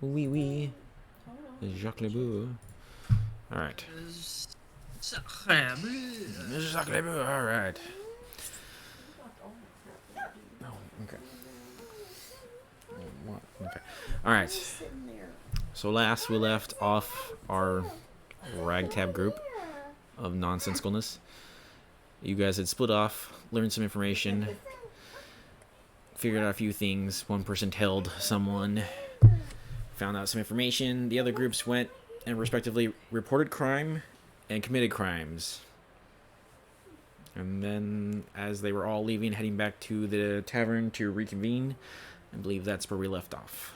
Oui, oui. Jacques Lebeau. All right. Sacre bleu. Jacques Lebeau. All right. Oh, okay. What? Okay. All right. So last we left off our ragtag group of nonsensicalness. You guys had split off, learned some information, figured out a few things. One person tailed someone, found out some information. The other groups went and respectively reported crime and committed crimes. And then, as they were all leaving, heading back to the tavern to reconvene, I believe that's where we left off.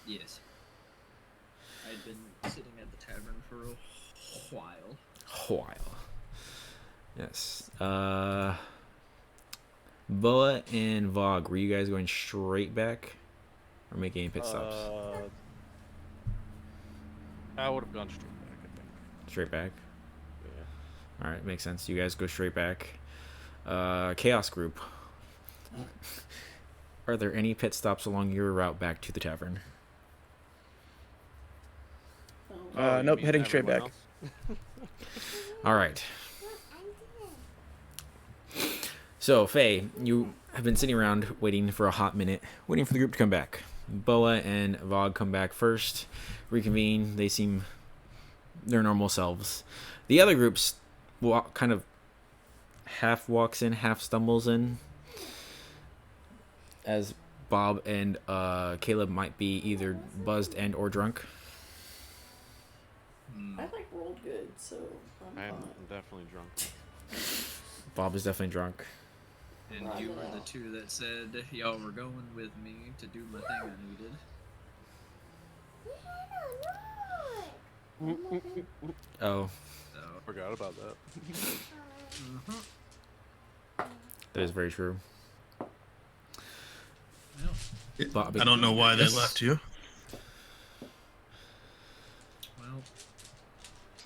Yes. I'd been sitting at the tavern for a while. Yes. Boa and Vogue, were you guys going straight back or making any pit stops? I would have gone straight back, I think. Straight back? Yeah. Alright, makes sense. You guys go straight back. Chaos Group. Are there any pit stops along your route back to the tavern? You Nope, mean heading straight everyone back. else? Alright. So, Faye, you have been sitting around waiting for a hot minute, waiting for the group to come back. Boa and Vogue come back first, reconvene. They seem their normal selves. The other groups kind of half walks in, half stumbles in, as Bob and Caleb might be either buzzed and or drunk. I like rolled good, so I'm I'm fine. definitely drunk. Bob is definitely drunk. And Right you were now. the two that said y'all were going with me to do my thing I needed. Oh, So, Forgot about that. that is very true. well, Bob, I don't know why they yes. left you. well,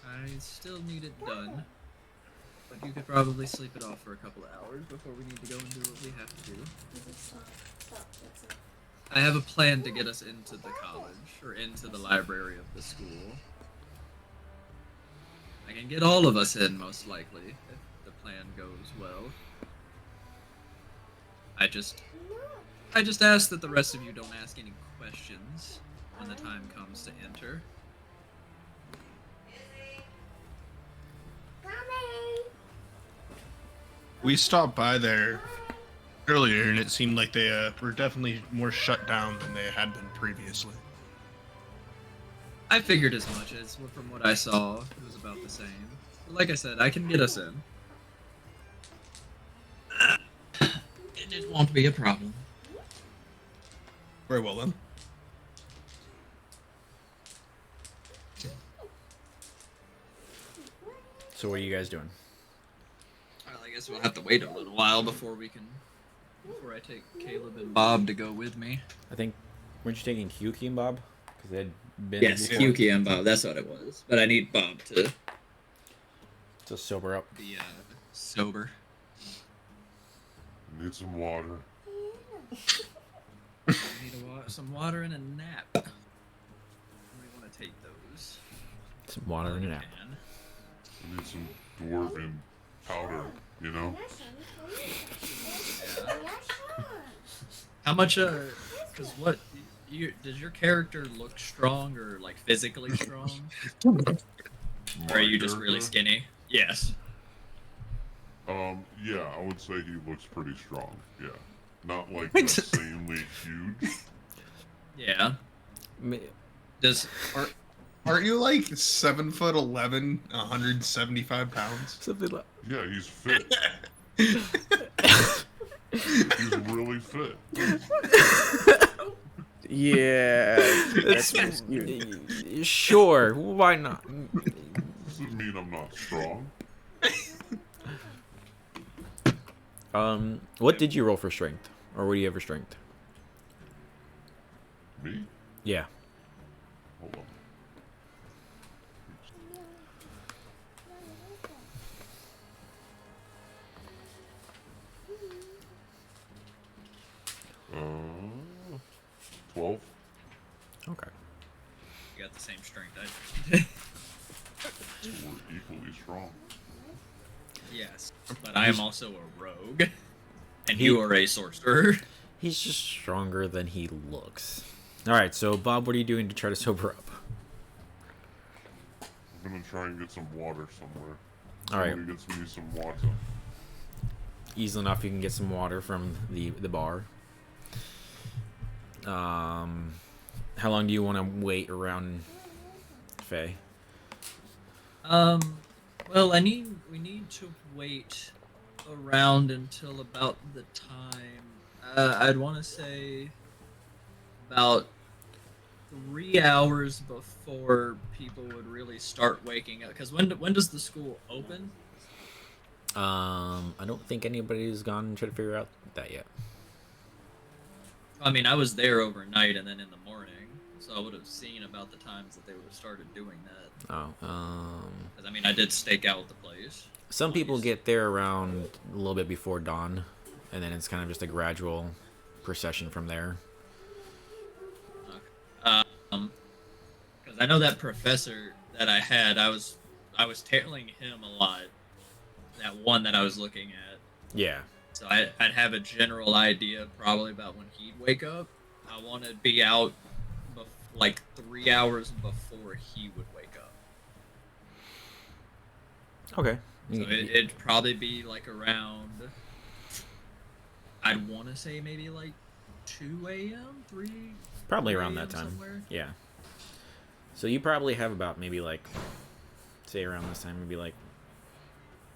I still need it done. But you could probably sleep it off for a couple of hours before we need to go and do what we have to do. Stop, that's it. I have a plan to get us into the college, or into the library of the school. I can get all of us in, most likely, if the plan goes well. I just ask that the rest of you don't ask any questions when the time comes to enter. We stopped by there earlier, and it seemed like they were definitely more shut down than they had been previously. I figured as much as from what I saw, it was about the same. But like I said, I can get us in. It won't be a problem. Very well then. So what are you guys doing? Well, I guess we'll have to wait a little while before I take Caleb and Bob to go with me. I think, weren't you taking Kyuki and Bob? Because they had been Yes, before Kyuki and Bob. That's what it was. But I need Bob to to sober up. be sober. Need some water. I need some water and a nap. I really want to take those. Some water and a nap. Can. I need some dwarven powder, you know? How much? Because what? Does your character look strong or like physically strong? Or are you just really skinny? Yes. Yeah, I would say he looks pretty strong. Yeah. Not like insanely huge. Yeah. Ma- Does Aren't you like 7'11", 175 pounds? Something like. Yeah, he's fit. He's really fit. Yeah. Sure, why not? Doesn't mean I'm not strong. What did you roll for strength, or what do you have for strength? Me? Yeah. Hold on. 12? Okay. You got the same strength. I We're equally strong. Yes, but I am also a rogue, and He- you are a sorcerer. He's just stronger than he looks. All right, so Bob, what are you doing to try to sober up? I'm gonna try and get some water somewhere. All right, Somebody gets me some water. easy enough. You can get some water from the bar. How long do you want to wait around, Faye? Well, we need to wait around until about the time. I'd want to say about 3 hours before people would really start waking up. Because when does the school open? I don't think anybody's gone and tried to figure out that yet. I mean, I was there overnight and then in the morning, so I would have seen about the times that they would have started doing that. Oh, 'Cause, I mean, I did stake out the place. some people get there around a little bit before dawn, and then it's kind of just a gradual procession from there. Because I know that professor that I had, I was tailing him a lot. That one that I was looking at. Yeah. So I'd have a general idea probably about when he'd wake up. I want to be out like 3 hours before he would wake up. Okay. So it'd probably be like around, I'd want to say maybe like 2 a.m., 3 Probably 3 around that a.m. time. somewhere. Yeah. So you probably have about maybe like, say around this time, maybe like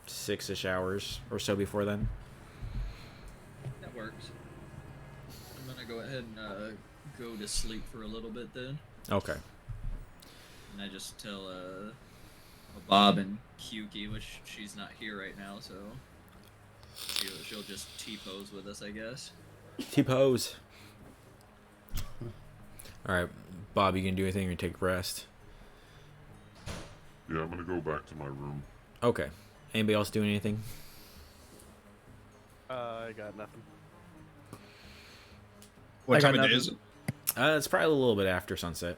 6-ish hours or so before then. That works. I'm gonna go ahead and go to sleep for a little bit then. Okay. And I just tell Bob and Kyuki, which she's not here right now, so she'll just T-pose with us, I guess. T-pose. All right, Bob, you gonna do anything or take a rest? Yeah, I'm gonna go back to my room. Okay. Anybody else doing anything? I got nothing. What I got time of day nothing. is it? It's probably a little bit after sunset.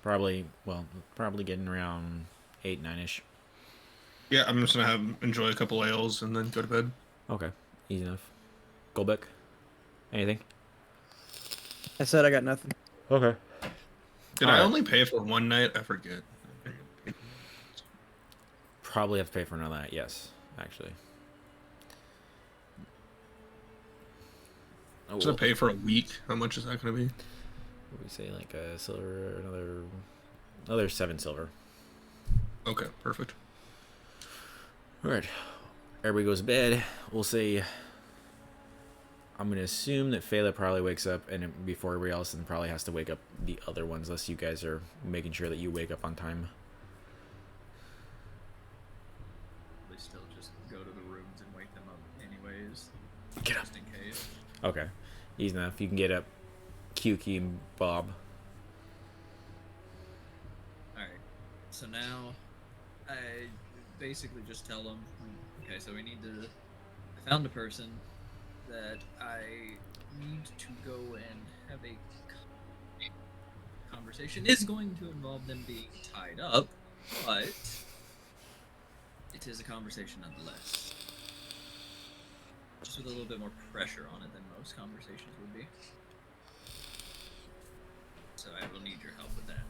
Probably getting around 8, 9-ish. Yeah, I'm just gonna enjoy a couple ales and then go to bed. Okay, easy enough. Golbeck, anything? I said I got nothing. Okay. Did I Alright. only pay for one night? I forget. Probably have to pay for another night. Yes, actually. Oh, So pay for a week. How much is that gonna be? we say like a silver, another 7 silver. Okay, perfect. All right, everybody goes to bed. We'll say. I'm gonna assume that Phelan probably wakes up and before everybody else, and probably has to wake up the other ones, unless you guys are making sure that you wake up on time. They still just go to the rooms and wake them up anyways, Get up. just in case. Okay, easy enough. You can get up, Kyuki and Bob. Alright, so now I basically just tell them, okay, so I found a person that I need to go and have a conversation. Is going to involve them being tied up, but it is a conversation nonetheless. Just with a little bit more pressure on it than most conversations would be. So I will need your help with that.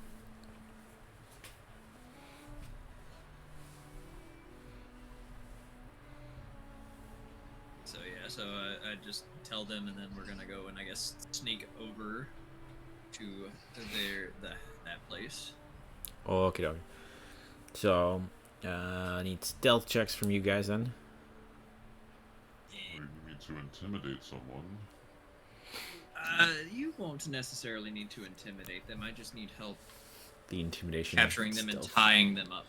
So yeah, so I just tell them, and then we're gonna go and I guess sneak over to that place. Okay, okay. So, I need stealth checks from you guys then. You need to intimidate someone. You won't necessarily need to intimidate them. I just need help The intimidation. capturing them and stealth. tying them up.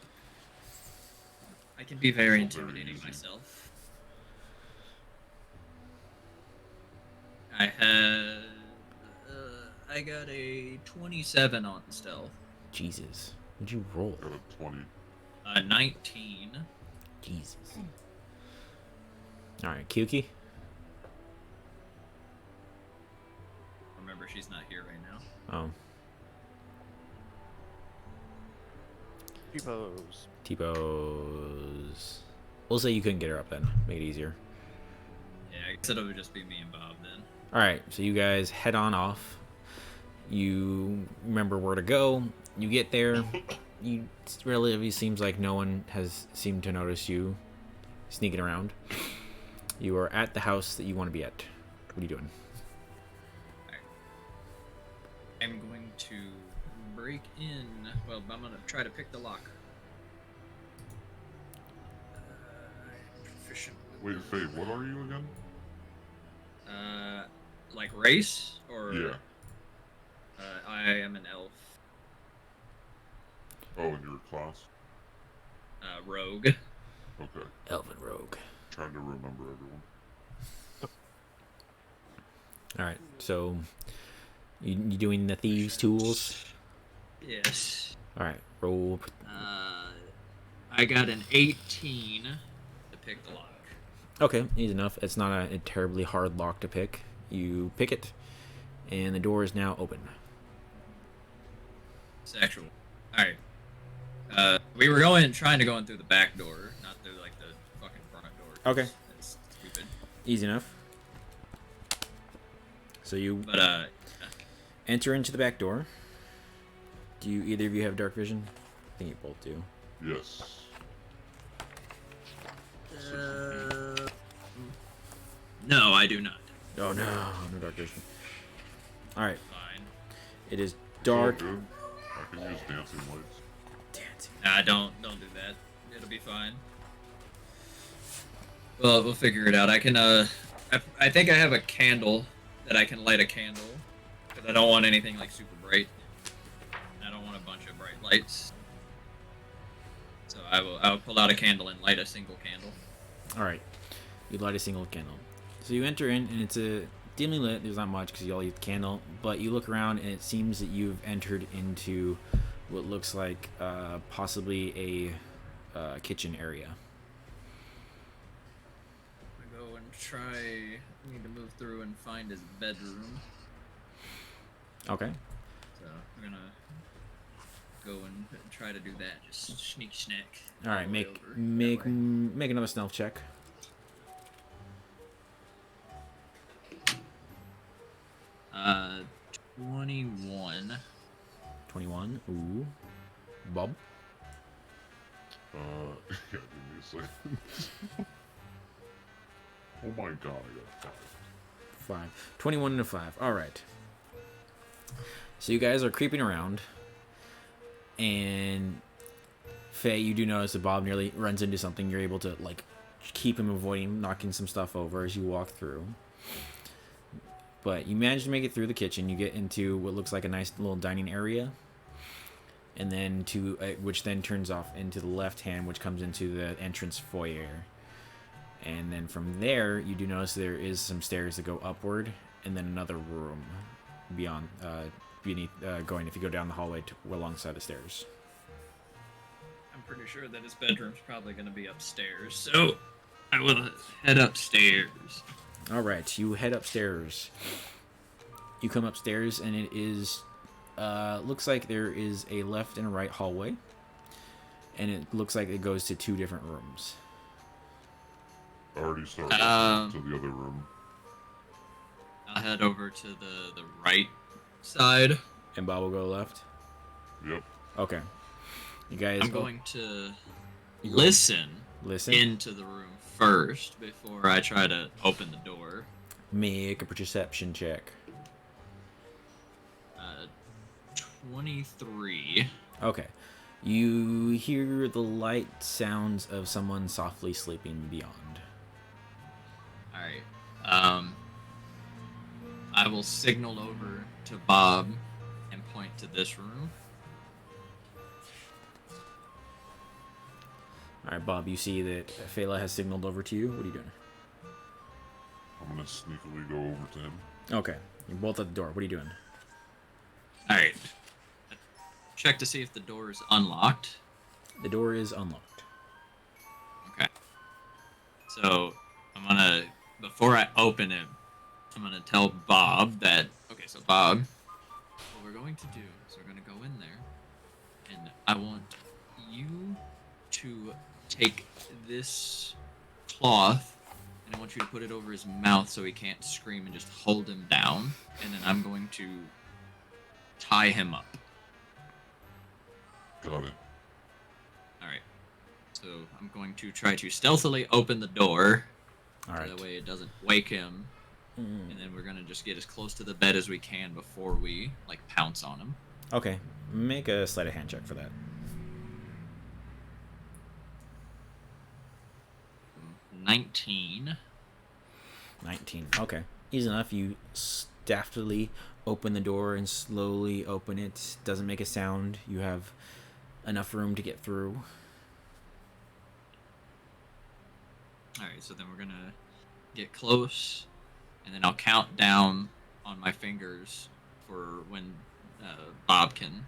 I can be very It's all very intimidating easy. myself. I had I got a 27 on stealth. Jesus, what'd you roll? Got a 20. 19. Jesus. All right, Kyuki. Remember, she's not here right now. Oh, T-pose. T-pose. We'll say you couldn't get her up then. Make it easier. Yeah, I guess it would just be me and Bob then. All right, so you guys head on off. You remember where to go. You get there. You relatively seems like no one has seemed to notice you sneaking around. You are at the house that you want to be at. What are you doing? I'm going to break in. Well, I'm gonna try to pick the lock. I'm proficient with Wait, Faye, what are you again? like race or Yeah. I am an elf, Oh, in your class? rogue. Okay. Elven Rogue. Trying to remember everyone. All right, so you doing the thieves' tools? Yes. All right, roll. I got an 18 to pick the lock. Okay, easy enough. It's not a terribly hard lock to pick. You pick it, and the door is now open. Sexual. Alright. We were trying to go in through the back door, not through like the fucking front door. 'Cause Okay. That's stupid. Easy enough. So you But enter into the back door. Do you either of you have dark vision? I think you both do. Yes. no, I do not. Oh no, no dark vision. All right, Fine. it is It's all dark. good. I can use dancing lights. Dancing. Nah, don't do that. It'll be fine. Well, we'll figure it out. I can I think I have a candle that I can light a candle because I don't want anything like super bright. And I don't want a bunch of bright lights. So I will pull out a candle and light a single candle. All right, you light a single candle. So you enter in, and it's a dimly lit. There's not much because you all use the candle, but you look around, and it seems that you've entered into what looks like possibly a kitchen area. I go and try. Need to move through and find his bedroom. Okay. So I'm gonna go and try to do that. Just sneak snack. All right, all the way make over make that way. make another stealth check. 21. 21. Ooh. Bob. Yeah, give me a second. Oh my god, I got 5. 21 and a 5. All right. So you guys are creeping around, and Faye, you do notice that Bob nearly runs into something. You're able to like keep him avoiding knocking some stuff over as you walk through. But you manage to make it through the kitchen. You get into what looks like a nice little dining area, and then to which then turns off into the left hand, which comes into the entrance foyer. And then from there, you do notice there is some stairs that go upward, and then another room beyond, beneath, going if you go down the hallway to alongside the stairs. I'm pretty sure that his bedroom's probably going to be upstairs, so I will head upstairs. All right, you head upstairs. You come upstairs, and it is, looks like there is a left and a right hallway, and it looks like it goes to 2 different rooms. I already started to the other room. I'll head over to the right side. And Bob will go left. Yep. Okay. You guys. I'm going to You go- listen listen. into the room first before I try to open the door. Make a perception check. 23. Okay. You hear the light sounds of someone softly sleeping beyond. Alright. I will signal over to Bob and point to this room. Alright, Bob, you see that Fela has signaled over to you. What are you doing? I'm gonna sneakily go over to him. Okay. You're both at the door. What are you doing? Alright. Check to see if the door is unlocked. The door is unlocked. Okay. So, I'm gonna, before I open it, I'm gonna tell Bob that, okay, so Bob, what we're going to do is we're going to go in there, and I want you to take this cloth, and I want you to put it over his mouth so he can't scream, and just hold him down, and then I'm going to tie him up. Got it. Alright. So I'm going to try to stealthily open the door, All so right. that way it doesn't wake him. Mm. And then we're gonna just get as close to the bed as we can before we like pounce on him. Okay. Make a sleight of hand check for that. 19. 19. Okay. Easy enough. You stealthily open the door and slowly open it. Doesn't make a sound. You have enough room to get through. Alright, so then we're gonna get close, and then I'll count down on my fingers for when Bob can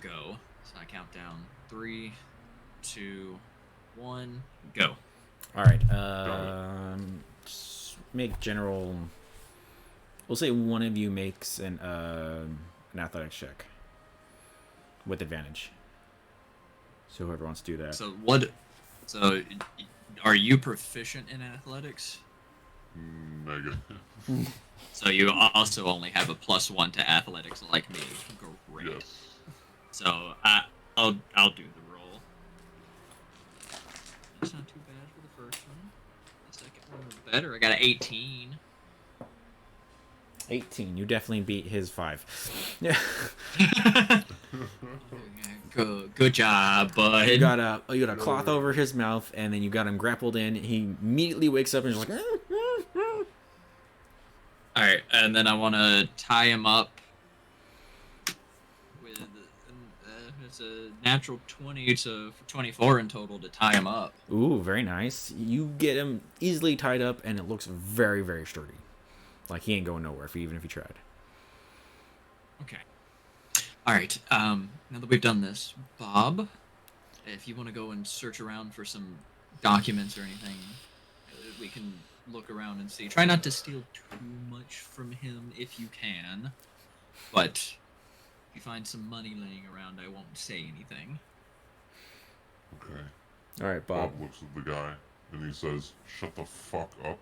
go. So I count down 3, 2, 1, go. All right. Just make general. We'll say one of you makes an athletics check with advantage. So whoever wants to do that. So what? So are you proficient in athletics? Negative. So you also only have a +1 to athletics, like me. Great. Yes. So I'll do the roll. That's not too bad for the first one. The second one was better. I got an 18. 18. You definitely beat his 5. Yeah. Good job, bud. You got a cloth over his mouth, and then you got him grappled in. He immediately wakes up and is like, All right, and then I want to tie him up with it's a natural 20 to 24 in total to tie him up. ooh, very nice. You get him easily tied up, and it looks very, very sturdy. Like he ain't going nowhere, even if he tried. Okay. All right. Now that we've done this, Bob, if you want to go and search around for some documents or anything, we can look around and see. Try not to steal too much from him if you can, but if you find some money laying around, I won't say anything. Okay. All right, Bob. Bob looks at the guy and he says, "Shut the fuck up,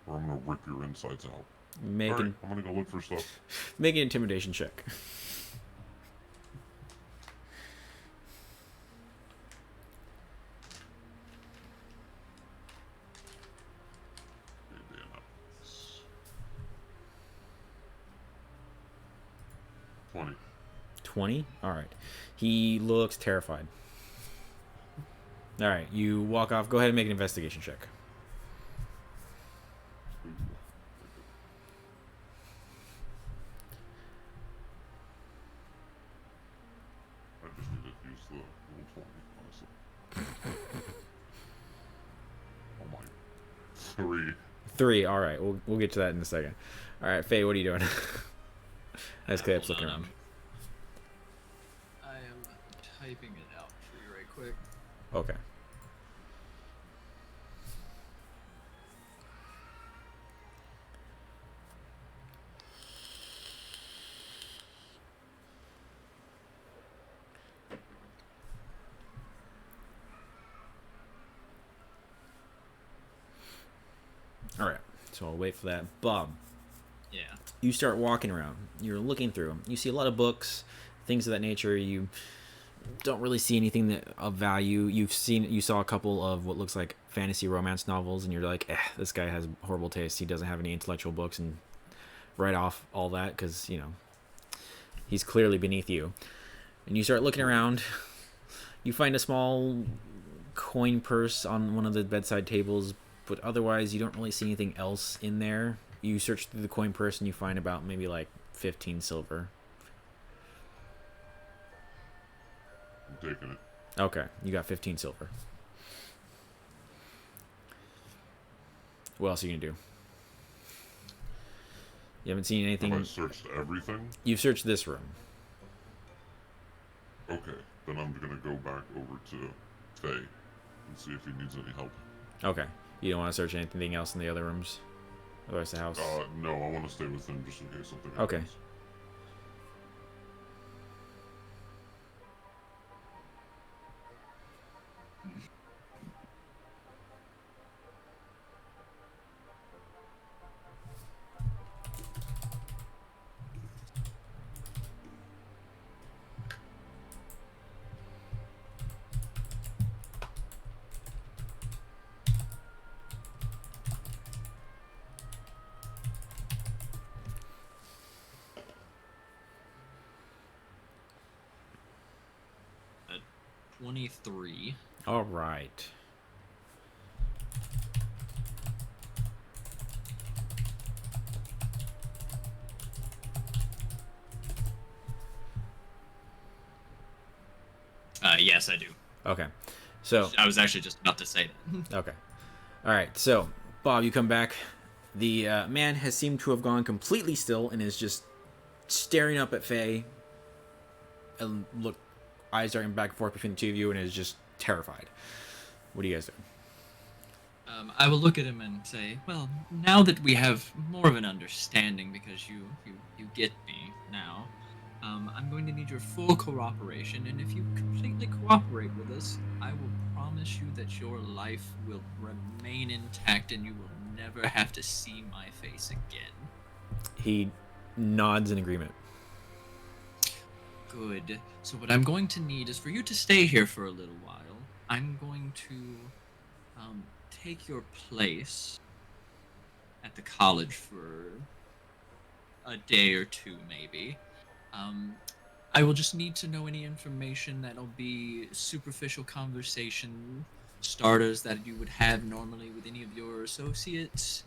or I'm gonna rip your insides out." Make Alright, an I'm gonna go look for stuff. make an intimidation check. Indiana. 20. 20? Alright. He looks terrified. Alright, you walk off. Go ahead and make an investigation check. I just need to use the roll 20, honestly. Oh my. 3. 3. Alright, we'll get to that in a second. Alright, Faye, what are you doing? As Caleb's Hold looking on, around. I am typing it out for you right quick. Okay. Alright, so I'll wait for that. Bob, Yeah. you start walking around. You're looking through them. You see a lot of books, things of that nature. You don't really see anything that of value. You saw a couple of what looks like fantasy romance novels, and you're like, this guy has horrible taste. He doesn't have any intellectual books, and write off all that because he's clearly beneath you. And you start looking around. You find a small coin purse on one of the bedside tables, but otherwise you don't really see anything else in there. You search through the coin purse and you find about maybe like 15 silver. I'm taking it. Okay, you got 15 silver. What else are you gonna do? You haven't seen Have I anything. searched everything? You've searched this room. Okay, then I'm gonna go back over to Faye and see if he needs any help. Okay, you don't want to search anything else in the other rooms. The rest of the house. No, I want to stay with him just in case something Okay. happens. At 23. All right. Yes, I do. Okay. So, I was actually just about to say that. okay. All right. So, Bob, you come back. The man has seemed to have gone completely still and is just staring up at Faye. And look, eyes darting back and forth between the two of you, and is just terrified. What do you guys do? I will look at him and say, well, now that we have more of an understanding, because you get me now, I'm going to need your full cooperation, and if you completely cooperate with us, I will promise you that your life will remain intact and you will never have to see my face again. He nods in agreement. Good. So what I'm going to need is for you to stay here for a little while. I'm going to take your place at the college for a day or two, maybe. I will just need to know any information that'll be superficial conversation starters that you would have normally with any of your associates,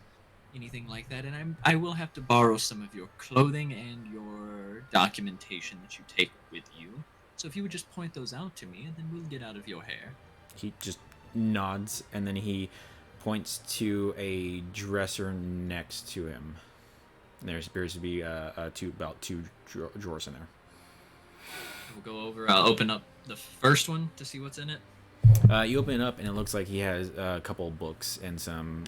anything like that. And I will have to borrow some of your clothing and your documentation that you take with you. So if you would just point those out to me, and then we'll get out of your hair. He just nods, and then he points to a dresser next to him. And there appears to be about two drawers in there. We'll go over. I'll open up the first one to see what's in it. You open it up, and it looks like he has a couple of books and some,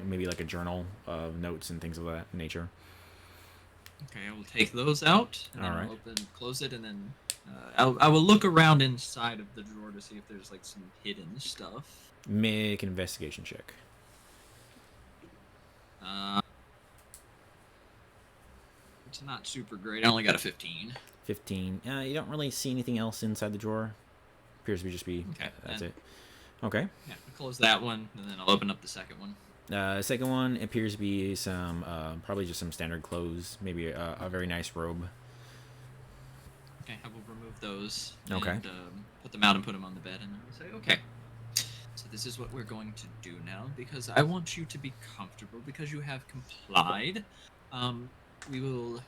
maybe like a journal of notes and things of that nature. Okay, I will take those out, and then All I'll right. close it, and then I will look around inside of the drawer to see if there's like some hidden stuff. Make an investigation check. It's not super great. I only got a 15. 15. You don't really see anything else inside the drawer. Appears to be just be. Okay, That's then. it. Okay. Yeah, I'll close that one, and then I'll open up the second one. Second one appears to be some, probably just some standard clothes. Maybe a very nice robe. Okay, I will remove those. Okay. And put them out and put them on the bed, and I'll say, okay. So this is what we're going to do now, because I want you to be comfortable, because you have complied. We will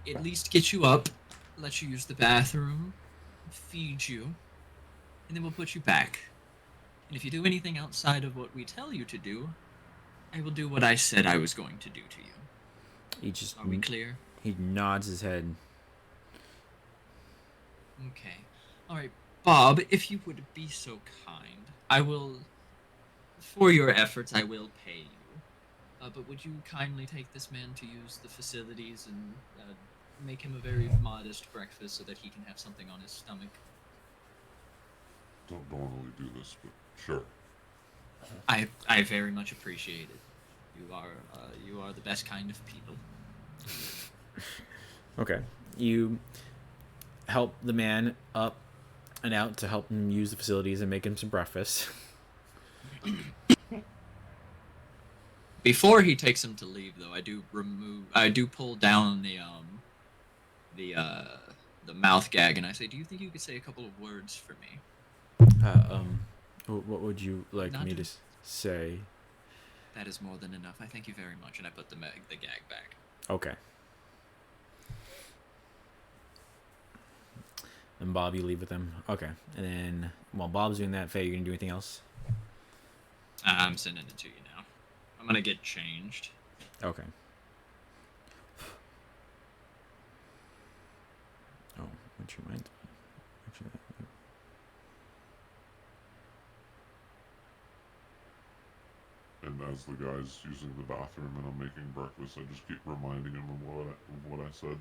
at least get you up, let you use the bathroom, feed you, and then we'll put you back. And if you do anything outside of what we tell you to do, I will do what I said I was going to do to you. He just Are we clear? he nods his head. Okay. Alright, Bob, if you would be so kind, I will, for your efforts, I will pay you. But would you kindly take this man to use the facilities and make him a very modest breakfast so that he can have something on his stomach? Don't normally do this, but sure. I very much appreciate it. You are the best kind of people. Okay. You help the man up and out to help him use the facilities and make him some breakfast. Before he takes him to leave, though, I do pull down the mouth gag, and I say, "Do you think you could say a couple of words for me?" What would you like Not me to to- say? That is more than enough. I thank you very much, and I put the gag back. Okay. And Bob, you leave with him. Okay. And then while Bob's doing that, Faye, you gonna do anything else? I'm sending it to you now. I'm gonna get changed. Okay. Oh, would you mind? Actually, And as the guy's using the bathroom and I'm making breakfast, I just keep reminding him of what I said.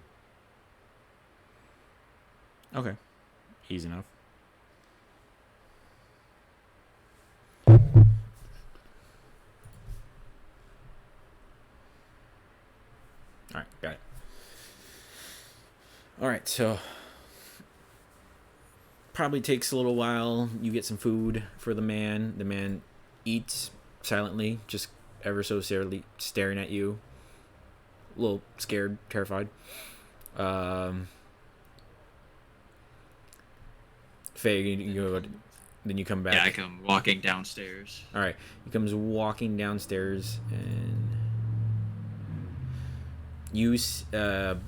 Okay. Easy enough. Alright, got it. Alright, so probably takes a little while. You get some food for the man. The man eats silently, just ever so staring at you. A little scared, terrified. Faye, then you come back. Yeah, I come walking downstairs. All right, he comes walking downstairs, and you,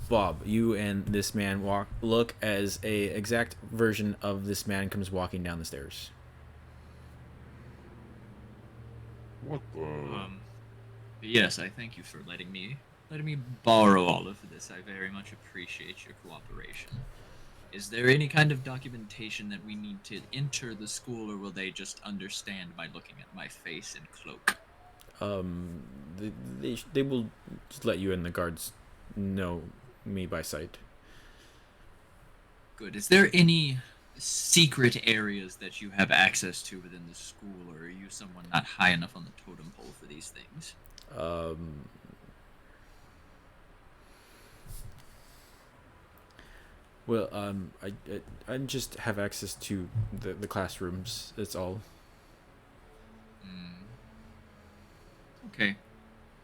Bob, you and this man look as a exact version of this man comes walking down the stairs. What the? Yes, I thank you for letting me borrow all of this. I very much appreciate your cooperation. Is there any kind of documentation that we need to enter the school, or will they just understand by looking at my face and cloak? They will just let you and the guards know me by sight. Good. Is there any secret areas that you have access to within the school, or are you someone not high enough on the totem pole for these things? Well, I just have access to the classrooms. That's all. Okay.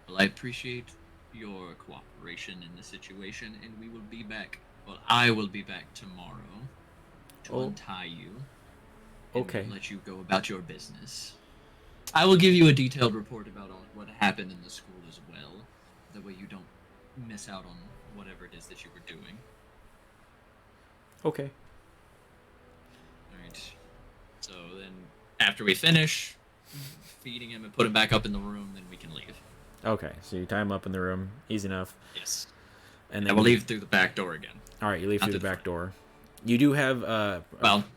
Well, I appreciate your cooperation in the situation, and we will be back. Well, I will be back tomorrow to untie you. And Okay. let you go about your business. I will give you a detailed report about what happened in the school as well. That way you don't miss out on whatever it is that you were doing. Okay. Alright. So then, after we finish feeding him and put him back up in the room, then we can leave. Okay. So you tie him up in the room. Easy enough. Yes. And I then will leave through the back door again. All right, you leave Not through the through the back door. You do have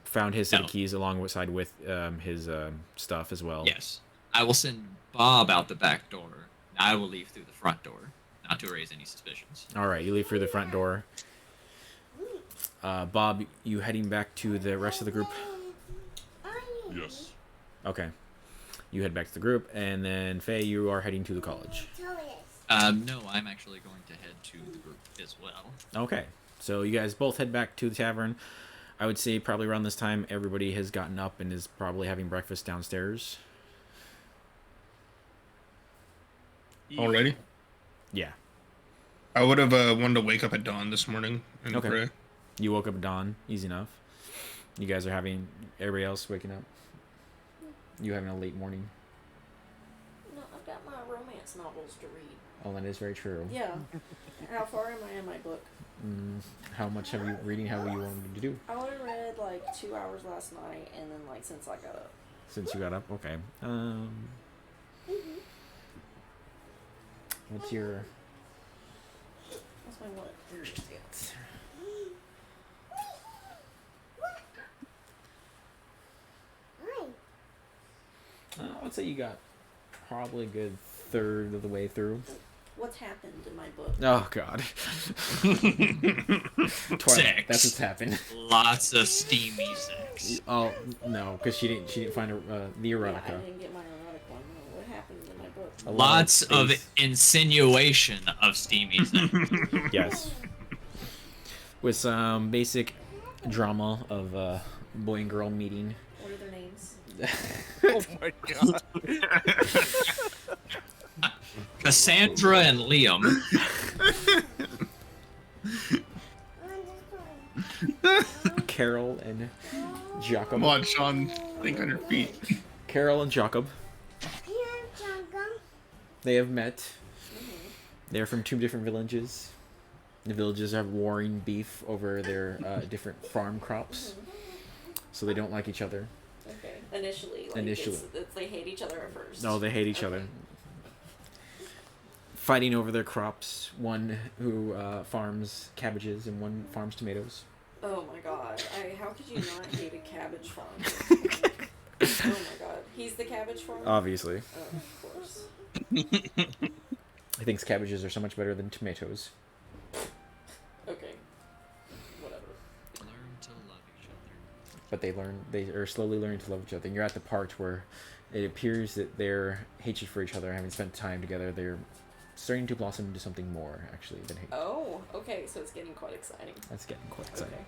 found his set no. of keys alongside with his stuff as well. Yes. I will send Bob out the back door. I will leave through the front door, not to raise any suspicions. All right, you leave through the front door. Bob, you heading back to the rest of the group? Yes. Okay. You head back to the group, and then Faye, you are heading to the college. No, I'm actually going to head to the group as well. Okay. So you guys both head back to the tavern. I would say probably around this time, everybody has gotten up and is probably having breakfast downstairs. Already? Yeah. I would have wanted to wake up at dawn this morning and Okay. pray. You woke up at dawn. Easy enough. You guys are having everybody else waking up. You having a late morning. No, I've got my romance novels to read. Oh, that is very true. Yeah. How far am I in my book? How much have you reading? How you wanted to do I only read like 2 hours last night, and then like since I got up. since you got up? Okay. What's your? That's my what? I'd say you got probably a good third of the way through. What's happened in my book? Oh God. Twilight. Sex. That's what's happened. Lots of steamy sex. Oh no, because she didn't find the Yeah, I erotica. didn't get my erotic one. No, what happened in my book? A lot Lots of space. insinuation of steamy sex. Yes. With some basic drama of boy and girl meeting. What are their names? Oh my god. Cassandra and Liam. Carol and Jacob. Come on, Sean. Think on your feet. Carol and Jacob. They have met. They're from two different villages. The villages have warring beef over their different farm crops, so they don't like each other. Okay. Initially. Like Initially. It's they hate each other at first. No, they hate each other. Fighting over their crops. One who farms cabbages and one farms tomatoes. Oh my god. How could you not hate a cabbage farm? Oh my god. He's the cabbage farmer? Obviously. Oh, of course. He thinks cabbages are so much better than tomatoes. Okay. Whatever. Learn to love each other. But they are slowly learning to love each other. And you're at the part where it appears that their hatred for each other, having spent time together, they're starting to blossom into something more, actually, than hate. Oh, okay, so it's getting quite exciting. That's getting quite exciting. Okay.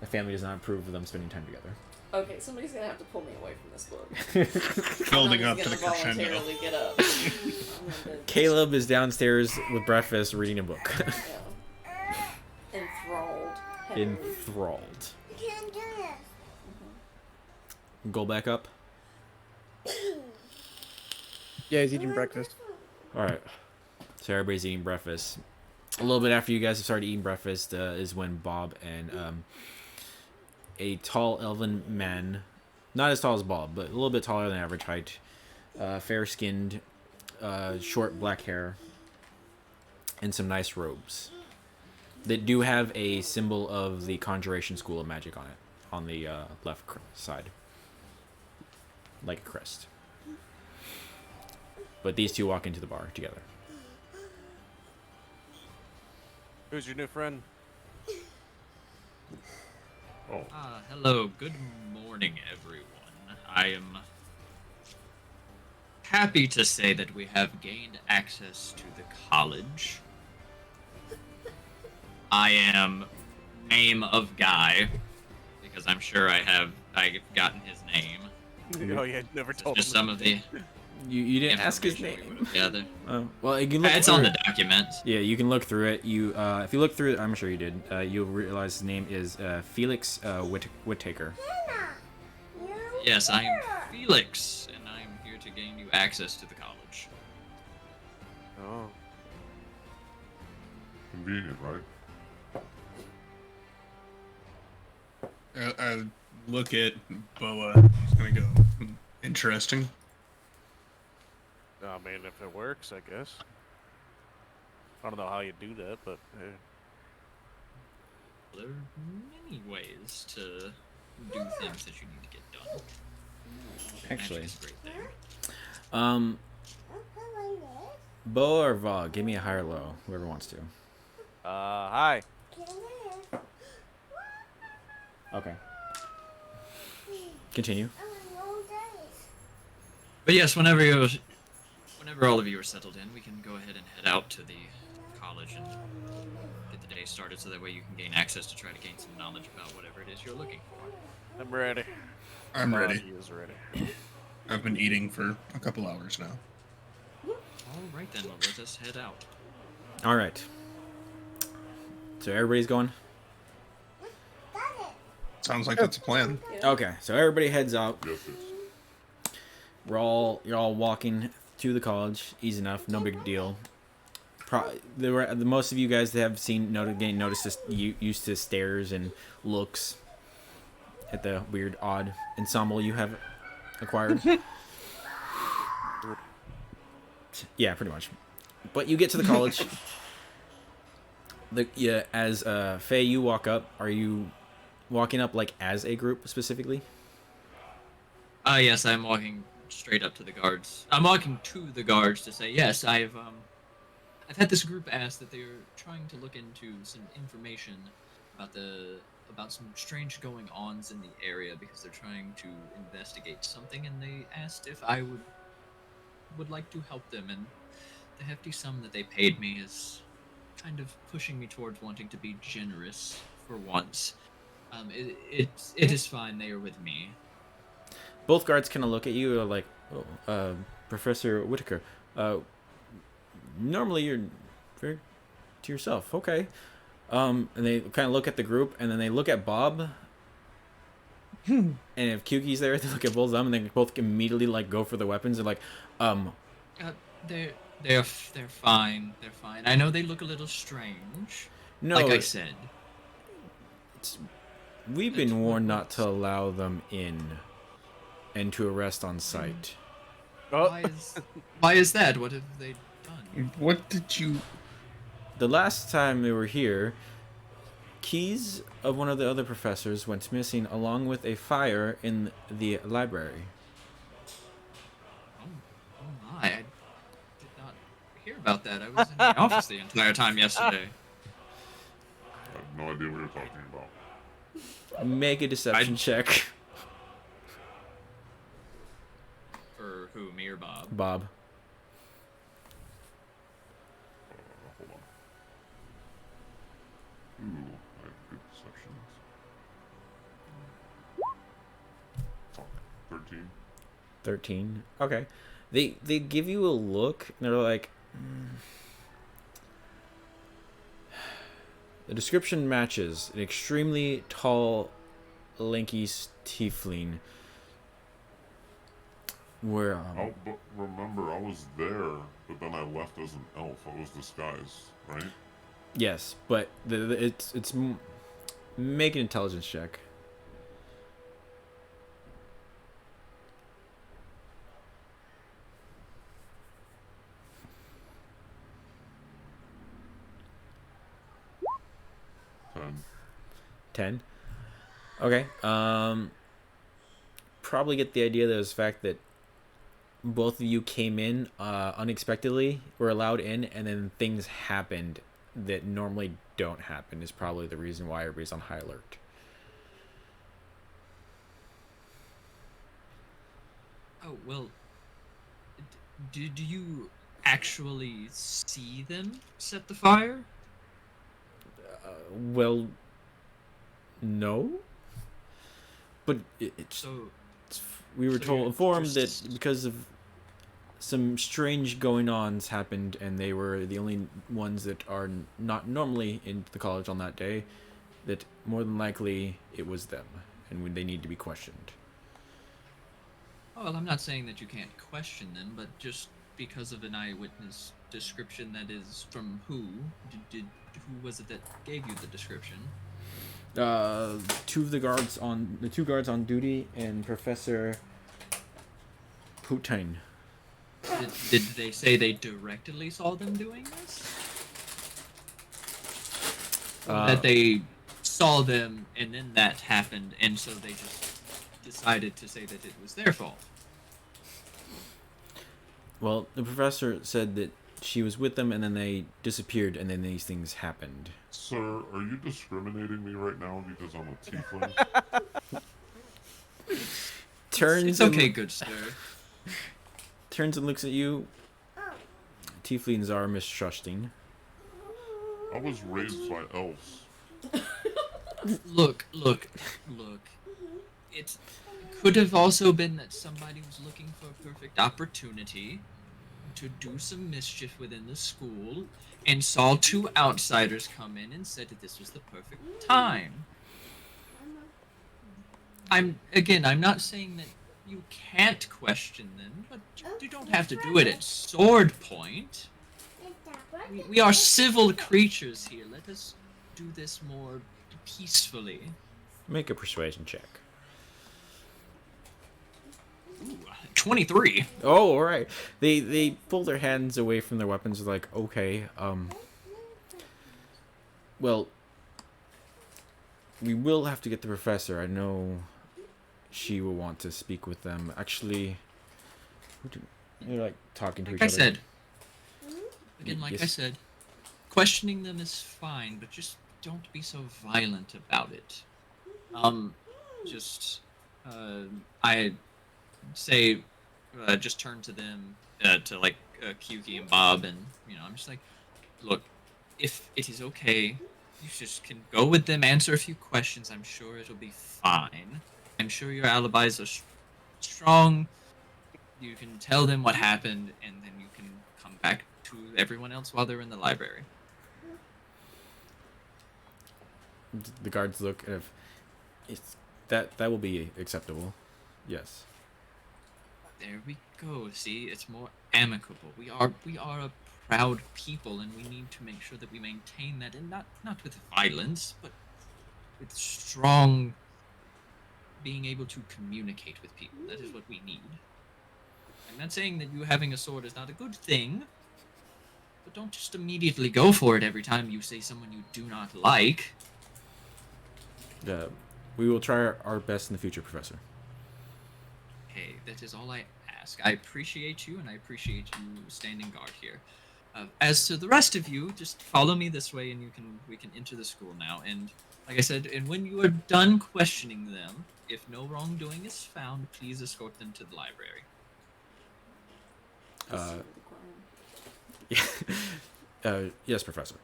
The family does not approve of them spending time together. Okay, somebody's gonna have to pull me away from this book. Building I'm up not to just the gonna crescendo. voluntarily get up. I'm gonna- Caleb is downstairs with breakfast reading a book. Yeah. Enthralled. heavily. Enthralled. Go back up. Yeah, he's eating breakfast. Alright. So everybody's eating breakfast. A little bit after you guys have started eating breakfast is when Bob and a tall elven man, not as tall as Bob, but a little bit taller than average height, fair-skinned, short black hair, and some nice robes that do have a symbol of the Conjuration School of Magic on it, on the left side, like a crest. But these two walk into the bar together. Who's your new friend? Oh, Hello, good morning, everyone. I am happy to say that we have gained access to the college. I am name of Guy, because I'm sure I've gotten his name. Oh yeah, never told Just him. some of the You didn't ask his information we name. put together. Well, you can look It's through on the it. document. Yeah, you can look through it. You, if you look through it, I'm sure you did. You'll realize his name is Felix Whittaker. Yes, I am Felix, and I am here to gain you access to the college. Oh. convenient, right? I look at Boa. He's gonna go. Interesting. I mean, if it works, I guess. I don't know how you do that, but There are many ways to do things that you need to get done. Actually, Magic's a great thing. Bo or Va, give me a high or low, whoever wants to. hi. Okay. Continue. But yes, whenever all of you are settled in, we can go ahead and head out to the college and get the day started, so that way you can gain access to try to gain some knowledge about whatever it is you're looking for. I'm ready. I'm ready. He is ready. I've been eating for a couple hours now. All right then, well, let us head out. All right. So everybody's going. Sounds like that's a plan. Okay, so everybody heads out. Yes, it's You're all walking to the college. Easy enough, no big deal. The most of you guys that have seen getting noticed this, used to stares and looks at the weird, odd ensemble you have acquired. Yeah, pretty much. But you get to the college. As Faye, you walk up. Are you walking up like as a group specifically? Yes, I'm walking straight up to the guards. I'm walking to the guards to say, yes, I've had this group ask that they're trying to look into some information about some strange going-ons in the area, because they're trying to investigate something, and they asked if I would like to help them, and the hefty sum that they paid me is kind of pushing me towards wanting to be generous for once. It is fine. They are with me. Both guards kind of look at you like, oh, Professor Whittaker. Normally you're very to yourself. Okay. And they kind of look at the group, and then they look at Bob. And if Kyuki's there, they look at both of them, and they both immediately like go for the weapons. They're like, They're fine. They're fine. I know they look a little strange. no. Like I said. We've been warned not to allow them in, and to arrest on sight. Oh, Why is that? What have they done? What did you? The last time they were here, keys of one of the other professors went missing, along with a fire in the library. Oh my! I did about that. I was in the office the entire time yesterday. I have no idea what you're talking about. Make a deception check, For who, me or Bob? Bob. Hold on. Ooh, I have good deceptions. Fuck. 13. 13. Okay. They give you a look and they're like, the description matches an extremely tall, lanky tiefling. Where Oh, but remember, I was there, but then I left as an elf. I was disguised, right? yes, but make an intelligence check. Ten. 10. Okay. Probably get the idea that it was the fact that both of you came in unexpectedly, were allowed in, and then things happened that normally don't happen is probably the reason why everybody's on high alert. Oh, well, do you actually see them set the fire? Well, no. But So, we were so told you're informed that just- because of some strange going-ons happened, and they were the only ones that are not normally in the college on that day, that more than likely it was them, and they need to be questioned. oh, well, I'm not saying that you can't question them, but just because of an eyewitness description that is from who? Who was it that gave you the description? Two guards on duty and Professor Putain. Did they say they directly saw them doing this? Or that they saw them and then that happened, and so they just decided to say that it was their fault? Well, the professor said that she was with them and then they disappeared and then these things happened. Sir, are you discriminating me right now because I'm a tiefling? Turns It's and okay, good sir. turns and looks at you. Tieflings are mistrusting. I was raised by elves. Look. It could have also been that somebody was looking for a perfect opportunity to do some mischief within the school and saw two outsiders come in and said that this was the perfect time. I'm not saying that you can't question them, but you don't have to do it at sword point. We are civil creatures here. Let us do this more peacefully. Make a persuasion check. Ooh, 23. Oh, all right. They pull their hands away from their weapons. Like, okay, well, we will have to get the professor. I know she will want to speak with them. Actually, they're like talking to Like each I other. said, again, like I Yes. said, questioning them is fine, but just don't be so violent about it. I say, just turn to them, to like Kyuki and Bob, and I'm just like, look, if it is okay, you just can go with them, answer a few questions. I'm sure it'll be fine. I'm sure your alibis are strong. You can tell them what happened, and then you can come back to everyone else while they're in the library. The guards look, and if it's that will be acceptable. Yes. There we go. See, it's more amicable. We are a proud people, and we need to make sure that we maintain that, and not with violence, but with strong being able to communicate with people. That is what we need. I'm not saying that you having a sword is not a good thing, but don't just immediately go for it every time you say someone you do not like. We will try our best in the future, Professor. Hey, that is all I ask. I appreciate you, and I appreciate you standing guard here. As to the rest of you, just follow me this way, and we can enter the school now. And like I said, and when you are done questioning them, if no wrongdoing is found, please escort them to the library. Yes, Professor.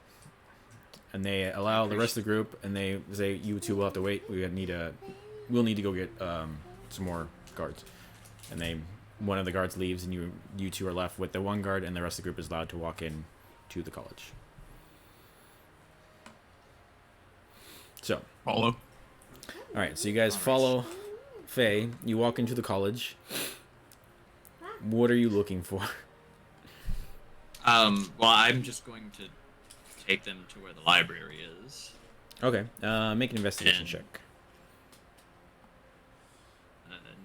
And they allow the rest of the group, and they say, "You two will have to wait. We'll need to go get some more guards." And one of the guards leaves, and you two are left with the one guard, and the rest of the group is allowed to walk in to the college. So, Follow. all right. So you guys follow Faye. You walk into the college. What are you looking for? Well, I'm just going to take them to where the library is. Okay. Make an investigation And- check.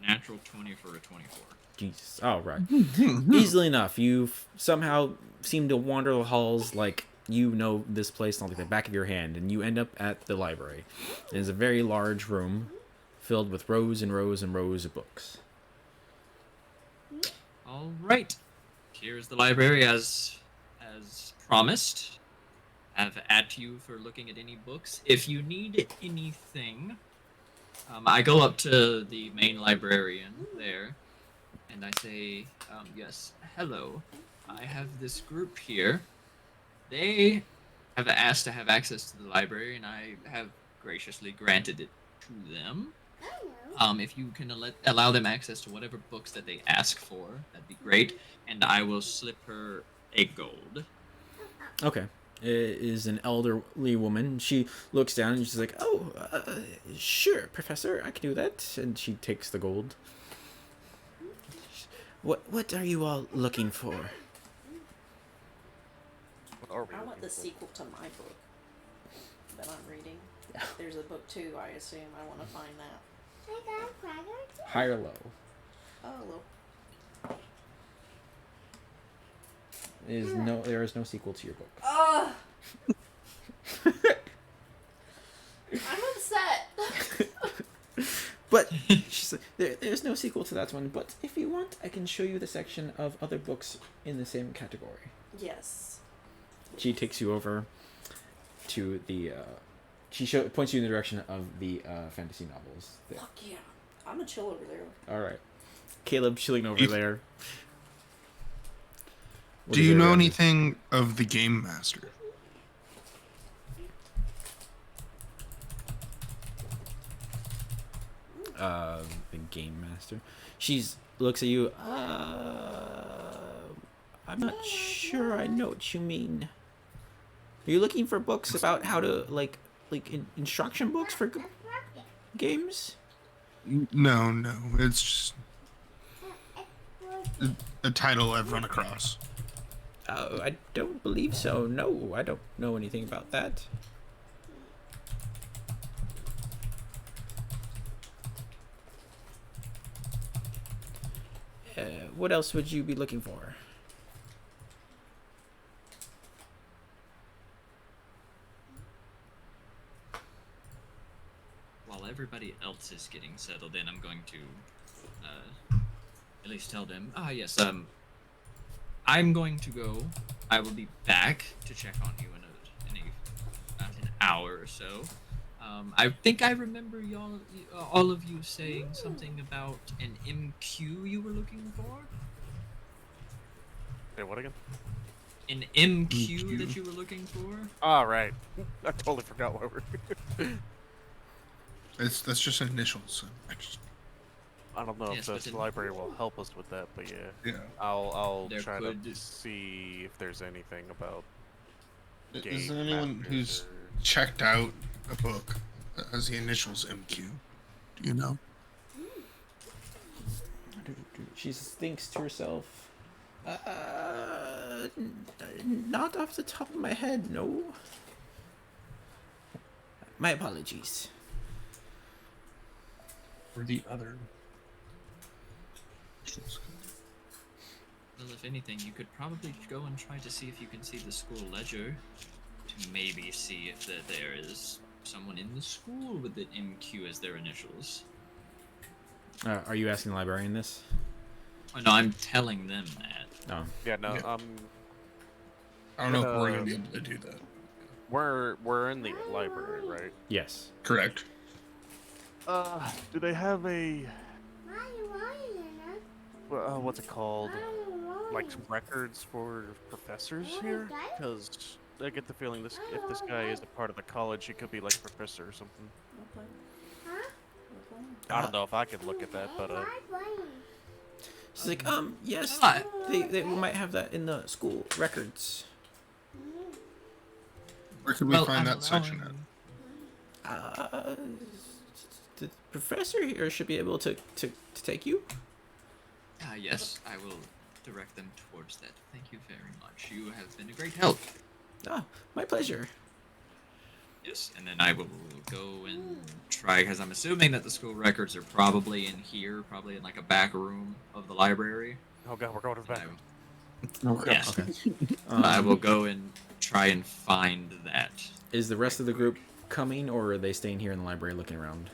Natural 20 for a 24. Jesus. Oh, right. Easily enough. You somehow seem to wander the halls like you know this place like the back of your hand, and you end up at the library. It is a very large room filled with rows and rows and rows of books. All right. Here's the library as promised. I have add to you for looking at any books. If you need anything, I go up to the main librarian there, and I say, yes, hello. I have this group here. They have asked to have access to the library, and I have graciously granted it to them. If you can allow them access to whatever books that they ask for, that'd be great. And I will slip her a gold. Okay. It is an elderly woman. She looks down and she's like, "Oh, sure, Professor, I can do that." And she takes the gold. What are you all looking for? What are we I want looking the for? sequel to my book that I'm reading. There's a book 2, I assume. I want to find that. High or low? Oh, well, There is no sequel to your book. ugh! I'm upset. But she's like, there's no sequel to that one. But if you want, I can show you the section of other books in the same category. Yes. She takes you over to the. Points you in the direction of the fantasy novels. There. Fuck yeah. I'm a chill over there. All right, Caleb chilling over there. What Do is you know everyone- anything of the Game Master? The game master. Looks at you. I'm not sure I know what you mean. Are you looking for books about how to instruction books for games? No. It's just a title I've run across. I don't believe so. No, I don't know anything about that. What else would you be looking for? While everybody else is getting settled in, I'm going to at least tell them, yes, I'm going to go. I will be back to check on you in about an hour or so. I think I remember all of you saying something about an MQ you were looking for. Hey, what again? An MQ MQ? that you were looking for. All right. I totally forgot what we're. That's just initials. I don't know Yes, if but the then- library will help us with that, but yeah, Yeah. I'll There try could- to see if there's anything about. Is game there anyone masters who's or- checked out a book that has the initials MQ? Do you know? She thinks to herself, not off the top of my head, no. My apologies. Or the other? Well, if anything, you could probably go and try to see if you can see the school ledger to maybe see if there is someone in the school with the MQ as their initials. Are you asking the librarian this? Oh no, I'm telling them that. No. Yeah, no. Yeah. I don't know if we're gonna be able to do that. We're in the library, right? Yes. Correct. Do they have a what's it called? Like some records for professors here? Because I get the feeling if this guy is a part of the college, he could be like a professor or something. Okay. I don't know if I could look at that, but She's like, yes, Hi. they might have that in the school records. Where could we Well, find I'm that section at? The professor here should be able to take you. Yes, I will direct them towards that. Thank you very much. You have been a great help. Ah, my pleasure. Yes, and then I will go and try, because I'm assuming that the school records are probably in here, probably in like a back room of the library. oh god, we're going to the back. Okay. Yes, Okay. I will go and try and find that. Is the rest of the group coming, or are they staying here in the library looking around?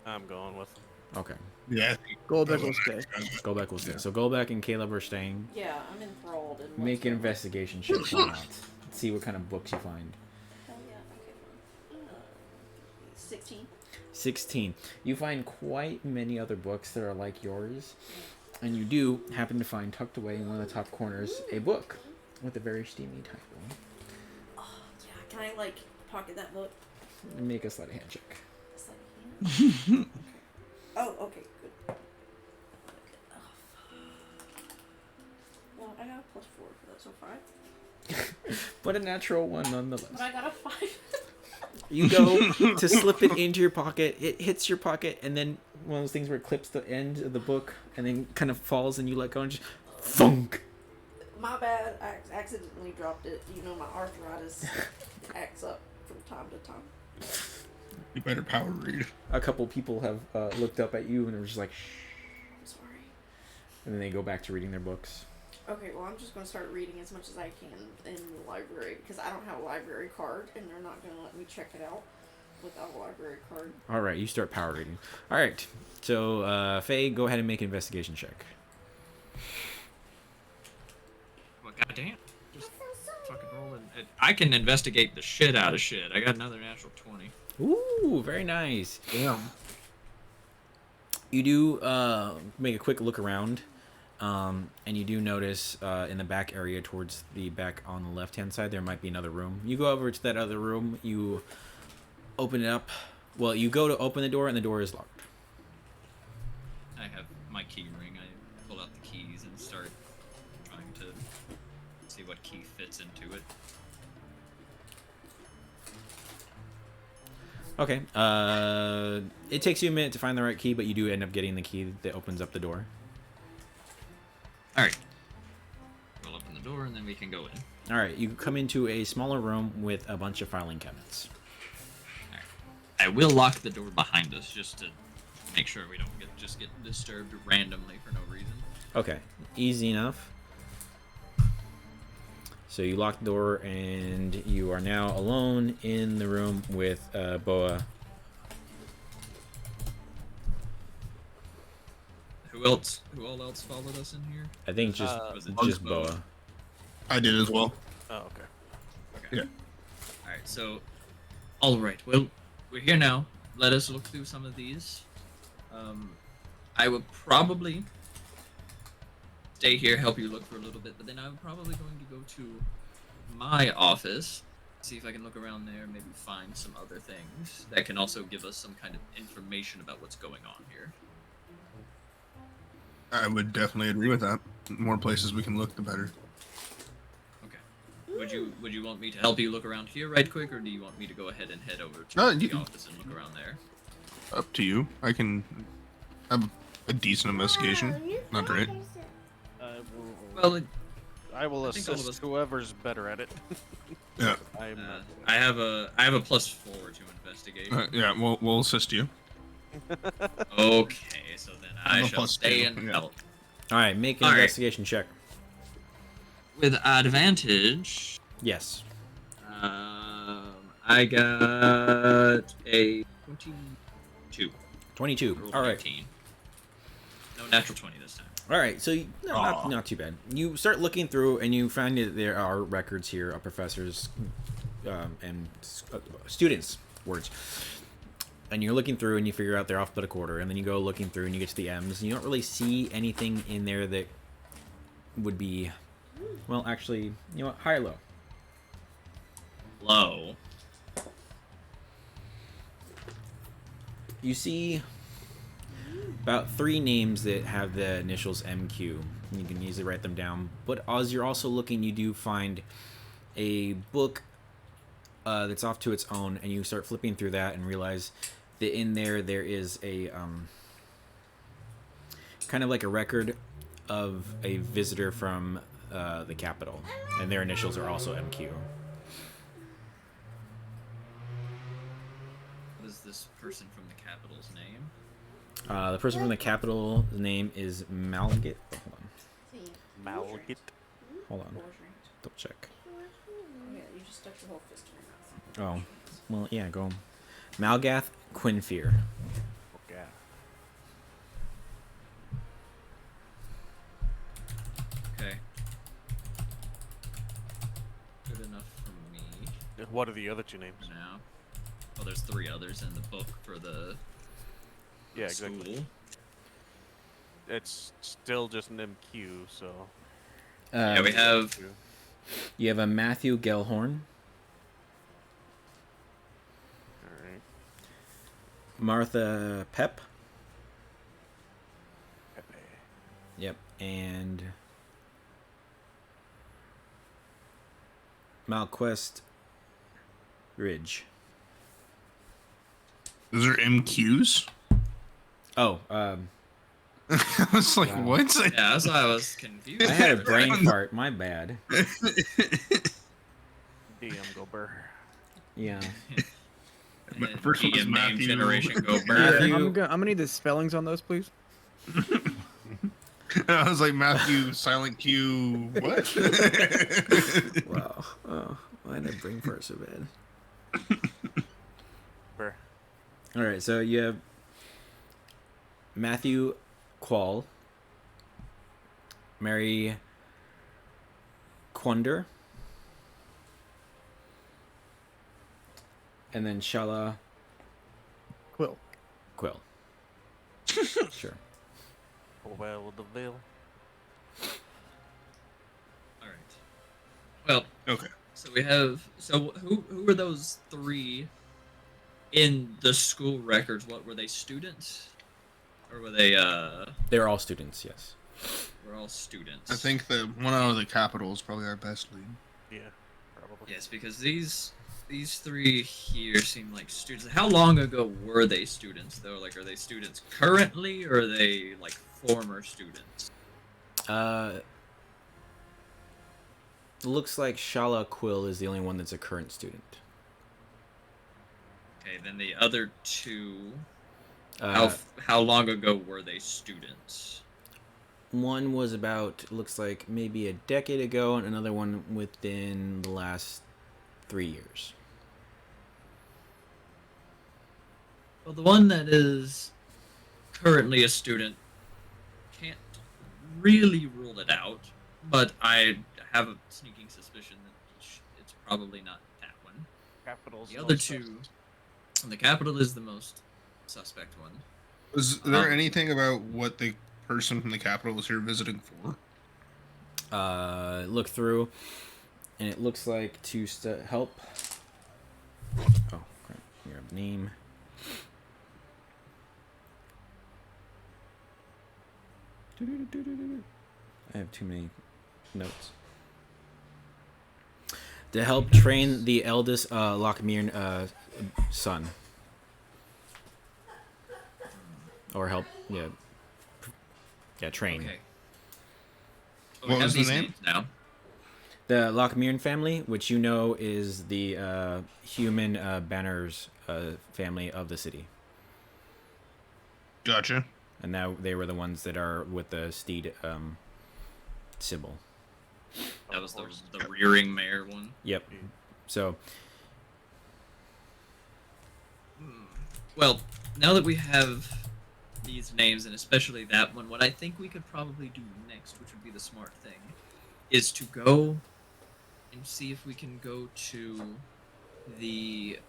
I'm going with. Okay. Yeah. Goldbeck will stay. Golbeck will stay. So Golbeck and Caleb are staying. Yeah, I'm enthralled in what's Make an going on. investigation check. Why not? See what kind of books you find. Hell yeah, okay, fine. 16. 16. You find quite many other books that are like yours, and you do happen to find tucked away in one of the top corners a book with a very steamy title. Oh, yeah, can I, like, pocket that book? Make a sleight of hand check. It's like, yeah. Oh, okay, good. Okay. Oh, well, I got a +4 for that, so 5. But a natural one nonetheless. But I got a 5. You go to slip it into your pocket, it hits your pocket, and then one of those things where it clips the end of the book and then kind of falls and you let go and just thunk. My bad, I accidentally dropped it. You know, my arthritis acts up from time to time. You better power read. A couple people have looked up at you and they're just like, shh, I'm sorry. and then they go back to reading their books. Okay, well, I'm just going to start reading as much as I can in the library because I don't have a library card and they're not going to let me check it out without a library card. All right, you start power reading. All right, so Faye, go ahead and make an investigation check. Well, goddamn. Just fucking rolling. I can investigate the shit out of shit. I got another natural 20. Ooh, very nice. Damn. You do make a quick look around, and you do notice in the back area towards the back on the left-hand side, there might be another room. You go over to that other room, you open it up. Well, you go to open the door, and the door is locked. I have my key ring. I pull out the keys and start trying to see what key fits into it. Okay. It takes you a minute to find the right key, but you do end up getting the key that opens up the door. Alright. We'll open the door and then we can go in. All right, you come into a smaller room with a bunch of filing cabinets. Alright. I will lock the door behind us just to make sure we don't get disturbed randomly for no reason. Okay, easy enough. So you lock the door, and you are now alone in the room with Boa. Who all else followed us in here? I think just Was it just Boa? Boa. I did as well. Oh, okay. Yeah. Alright, so alright, well, we're here now. Let us look through some of these. I would probably stay here, help you look for a little bit, but then I'm probably going to go to my office, see if I can look around there, maybe find some other things that can also give us some kind of information about what's going on here. I would definitely agree with that. The more places we can look, the better. Okay. Would you want me to help you look around here right quick, or do you want me to go ahead and head over to No, you the can- office and look around there? Up to you. I can have a decent investigation. Not great. Well, I will I think all of assist us- whoever's better at it. Yeah. I'm not. I have a +4 to investigate. Yeah. We'll assist you. Okay, so then I I'm a shall +2, stay and yeah. help. All right, make an All right. investigation check. With advantage, Yes. I got a 22. 22. Rolled All right. 19. No, natural 20 this time. All right, so not too bad. You start looking through, and you find that there are records here of professors and students' words. And you're looking through, and you figure out they're alphabetical order, and then you go looking through, and you get to the M's, and you don't really see anything in there that would be, well, actually, you know what, high or low? Low. You see about 3 names that have the initials MQ. You can easily write them down. But as you're also looking, you do find a book that's off to its own, and you start flipping through that and realize that in there is a kind of like a record of a visitor from the capital, and their initials are also MQ. What is this person from the capital's name? The person from the capital name is Malgit. Oh, hold on. Malgit. Hold on. Double check. Oh, yeah, you just stuck your whole fist in your mouth. Oh, well, yeah, go. Malgath Quinfear. Okay. Okay. Good enough for me What are the other 2 names? for now. Well, there's 3 others in the book for the Yeah, exactly. school. It's still just an MQ, so. Yeah, we have You have a Matthew Gellhorn, Alright. Martha Pep, Pepe. yep, and Malquest Ridge. Those are MQs. Oh, I was like, Wow. what? Yeah, that's why I was confused. I had a for second. brain fart. My bad. DM Gober. Yeah. My first one was GM name Matthew. generation go Matthew- burn. I'm gonna need the spellings on those, please. I was like, Matthew, silent Q, what? Wow. Oh, why did I brain fart so bad? Where? All right, so you have Matthew Quall, Mary Quander, and then Shala Quill. Quill. Sure. Oh, well, the Ville. All right. Well, Okay. so we have. So who were those 3 in the school records? What were they, students, or were they? They're all students, yes. We're all students. I think the one out of the capital is probably our best lead. Yeah, probably. Yes, because these 3 here seem like students. How long ago were they students though? Like, are they students currently, or are they like former students? Looks like Shala Quill is the only one that's a current student. Okay, then the other 2. Uh, How long ago were they students? One was about, looks like maybe a decade ago, and another one within the last 3 years. Well, the one that is currently a student can't really rule it out, but I have a sneaking suspicion that it's probably not that one. Capitals. The other 2, and the capital is the most suspect one. Was there anything about what the person from the capital was here visiting for? Look through, and it looks like to help. Oh, crap. Your name. I have too many notes. To help train the eldest Lochmere son. Or help, train. Okay. What Well, we have was the these name? names now. The Lochmere family, which you know is the human banners family of the city. Gotcha. And now they were the ones that are with the steed symbol. That was the rearing mare one. Yep. So, Well, now that we have these names, and especially that one, what I think we could probably do next, which would be the smart thing, is to go and see if we can go to the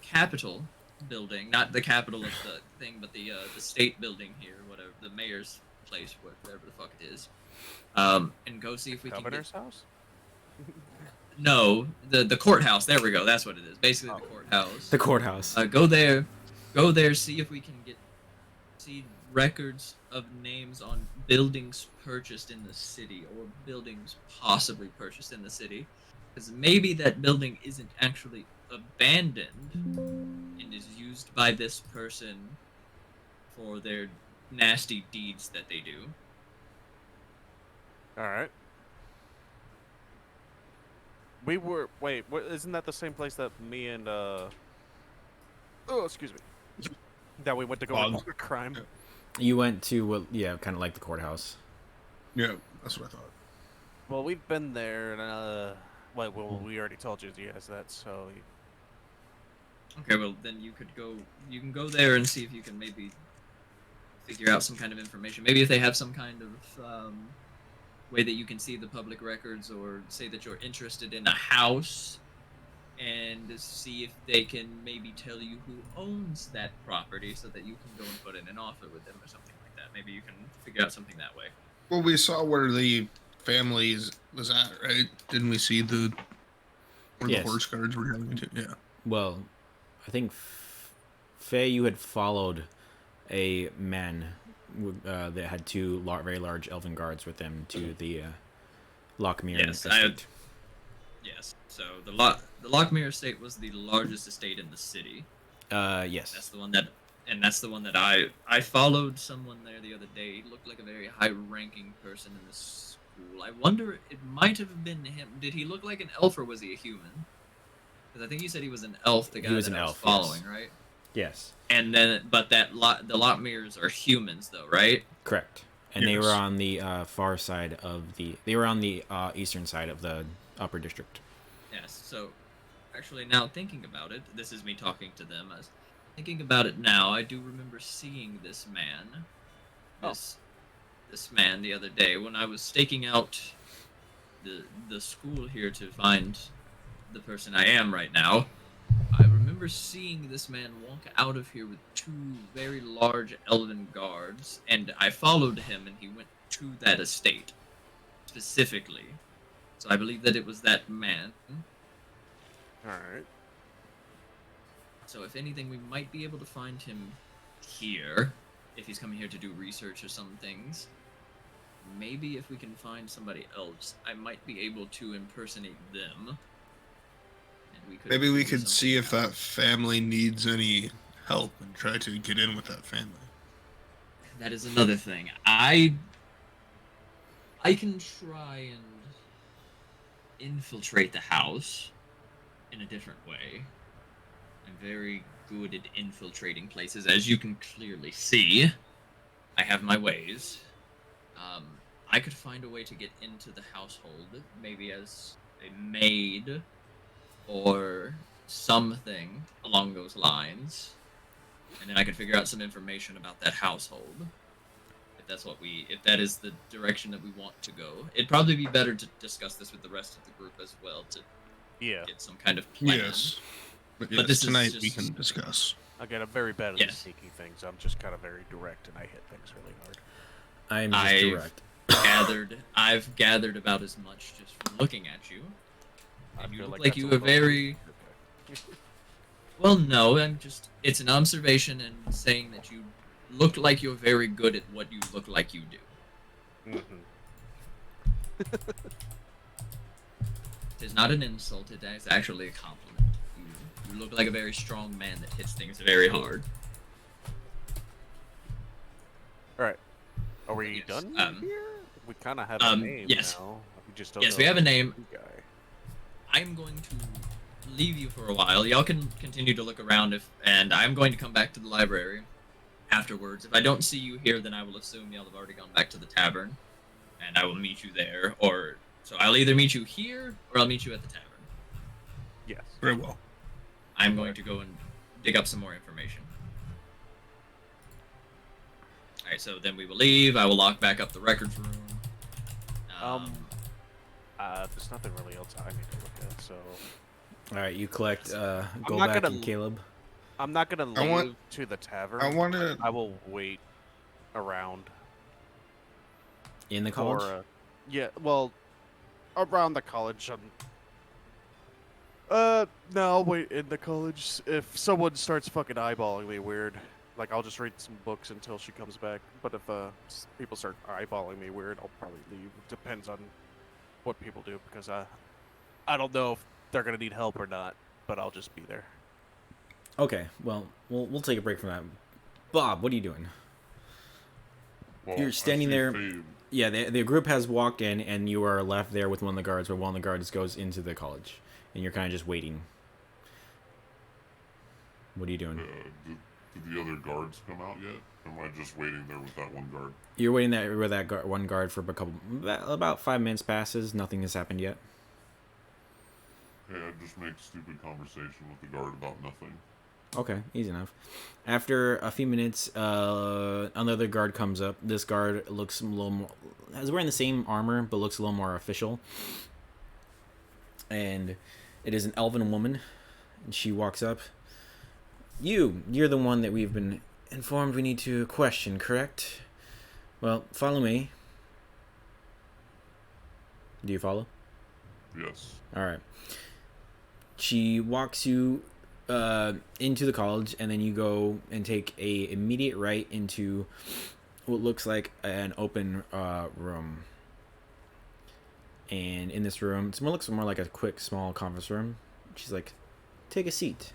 Capitol building, not the capital of the thing, but the state building here, whatever, the mayor's place, whatever the fuck it is, and go see if we Governor's can house? no, the courthouse. There we go. That's what it is. Basically, the courthouse. The courthouse. Go there, see if we can see records of names on buildings purchased in the city or buildings possibly purchased in the city, because maybe that building isn't actually abandoned and is used by this person for their nasty deeds that they do. All right. Wait, isn't that the same place that me and oh, excuse me, that we went to go report a crime? You went to, well, yeah, kind of like the courthouse. Yeah, that's what I thought. Well, we've been there, and we already told you guys that, so. Okay, well then you can go there and see if you can maybe figure out some kind of information. Maybe if they have some kind of way that you can see the public records, or say that you're interested in a house, and see if they can maybe tell you who owns that property, so that you can go and put in an offer with them or something like that. Maybe you can figure out something that way. Well, we saw where the family was at, right? Didn't we see where Yes. the horse guards were going to? Yeah. Well, I think Faye, you had followed a man that had two very large elven guards with them to the Lockmere Yes, estate. Yes. So the Lockmere estate was the largest estate in the city. Yes. That's the one that I followed someone there the other day. He looked like a very high-ranking person in this school. I wonder, it might have been him. Did he look like an elf, or was he a human? Because I think you said he was an elf. The guy was that an I was elf, following, yes. right? Yes. And then, but the Lockmeres are humans, though, right? Correct. And they Yes. were on the far side of they were on the eastern side of the upper district. Yes. So, actually, now thinking about it, this is me talking to them. As thinking about it now, I do remember seeing this man, this man the other day when I was staking out the school here to find the person I am right now. I remember seeing this man walk out of here with two very large elven guards, and I followed him, and he went to that estate specifically. So I believe that it was that man. Alright. So if anything, we might be able to find him here, if he's coming here to do research or some things. Maybe if we can find somebody else, I might be able to impersonate them. And we could Maybe we do could see if something that family needs any help and try to get in with that family. That is another thing. I can try and infiltrate the house in a different way. I'm very good at infiltrating places, as you can clearly see. I have my ways. I could find a way to get into the household, maybe as a maid or something along those lines, and then I could figure out some information about that household. If that is the direction that we want to go, it'd probably be better to discuss this with the rest of the group as well to Yeah. get some kind of plan. Yes. But But this is tonight we just- can discuss. Again, I'm very bad at Yes. sneaking things. I'm just kind of very direct, and I hit things really hard. I'm just I've direct. I've gathered about as much just from looking at you. I And you feel look like like that's you a were little- very Okay. well. No, it's an observation and saying that you look like you're very good at what you look like you do. It is not an insult. It is actually a compliment. You look like a very strong man that hits things very hard. Alright. Are we Yes, done here? We kind of have a name yes. now. We just don't Yes, know we have a the name. guy. I'm going to leave you for a while. Y'all can continue to look around and I'm going to come back to the library afterwards. If I don't see you here, then I will assume y'all have already gone back to the tavern, and I will meet you there. So I'll either meet you here or I'll meet you at the tavern. Yes. Very well. I'm going to go and dig up some more information. Alright, so then we will leave. I will lock back up the records room. There's nothing really else I need to look at, so All right, you collect not Golback gonna and l- Caleb. I'm not gonna I leave want- to the tavern. I want to. I will wait around In the college? for. Yeah, well, around the college. No, I'll wait in the college. If someone starts fucking eyeballing me weird, like I'll just read some books until she comes back. But if people start eyeballing me weird, I'll probably leave. Depends on what people do, because I don't know if they're gonna need help or not. But I'll just be there. Okay, well, we'll take a break from that. Bob, what are you doing? Well, You're I standing see there- Fade. Yeah, the group has walked in, and you are left there with one of the guards, where one of the guards goes into the college, and you're kind of just waiting. What are you doing? Did the other guards come out yet? Am I just waiting there with that one guard? You're waiting with that one guard for about 5 minutes passes. Nothing has happened yet. Hey, I just make stupid conversation with the guard about nothing. Okay, easy enough. After a few minutes, another guard comes up. This guard looks a little more, is wearing the same armor, but looks a little more official. And it is an elven woman. And she walks up. You're the one that we've been informed we need to question, correct? Well, follow me. Do you follow? Yes. All right. She walks you into the college, and then you go and take a immediate right into what looks like an open room. And in this room, it looks more like a quick, small conference room. She's like, "Take a seat."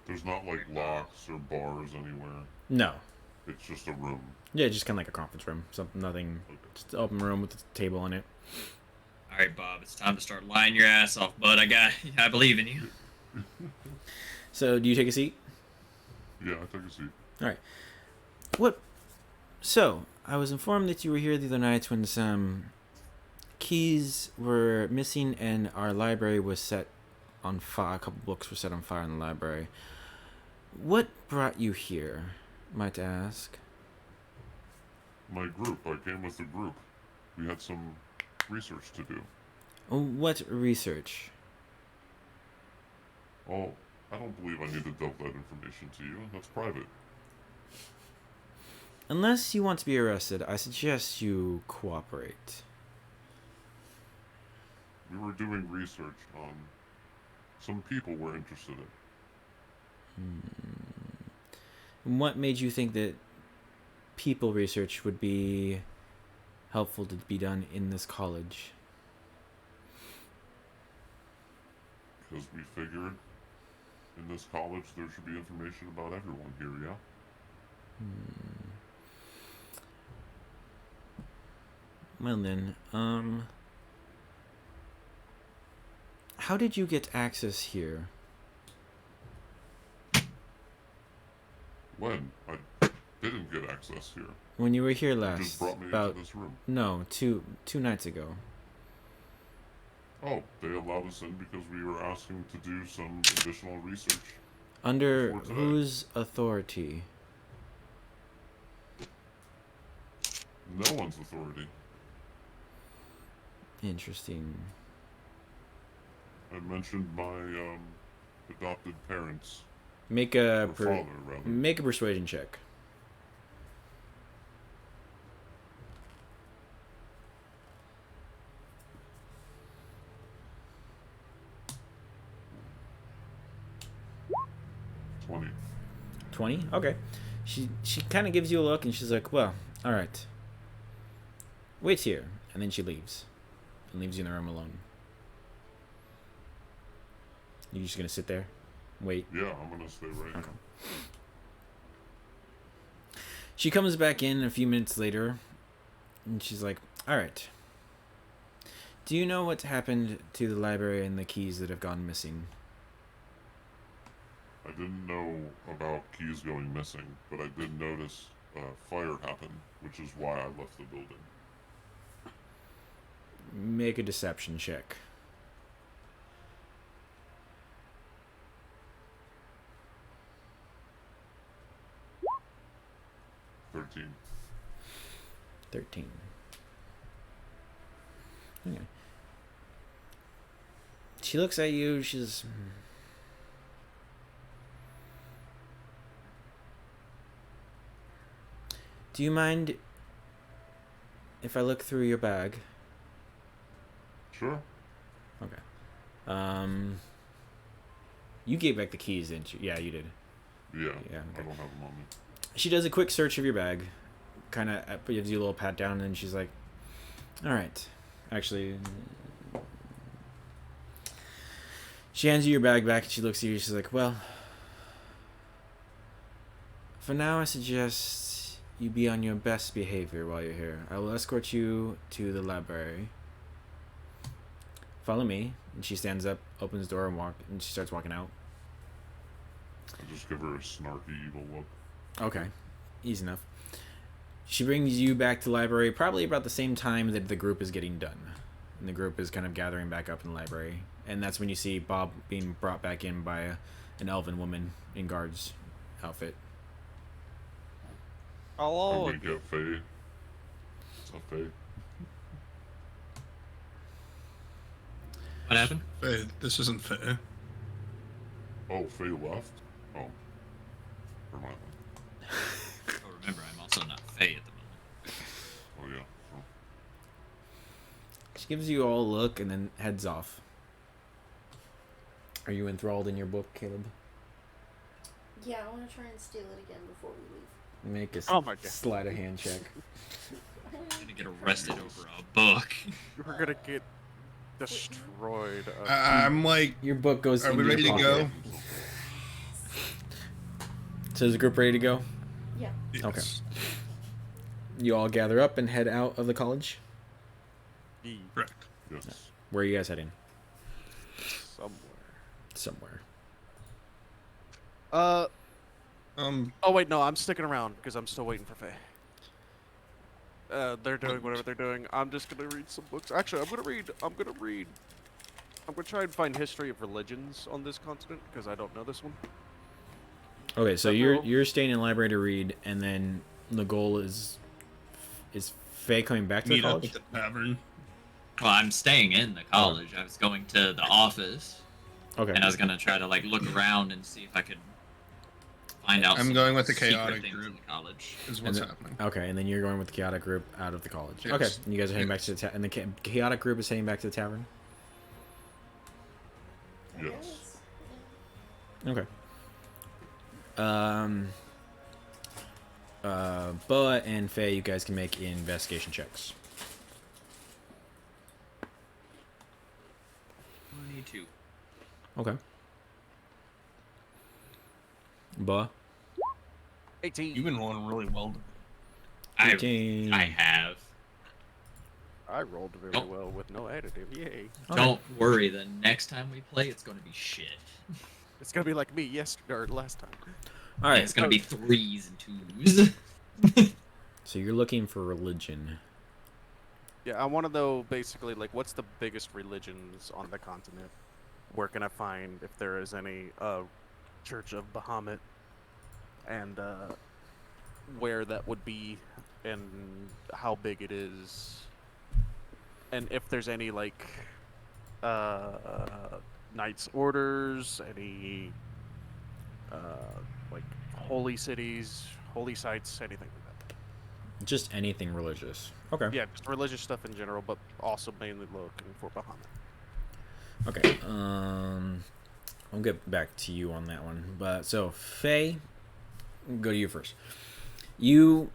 There's not like locks or bars anywhere. No. It's just a room. Yeah, just kind of like a conference room. Something, nothing. Just an open room with a table in it. All right, Bob, it's time to start lying your ass off, bud. I believe in you. So, do you take a seat? Yeah, I took a seat. All right. What? So, I was informed that you were here the other night when some keys were missing and our library was set on fire. A couple books were set on fire in the library. What brought you here, might I ask? My group. I came with the group. We had some research to do. What research? Oh, I don't believe I need to delve that information to you. That's private. Unless you want to be arrested, I suggest you cooperate. We were doing research on some people we're interested in. What made you think that people research would be helpful to be done in this college? Because we figured in this college there should be information about everyone here, yeah? Well then, how did you get access here? When? I didn't get access here. When you were here You last? just brought me About into this room. no, two nights ago. Oh, they allowed us in because we were asking to do some additional research. Under Before today. whose authority? No one's authority. Interesting. I mentioned my adopted parents, Make a or father rather. make a persuasion check. $20. 20? Okay. She kind of gives you a look and she's like, "Well, all right. Wait here." And then she leaves. And leaves you in the room alone. You just going to sit there? Wait. Yeah, I'm gonna stay right Okay. here. She comes back in a few minutes later and she's like, "All right. Do you know what happened to the library and the keys that have gone missing?" I didn't know about keys going missing, but I did notice fire happen, which is why I left the building. Make a deception check. 13. 13. Okay. She looks at you. She's. Do you mind if I look through your bag? Sure. Okay. You gave back the keys, didn't you? Yeah, you did. Yeah. Yeah, I okay. don't have them on me. She does a quick search of your bag, kind of gives you a little pat down, and she's like, "All right." Actually, she hands you your bag back, and she looks at you. She's like, "Well, for now, I suggest you be on your best behavior while you're here. I will escort you to the library. Follow me." And she stands up, opens the door, and she starts walking out. I just give her a snarky, evil look. Okay, easy enough. She brings you back to the library probably about the same time that the group is getting done. And the group is kind of gathering back up in the library. And that's when you see Bob being brought back in by an elven woman in guard's outfit. Hello. And we get Faye. What's up, Faye? What happened? Hey, this isn't fair. Oh, Faye left? Oh. Never mind. Oh, remember, I'm also not Faye at the moment. Oh, yeah. Oh. She gives you all a look and then heads off. Are you enthralled in your book, Caleb? Yeah, I want to try and steal it again before we leave. Make a Oh my God. sleight of hand check. I'm gonna get arrested over a book. We're gonna get destroyed. I'm like, Your book goes are into we ready your to pocket. go? So is the group ready to go? Yeah. Okay. Yes. You all gather up and head out of the college? Correct. Yes. Where are you guys heading? Somewhere. Somewhere. Oh wait, no, I'm sticking around because I'm still waiting for Faye. They're doing whatever they're doing. I'm just gonna read some books. Actually, I'm gonna try and find history of religions on this continent because I don't know this one. Okay, so But you're staying in the library to read, and then the goal is Faye coming back to the Meet up college? at the tavern. Well, I'm staying in the college. I was going to the office, Okay. and I was gonna try to like look around and see if I could find out. I'm some going with the secret chaotic things group. in the college. Is what's then- happening. Okay, and then you're going with the chaotic group out of the college. Yes. Okay, and you guys are heading back Yes. to the and the chaotic group is heading back to the tavern. I Yes. guess. Okay. Boa and Faye, you guys can make investigation checks. 22. Okay. Boa. 18. You've been rolling really well. I 18. have. I rolled very Oh. well with no additive. Yay. Okay. Don't worry. The next time we play, it's gonna be shit. It's gonna be like me yesterday or last time. All right. It's gonna be 3s and 2s. So you're looking for religion. Yeah, I want to know basically like what's the biggest religions on the continent? Where can I find if there is any Church of Bahamut, and where that would be, and how big it is, and if there's any like knights orders, any like holy cities, holy sites, anything like that. Just anything religious. Okay. Yeah, just religious stuff in general, but also mainly looking for Bahamut. Okay. I'll get back to you on that one. But so Faye, go to you first. You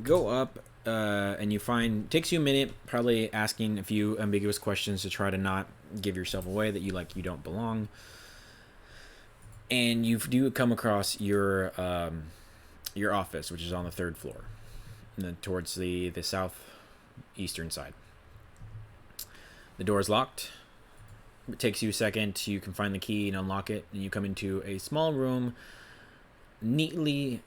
go up and you find takes you a minute, probably asking a few ambiguous questions to try to not give yourself away that you don't belong. And you do come across your office, which is on the 3rd floor, and then towards the southeastern side. The door is locked. It takes you a second. You can find the key and unlock it, and you come into a small room, neatly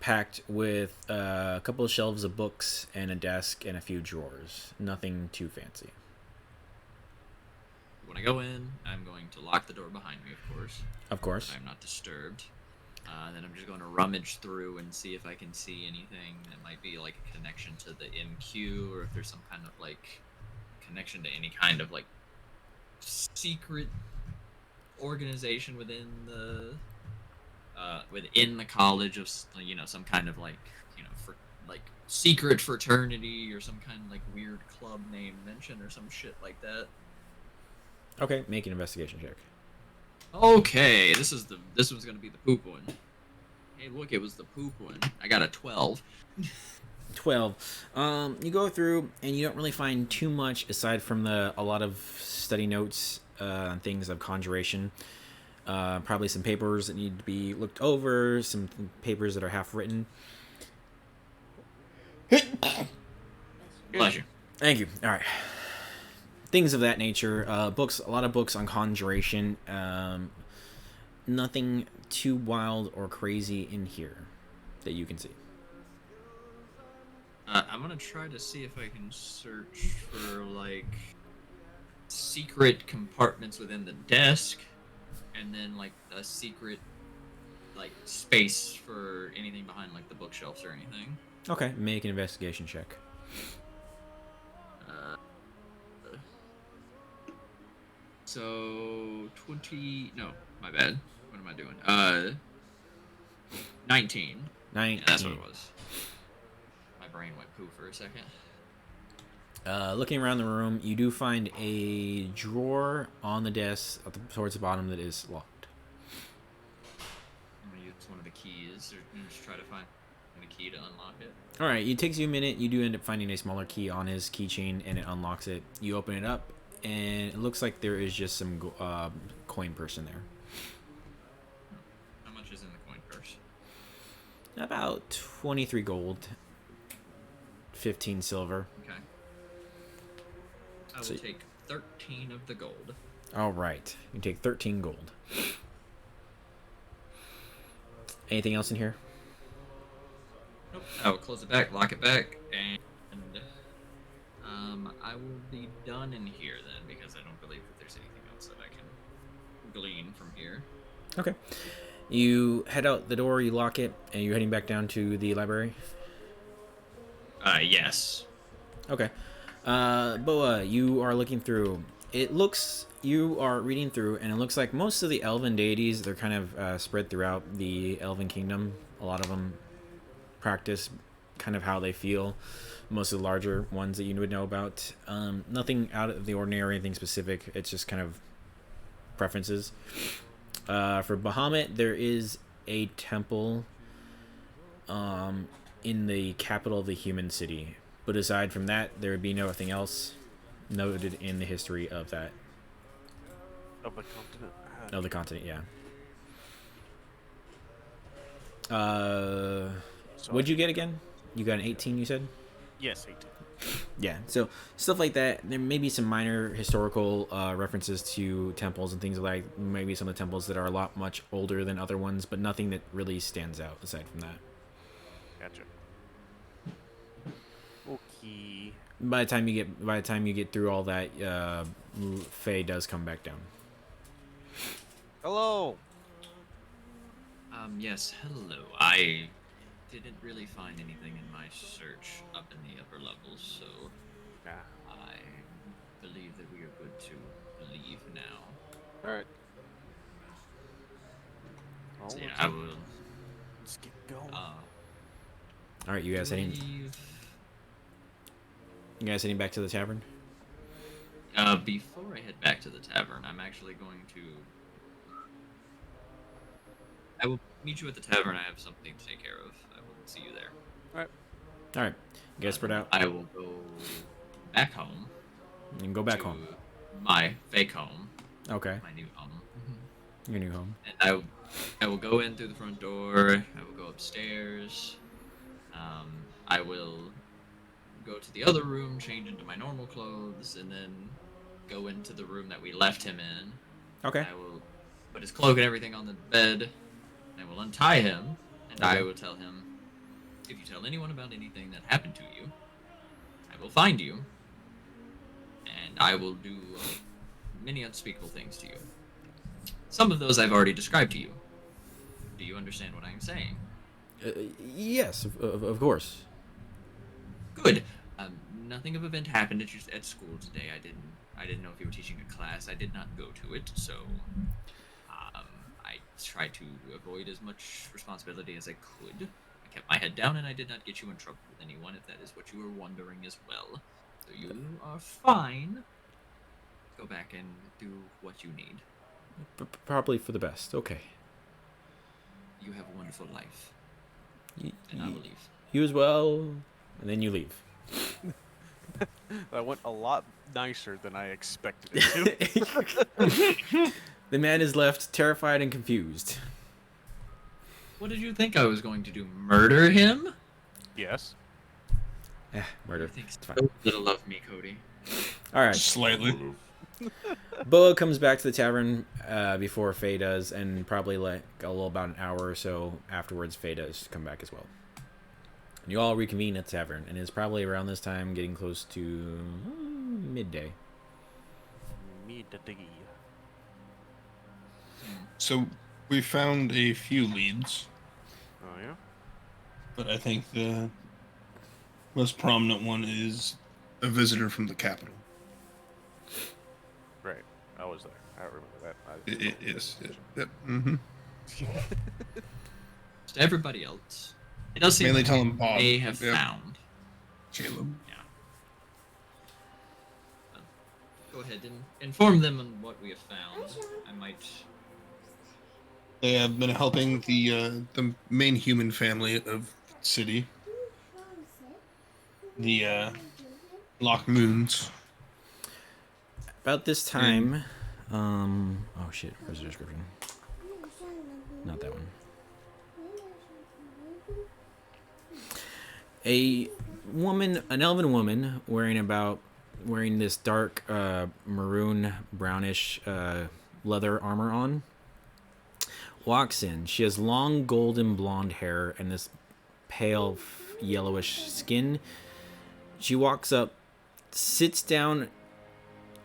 packed with a couple of shelves of books and a desk and a few drawers. Nothing too fancy. When I go in, I'm going to lock the door behind me, of course. Of course. I'm not disturbed. Then I'm just going to rummage through and see if I can see anything that might be like a connection to the MQ, or if there's some kind of like connection to any kind of like secret organization within the college of some kind of like for like secret fraternity or some kind of like weird club name mentioned or some shit like that. Okay, make an investigation check. Okay, this was gonna be the poop one. Hey, look, it was the poop one. I got a 12. 12. You go through and you don't really find too much aside from a lot of study notes and things of conjuration. Probably some papers that need to be looked over, some papers that are half written. Pleasure. Thank you. All right. Things of that nature. Books, a lot of books on conjuration. Nothing too wild or crazy in here that you can see. I'm gonna try to see if I can search for like secret compartments within the desk, and then like a secret like space for anything behind like the bookshelves or anything. Okay, make an investigation check. So 20. No, my bad. What am I doing? 19. 19. Yeah, that's what it was. My brain went poo for a second. Looking around the room, you do find a drawer on the desk towards the bottom that is locked. I'm gonna use one of the keys, or just try to find the key to unlock it. All right, it takes you a minute. You do end up finding a smaller key on his keychain, and it unlocks it. You open it up, and it looks like there is just some coin purse in there. How much is in the coin purse? About 23 gold, 15 silver. Okay. I will So- take 13 of the gold. All right, you take 13 gold. Anything else in here? Nope. I will close it back, lock it back, and I will be done in here then, because I don't believe that there's anything else that I can glean from here. Okay. You head out the door, you lock it, and you're heading back down to the library? Yes. Okay. Boa, you are looking through. You are reading through, and it looks like most of the elven deities, they're kind of spread throughout the elven kingdom. A lot of them practice kind of how they feel. Most of the larger ones that you would know about. Nothing out of the ordinary or anything specific. It's just kind of preferences. For Bahamut, there is a temple in the capital of the human city. But aside from that, there would be nothing else noted in the history of that. Of the continent. Of the continent, yeah. So What'd you get again? You got an 18, you said? Yes, 18. Yeah, so stuff like that. There may be some minor historical references to temples and things like maybe some of the temples that are a lot much older than other ones, but nothing that really stands out aside from that. Gotcha. Okay. By the time you get through all that, Faye does come back down. Hello. Yes, hello. I didn't really find anything in my search up in the upper levels, so I believe that we are good to leave now. Alright. So yeah, I will. Let's get going. All right, you guys heading back to the tavern? Before I head back to the tavern, I'm actually going to. I will meet you at the tavern. I have something to take care of. I will see you there. All right, you guys spread out. I will go back home. You can go back to home. My fake home. Okay, My new home. your new home. And I will go in through the front door. I will go upstairs. I will go to the other room, change into my normal clothes, and then go into the room that we left him in. Okay. I will put his cloak and everything on the bed. I will untie him, and Okay. I will tell him, if you tell anyone about anything that happened to you, I will find you, and I will do many unspeakable things to you. Some of those I've already described to you. Do you understand what I'm saying? Yes, of course. Good. Nothing of event happened at school today. I didn't know if you were teaching a class. I did not go to it, so I tried to avoid as much responsibility as I could. I kept my head down, and I did not get you in trouble with anyone, if that is what you were wondering as well. So you are fine. Go back and do what you need. Probably for the best. Okay. You have a wonderful life, Y- and I y- will leave. You as well, and then you leave. That went a lot nicer than I expected it to. The man is left terrified and confused. What did you think I was going to do? Murder him? Yes. Murder. You think It's fine. so little of me, Cody. All right. Slightly. Would've. Boa comes back to the tavern before Faye does, and probably like about an hour or so afterwards, Faye does come back as well. And you all reconvene at the tavern, and it's probably around this time, getting close to midday. So we found a few leads, Oh yeah. but I think the most prominent one is a visitor from the capital. Right. I was there. I remember that. It is. Yep. Mm-hmm. To everybody else, it does seem Mainly like tell you him Bob. may have Yep. found. Caleb. Go ahead and inform them on what we have found. I might. They have been helping the main human family of the city, the Loch Moons. About this time, oh shit, where's the description? Not that one. An elven woman wearing this dark maroon brownish leather armor on, walks in. She has long golden blonde hair and this pale yellowish skin. She walks up, sits down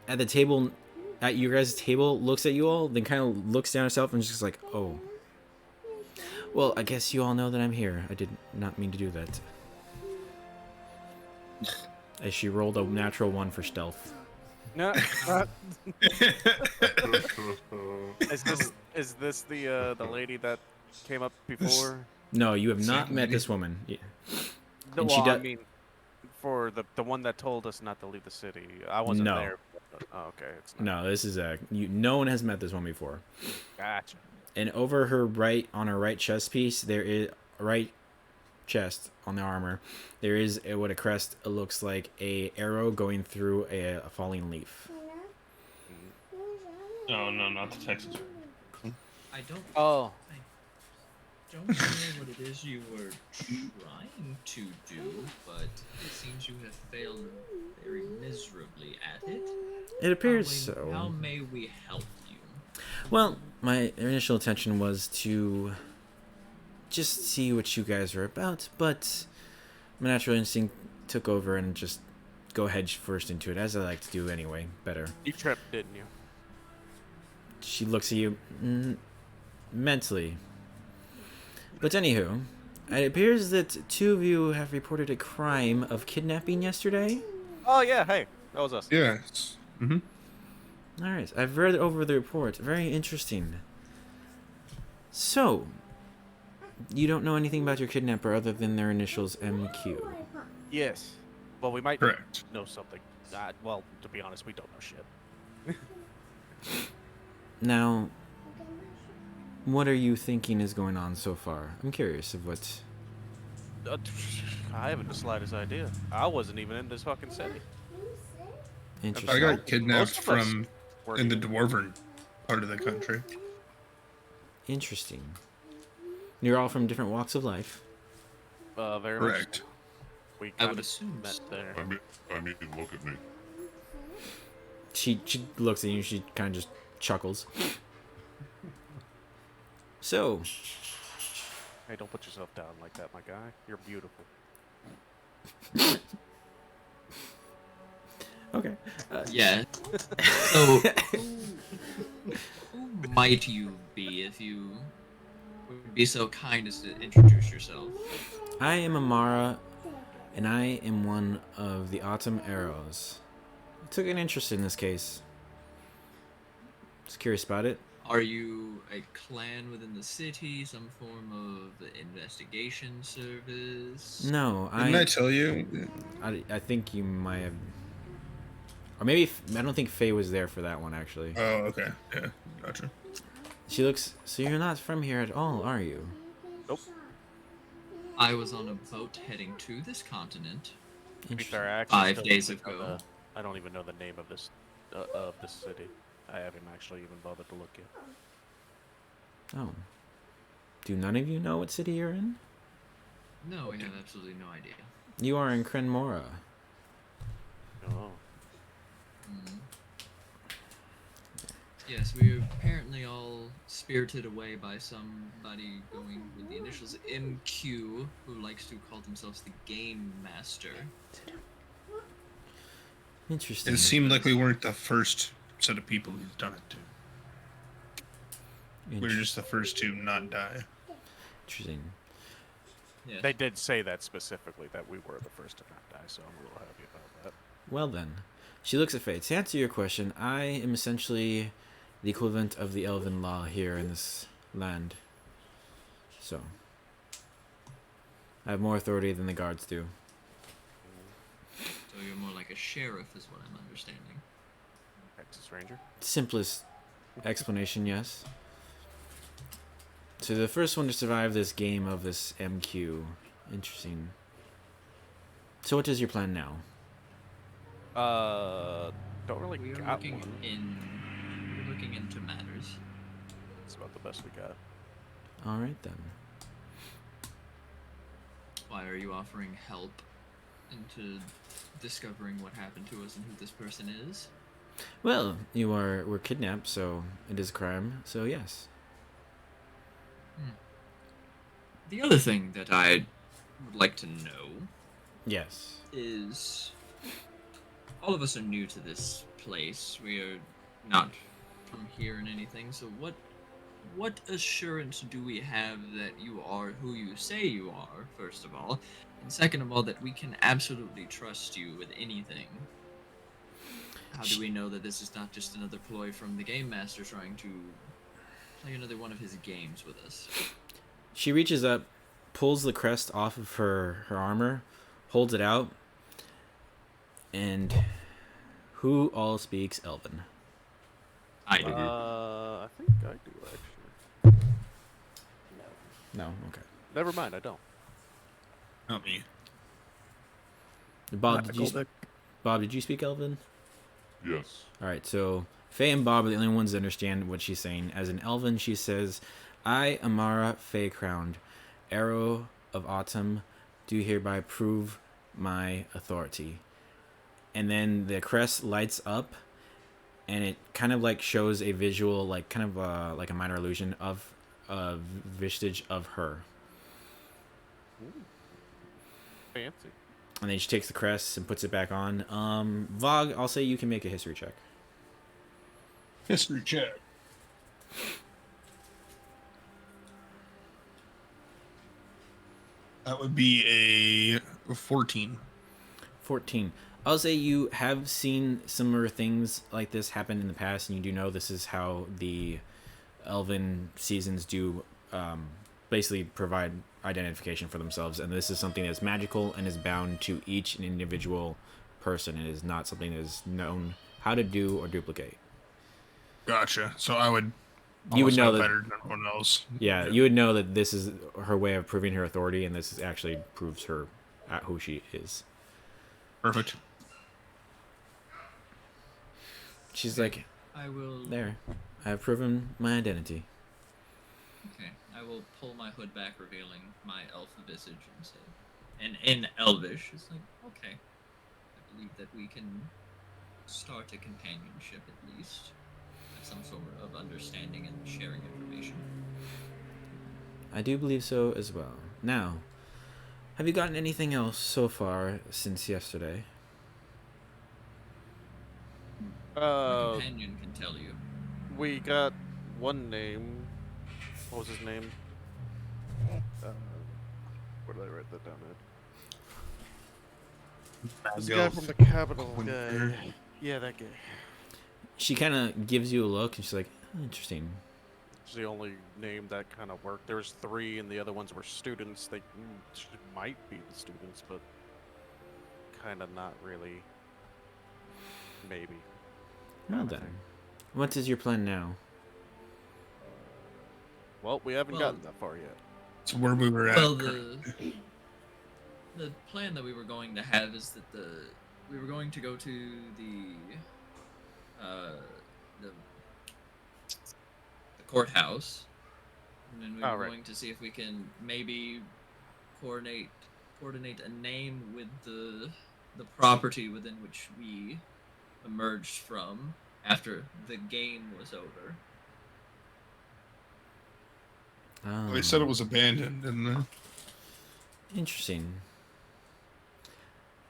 at the table, at your guys' table, looks at you all, then kind of looks down herself and is just like, oh. Well, I guess you all know that I'm here. I did not mean to do that. As she rolled a natural 1 for stealth. No. Is this the lady that came up before? No, you have not Same met lady? this woman. Yeah. No, And she well, I does- mean, for the one that told us not to leave the city. I wasn't No. there. Oh, okay. It's not. No, this is no one has met this one before. Gotcha. And over on her right chest piece, there is right chest on the armor. There is what a crest looks like, a arrow going through a falling leaf. Oh no, not the Texas. I don't. Oh. Don't know what it is you were trying to do, but it seems you have failed very miserably at it. It appears How so. How may we help you? Well, my initial intention was to just see what you guys are about, but my natural instinct took over and just go head first into it, as I like to do anyway. Better. You tripped, didn't you? She looks at you mentally. But anywho, it appears that 2 of you have reported a crime of kidnapping yesterday. Oh yeah. Hey, that was us. Yes. Mm-hmm. Alright, I've read over the report. Very interesting. So, you don't know anything about your kidnapper other than their initials MQ. Yes. Well, we might Correct. know something. Well, to be honest, we don't know shit. Now, what are you thinking is going on so far? I'm curious of what... I haven't the slightest idea. I wasn't even in this fucking city. Interesting. I got kidnapped Most of us from were in the here. dwarven part of the country. Interesting. You're all from different walks of life. Very much. Correct. We I kind would of assume met so. there. I mean, look at me. She looks at you, she kind of just chuckles. So, Hey, don't put yourself down like that, my guy. You're beautiful. okay. Yeah. So, who might you be if you would be so kind as to introduce yourself? I am Amara, and I am one of the Autumn Arrows. I took an interest in this case. Just curious about it. Are you a clan within the city? Some form of investigation service? No, Didn't I tell you? I think you might have, or maybe I don't think Faye was there for that one actually. Oh, okay. Yeah, gotcha. She looks. So you're not from here at all, are you? Nope. I was on a boat heading to this continent. To be Interesting. fair, I actually 5 still days don't know ago. I don't even know the name of this city. I haven't actually even bothered to look yet. Oh. Do none of you know what city you're in? No, we have absolutely no idea. You are in Krenmora. Oh. Mm. Yes, we were apparently all spirited away by somebody going with the initials MQ, who likes to call themselves the Game Master. Interesting. It seemed like we weren't the first set of people who's done it to. We were just the first to not die. Interesting. Yes. They did say that specifically, that we were the first to not die, so I'm a little happy about that. Well then, she looks at Faye. To answer your question, I am essentially the equivalent of the elven law here in this land. So, I have more authority than the guards do. So you're more like a sheriff, is what I'm understanding. Texas Ranger. Simplest explanation, yes. So the first one to survive this game of this MQ. Interesting. So what is your plan now? Don't really We are got looking one. we're looking into matters. It's about the best we got. Alright then. Why are you offering help into discovering what happened to us and who this person is? Well, we're kidnapped, so it is a crime, so yes. The other thing that I would like to know Yes. is all of us are new to this place. We are not from here and anything. So what assurance do we have that you are who you say you are, first of all, and second of all, that we can absolutely trust you with anything? How do we know that this is not just another ploy from the Game Master trying to play another one of his games with us? She reaches up, pulls the crest off of her armor, holds it out, and who all speaks Elven? I do. I think I do, actually. No? Okay. Never mind, I don't. Not me. Bob, Goldick. did you speak Elven? Yes. Alright, so Faye and Bob are the only ones that understand what she's saying. As an Elven, she says, I, Amara Faye Crowned, Arrow of Autumn, do hereby prove my authority. And then the crest lights up, and it kind of like shows a visual, like kind of like a minor illusion of a vestige of her. Ooh. Fancy. And then she takes the crest and puts it back on. Vogue, I'll say you can make a history check. History check. That would be a 14. 14. I'll say you have seen similar things like this happen in the past, and you do know this is how the Elven seasons do basically provide identification for themselves, and this is something that's magical and is bound to each individual person. It is not something that is known how to do or duplicate. Gotcha. So I would. You would almost know know that- better than everyone else. Yeah, you would know that this is her way of proving her authority, and this actually proves her who she is. Perfect. She's like, I will. there, I have proven my identity. Okay, I will pull my hood back, revealing my elf visage, and say, and in Elvish, it's like, okay, I believe that we can start a companionship at least, have some sort of understanding and sharing information. I do believe so as well. Now, have you gotten anything else so far since yesterday? My companion can tell you. We got one name. What was his name? Where did I write that down at? This guy from the Capitol guy. Yeah, that guy. She kind of gives you a look, and she's like, interesting. It's the only name that kind of worked. There was 3, and the other ones were students. They might be the students, but kind of not really. Maybe. Well Kinda then, thing. what is your plan now? Well, we haven't Well- gotten that far yet. It's where we were at. Well, the plan that we were going to have is that we were going to go to the courthouse, and then we were Oh, right. going to see if we can maybe coordinate a name with the property within which we emerged from after the game was over. Oh, They said it was abandoned, didn't they? interesting.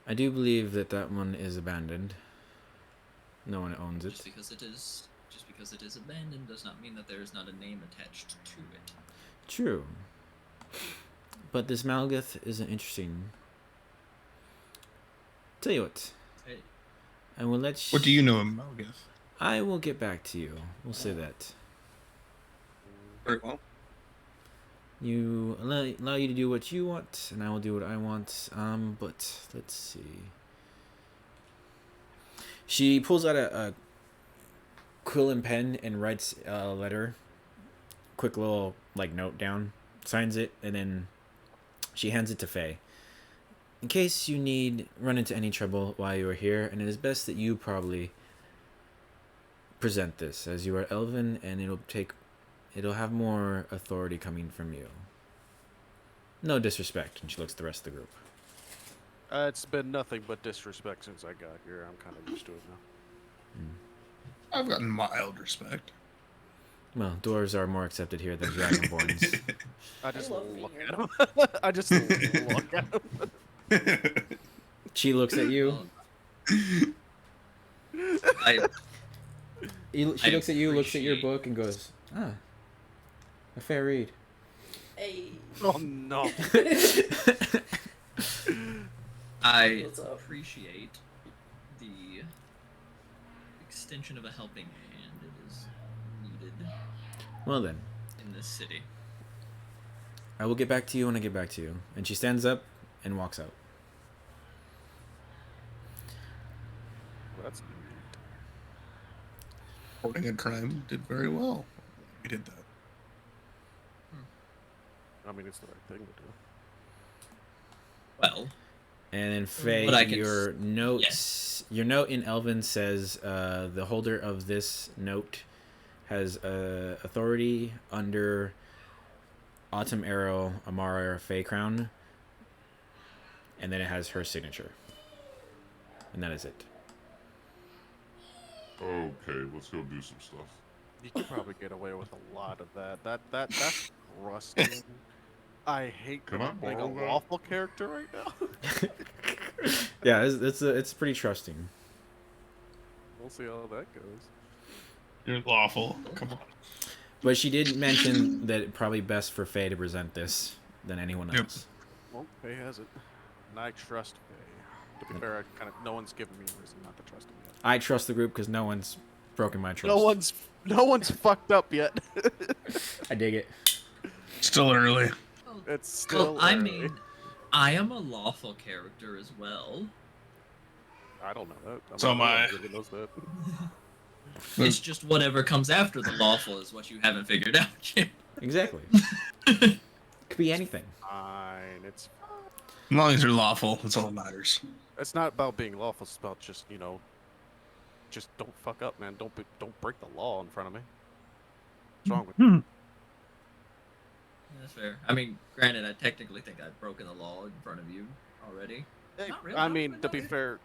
I do believe that that one is abandoned. No one owns it. Just because it is abandoned does not mean that there is not a name attached to it. True. But this Malgoth is interesting. Tell you what. Hey. I will let you. What do you know of Malgoth? I will get back to you. We'll say that. Very well. You allow you to do what you want, and I will do what I want. But let's see. She pulls out a quill and pen and writes a letter. Quick little note down, signs it, and then she hands it to Faye. In case you run into any trouble while you are here, and it is best that you probably present this, as you are Elven, and it'll have more authority coming from you. No disrespect. And she looks at the rest of the group. It's been nothing but disrespect since I got here. I'm kind of used to it now. I've gotten mild respect. Well, dwarves are more accepted here than dragonborns. I just love being look here. at him. I just look at him. She looks at you. I She I looks at you, looks at your appreciate- book, and goes, "Ah, a fair read." Hey. Oh no. I What's up? appreciate the extension of a helping hand. It is needed Well then, in this city. I will get back to you when I get back to you. And she stands up and walks out. That's Reporting a crime did very well. We did that. I mean, it's the right thing to do. Well, And then Faye, What I can your notes, your note in Elven says the holder of this note has authority under Autumn Arrow, Amara Faye Crown, and then it has her signature, and that is it. Okay, let's go do some stuff. You could probably get away with a lot of that. That's rusting. I hate Can I being a borrow that? lawful character right now. Yeah, it's pretty trusting. We'll see how that goes. You're lawful. Come on. But she did mention that it's probably best for Faye to present this than anyone Yep. else. Well, Faye has it. And I trust Faye. To be fair, no one's given me a reason not to trust him yet. I trust the group because no one's broken my trust. No one's fucked up yet. I dig it. Still early. It's still. well, I early. mean, I am a lawful character as well. I don't know that. So am I. Really knows that. It's just whatever comes after the lawful is what you haven't figured out yet. Exactly. Could be anything. Fine. It's As long as you're lawful, that's all that matters. not about being lawful. It's about just just don't fuck up, man. Don't break the law in front of me. What's wrong with you? That's fair. I mean, granted, I technically think I've broken the law in front of you already. Hey, Not really, I not mean, really, to be not fair,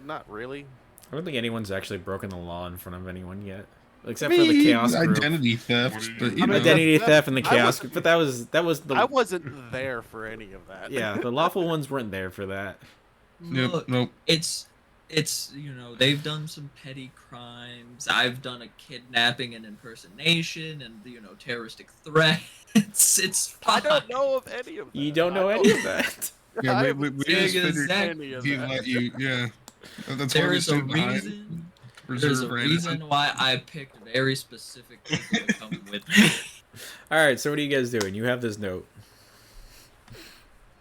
not really. I don't think anyone's actually broken the law in front of anyone yet, except for the chaos group. Identity theft, but you I know. mean, Identity that- theft and the I chaos was- group, but that was the I wasn't there for any of that. yeah, the lawful ones weren't there for that. Nope, Look, nope. it's it's, you know, they've done some petty crimes. I've done a kidnapping and impersonation and, you know, terroristic threats. It's I fine. don't know of any of that. You don't know I any of that. Yeah, I we haven't just seen figured any of he that. let you. Yeah, that's why we There's a stood behind. reason. There's Reserve a for reason innocent. why I picked very specific people to come with me. All right, so what are you guys doing? You have this note.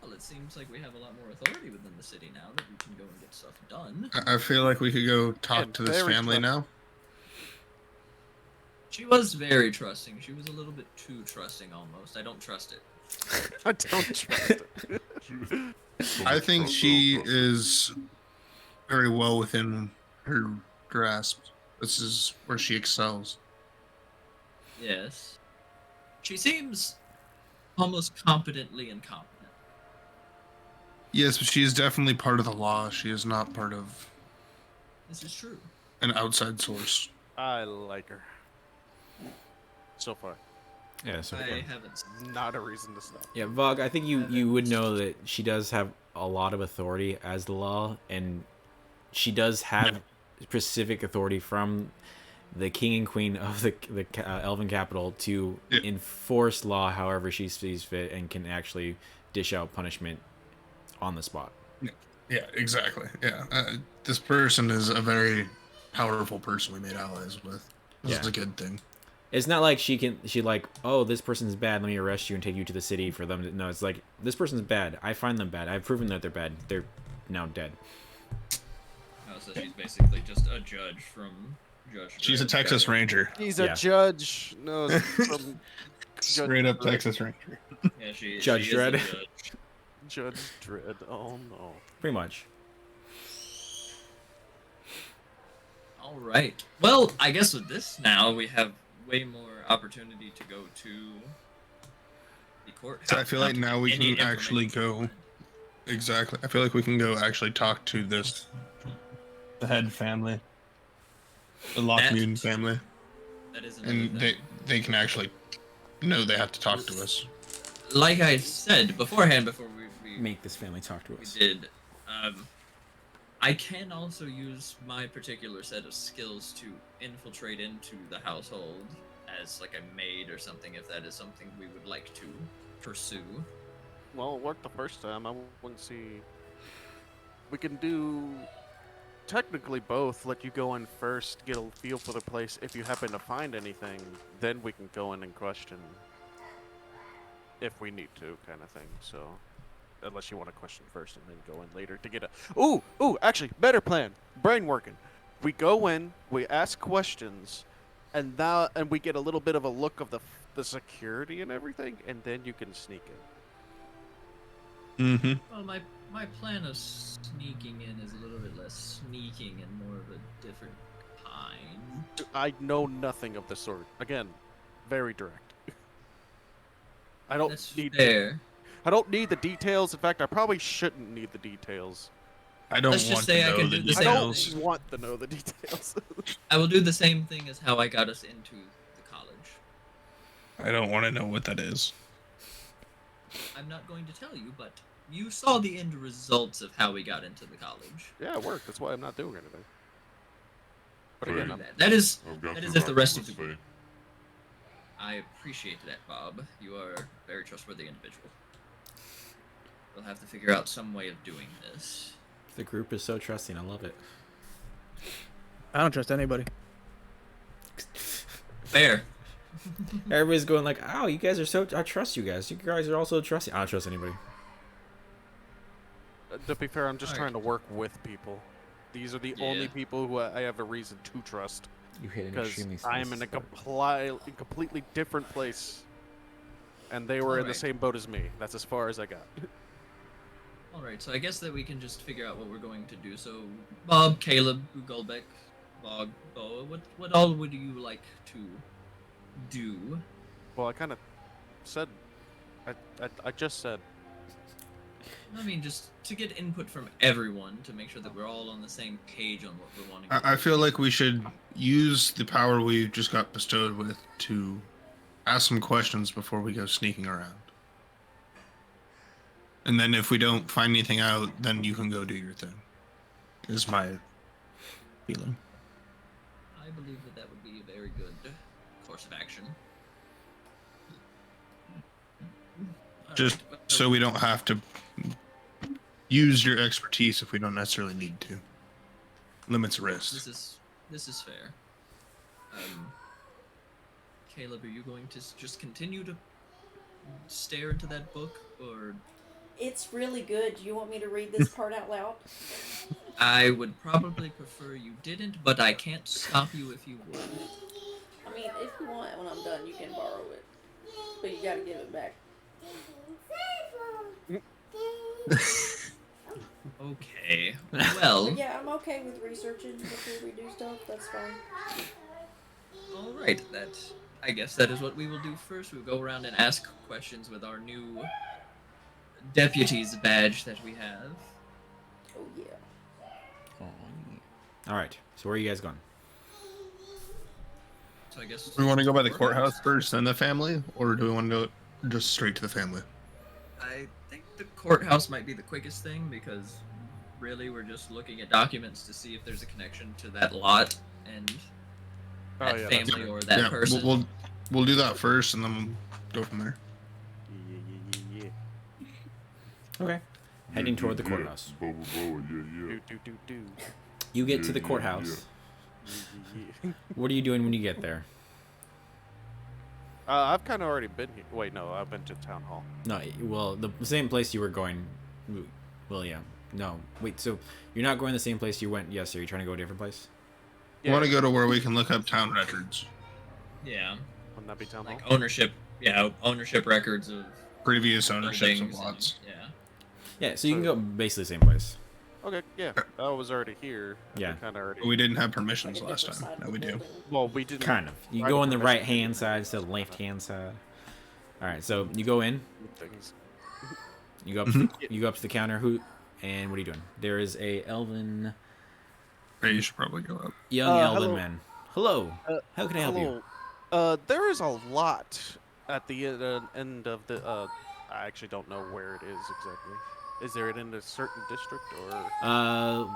Well, it seems like we have a lot more authority within the city now that we can go and get stuff done. I feel like we could go talk And to this very family trusting. now. She was very trusting. She was a little bit too trusting almost. I don't trust it. I don't trust it. I think she is very well within her grasp. This is where she excels. Yes. She seems almost competently incompetent. Yes, but she is definitely part of the law. She is not part of This is true. an outside source. I like her. So far, Yeah, so I haven't. not a reason to stop. yeah, Vog, I think you would know that she does have a lot of authority as the law, and she does have specific authority from the king and queen of the Elven capital to Yeah. enforce law however she sees fit, and can actually dish out punishment on the spot. Yeah, exactly. Yeah, this person is a very powerful person we made allies with. This is Yeah. a good thing. It's not like she like, oh, this person's bad, let me arrest you and take you to the city for them to... No, it's like, this person's bad, I find them bad, I've proven that they're bad, they're now dead. Oh, so she's basically just a judge from Judge. She's a Dredd. Texas Ranger. He's Yeah. a judge. No, from Straight up Texas Ranger. Yeah, Judge she is a Dredd. judge. Judge Dredd. Oh no. Pretty much. All right. Well, I guess with this now we have way more opportunity to go to the courthouse. So I feel like now we Any can actually information. go. Exactly. I feel like we can go actually talk to the head family, the Lockmune That- family, That is another and thing. they can actually know they have to talk to us. Like I said beforehand, before we Make this family talk to us. did, I can also use my particular set of skills to infiltrate into the household as like a maid or something, if that is something we would like to pursue. Well, it worked the first time. I wouldn't see. We can do technically both. Let you go in first, get a feel for the place. If you happen to find anything, then we can go in and question. If we need to, kind of thing. So, unless you want to question first and then go in later to get a. Ooh! Actually, better plan. Brain working. We go in, we ask questions, and we get a little bit of a look of the security and everything, and then you can sneak in. Mm-hmm. Well, my plan of sneaking in is a little bit less sneaking and more of a different kind. I know nothing of the sort. Again, very direct. I don't That's need. fair. I don't need the details. In fact, I probably shouldn't need the details. I don't Let's just want say to I know can the do the I same don't details. thing. want to know the details. I will do the same thing as how I got us into the college. I don't want to know what that is. I'm not going to tell you, but you saw the end results of how we got into the college. Yeah, it worked. That's why I'm not doing anything. But Right. again, I'm, That is I've got That your is if the back, rest of Miss the Faye. I appreciate that, Bob. You are a very trustworthy individual. We'll have to figure out some way of doing this. The group is so trusting, I love it. I don't trust anybody. Fair. Everybody's going like, oh, you guys are so... I trust you guys. You guys are also trusting. I don't trust anybody. to be fair, I'm just Alright. trying to work with people. These are the only Yeah. people who I have a reason to trust. You hit an Because extremely... I am in a completely different place. And they were in the Alright. same boat as me. That's as far as I got. Alright, so I guess that we can just figure out what we're going to do. So, Bob, Caleb, Goldbeck, Bog, Boa, what all would you like to do? Well, I kind of said... I just said... I mean, just to get input from everyone to make sure that we're all on the same page on what we're wanting to do. I feel like we should use the power we just got bestowed with to ask some questions before we go sneaking around. And then if we don't find anything out, then you can go do your thing. Is my feeling. I believe that that would be a very good course of action. Just Alright, so we don't have to use your expertise if we don't necessarily need to. Limits risk. this is fair. Caleb, are you going to just continue to stare into that book, or It's really good. Do you want me to read this part out loud? I would probably prefer you didn't, but I can't stop you if you would. I mean, if you want, when I'm done, you can borrow it. But you gotta give it back. Okay. Well, But yeah, I'm okay with researching before we do stuff. That's fine. all right. I guess that is what we will do first. We'll go around and ask questions with our new deputy's badge that we have. Oh, yeah. All right. So where are you guys going? So I guess We want to go by the courthouse first, then the family, or do we want to go just straight to the family? I think the courthouse might be the quickest thing because really we're just looking at documents to see if there's a connection to that lot and Oh, that yeah, that's family right. or that person. We'll do that first, and then we'll go from there. Yeah. Okay. Heading toward the courthouse. Boa, boa, yeah. Do. You get to the Yeah, courthouse. Yeah. What are you doing when you get there? I've kind of already been here. Wait, no, I've been to town hall. No, well, the same place you were going. Well, yeah. No, wait. So you're not going the same place you went yesterday. You're trying to go a different place. We want to go to where we can look up town records, Yeah, Wouldn't that be town like hall? ownership. Yeah, ownership records of previous ownerships of buildings. lots. Yeah. Yeah. So you can go basically the same place. Okay, yeah. I was already here. Yeah. Kind of already. But we didn't have permissions Like a last different time. side Now of we the do. building. Well, we didn't. Kind of. You I go had on the permission right to hand do side that. instead of left hand side. All right. So you go in. Things. You go up. You go up to the counter. And what are you doing? There is a elven, Hey, you should probably go up. young elven hello. man. Hello. How can I help you? Hello. There is a lot at the end of the. I actually don't know where it is exactly. Is there it in a certain district or?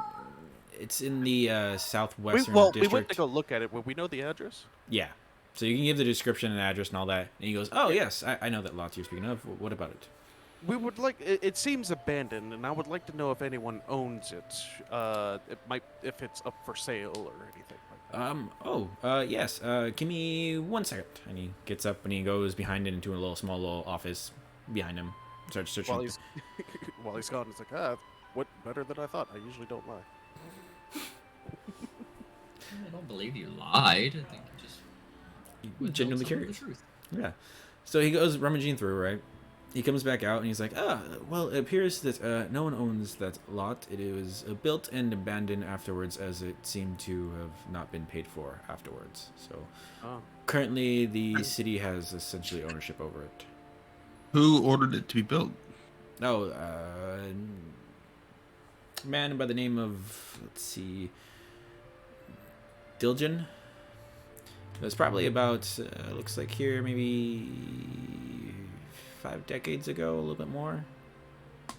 It's in the southwestern we district. went to go look at it. Would we know the address? Yeah. So you can give the description and address and all that. And he goes, "Oh yes, I know that lot you're speaking of. What about it?" We would like. It seems abandoned, and I would like to know if anyone owns it. If it's up for sale or anything like that. Yes. Give me 1 second. And he gets up and he goes behind it into a small little office behind him. Starts searching. While he's while he's gone, it's like, what better than I thought. I usually don't lie. I don't believe you lied. I think you just withheld Genuinely some of the curious. truth. Yeah. So he goes rummaging through, right? He comes back out and he's like, well, it appears that no one owns that lot. It was built and abandoned afterwards as it seemed to have not been paid for afterwards. So Oh. currently the city has essentially ownership over it. Who ordered it to be built? Oh, a man by the name of, let's see, Dilgen. It was probably about, looks like here, maybe 5 decades ago, a little bit more. Oh.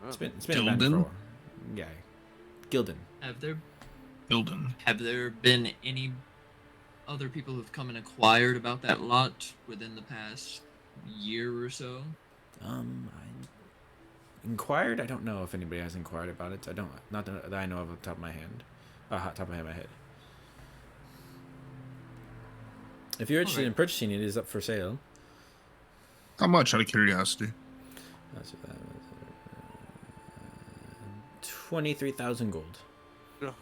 It's been abandoned for a Gildan? while. Yeah, Gildan. Have there been any other people who've come and inquired about that lot within the past year or so? I inquired. I don't know if anybody has inquired about it. Not that I know of off the top of my hand. Top of my head. If you're interested in purchasing it, it is up for sale. How much, out of curiosity? That's 23,000 gold. Ugh.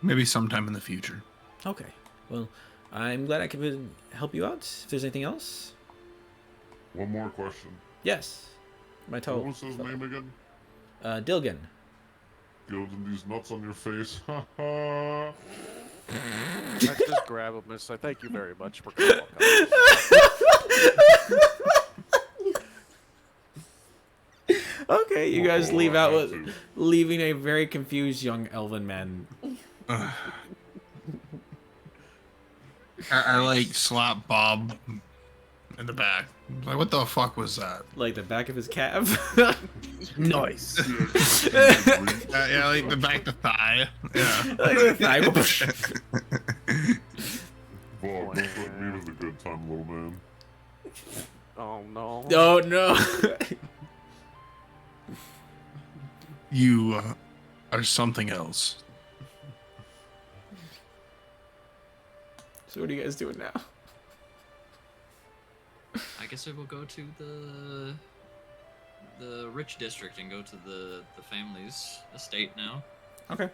Maybe sometime in the future. Okay. Well, I'm glad I could help you out. If there's anything else, One more question. yes. My toe. What was his name again? Dilgen. Gilding these nuts on your face. Ha ha. I just grab him and say, "Thank you very much. We're gonna walk out." Okay, you guys leave out with with leaving a very confused young elven man. I like slap Bob in the back. Like, what the fuck was that? Like the back of his calf. Nice. Yeah, like the back, the thigh. Yeah. Like the thigh. Vog, don't put me to the good time, little man. Oh no. Oh no. You are something else. So what are you guys doing now? I guess I will go to the rich district and go to the family's estate now. Okay.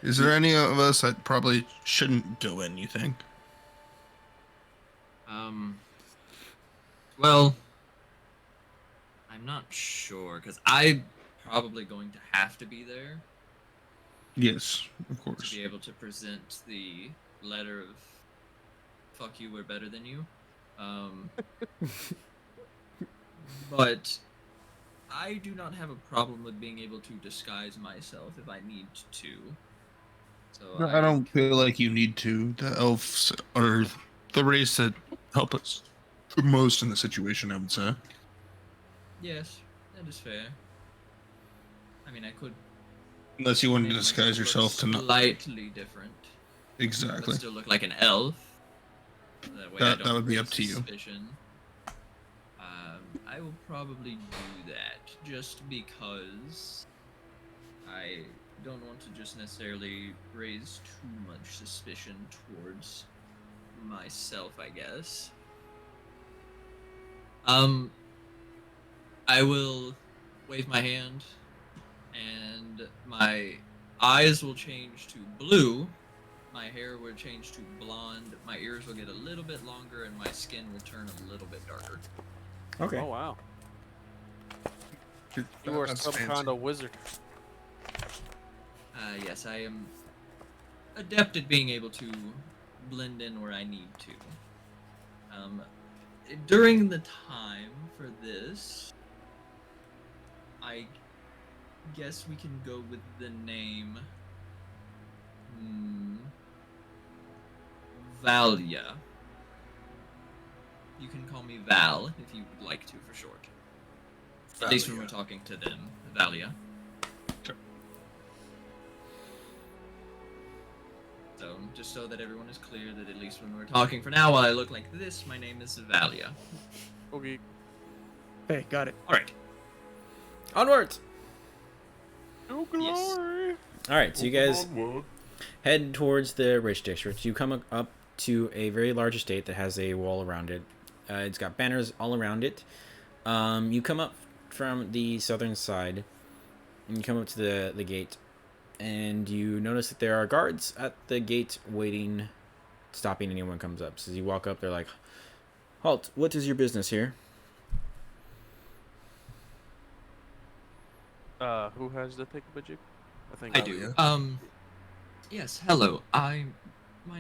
Is there any of us that probably shouldn't go in, you think? Well, I'm not sure because I'm probably going to have to be there Yes, of to course. be able to present the letter of "fuck you, we're better than you." But I do not have a problem with being able to disguise myself if I need to. So I don't feel like you need to. The elves are the race that help us the most in the situation, I would say. Yes, that is fair. I mean, I could. Unless you want to make disguise myself yourself to look not. slightly different. Exactly. But still look like an elf. That way I That don't would be raise up to you. suspicion. I will probably do that just because I don't want to just necessarily raise too much suspicion towards myself, I guess. I will wave my hand and my eyes will change to blue, my hair will change to blonde, my ears will get a little bit longer, and my skin will turn a little bit darker. Okay. Oh wow. You are That's some fancy. kind of wizard. Yes, I am adept at being able to blend in where I need to. During the time for this, I guess we can go with the name Valia. You can call me Val if you would like to for short. At least when we're talking to them, Valia. Sure. So, just so that everyone is clear that at least when we're talking for now, while I look like this, my name is Valia. Okay. Hey, got it. Alright. Onwards. Oh Yes. glory. All right. So you guys Onward. head towards the rich district. You come up to a very large estate that has a wall around it. It's got banners all around it. You come up from the southern side, and you come up to the gate, and you notice that there are guards at the gate waiting, stopping anyone comes up. So as you walk up, they're like, "Halt! What is your business here?" Who has the thingamajig? I think I do. Yes, hello. My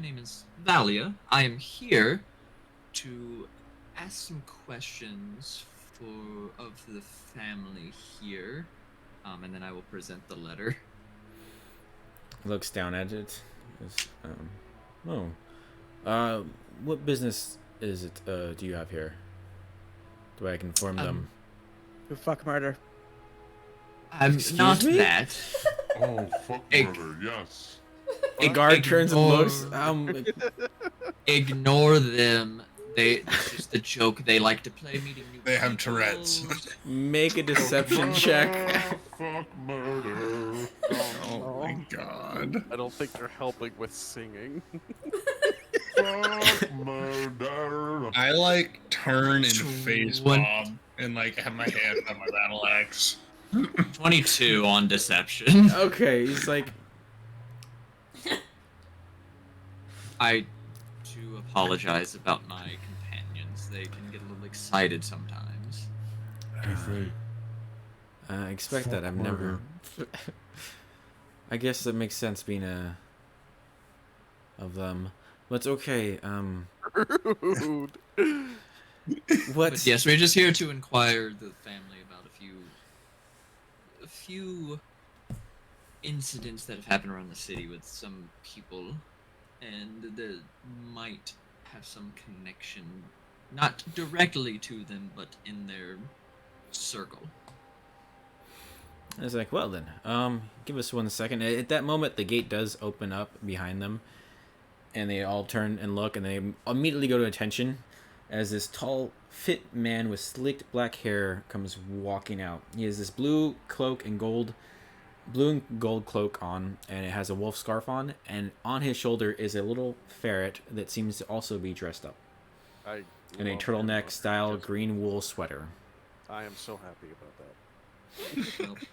name is Valia. I am here to ask some questions of the family here. And then I will present the letter. Looks down at it. What business is it? Do you have here? Do I can inform them? You fuck murder. Excuse Not me? that. Oh, fuck Hey. murder, yes. A guard turns and Ignore- looks. Ignore them. It's just a joke. They like to play meeting new They have people. Tourette's. Make a deception check. Fuck murder. Oh my god. I don't think they're helping with singing. Fuck murder. I like turn and face One- Bob and like have my hand on my battle axe. 22 on deception. Okay, he's like, I do apologize about my companions. They can get a little excited sometimes. I expect that. I've never. I guess that makes sense being of them, but it's okay. Rude. What? But yes, we're just here to inquire the family about a few incidents that have happened around the city with some people, and that might have some connection, not directly to them, but in their circle. I was like, well then, give us 1 second. At that moment, the gate does open up behind them, and they all turn and look, and they immediately go to attention as this tall, fit man with slicked black hair comes walking out. He has this blue and gold cloak on, and it has a wolf scarf on, and on his shoulder is a little ferret that seems to also be dressed up in a love turtleneck that. style green wool sweater. I am so happy about that.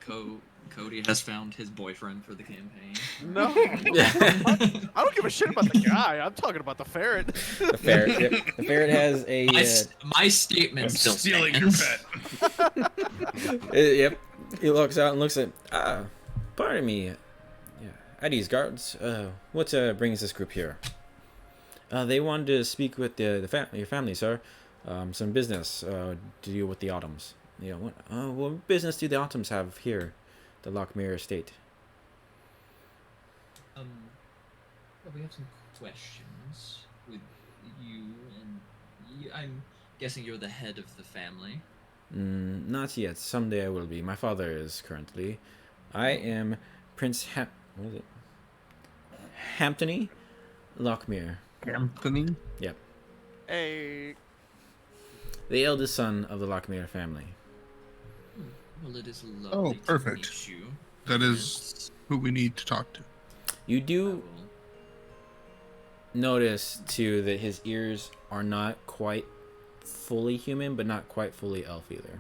Well, Cody has found his boyfriend for the campaign. No, I don't give a shit about the guy. I'm talking about the ferret. The ferret, yep. The ferret has a My statement I'm still stealing your stands. pet. yep. He looks out and looks at. Pardon me. Yeah, Eddie's guards. What brings this group here? They wanted to speak with your family, sir. Some business to deal with the Autumns. Yeah. What business do the Autumns have here, the Lockmere estate? Well, we have some questions with you, and I'm guessing you're the head of the family. Not yet. Someday I will be. My father is currently. I am Prince what is it? Hamptony Lockmere. Anthony? Yep. Hey, The eldest son of the Lockmere family. Well, it is lovely to perfect. meet you. That is who we need to talk to. You I do will- notice too that his ears are not quite fully human, but not quite fully elf either.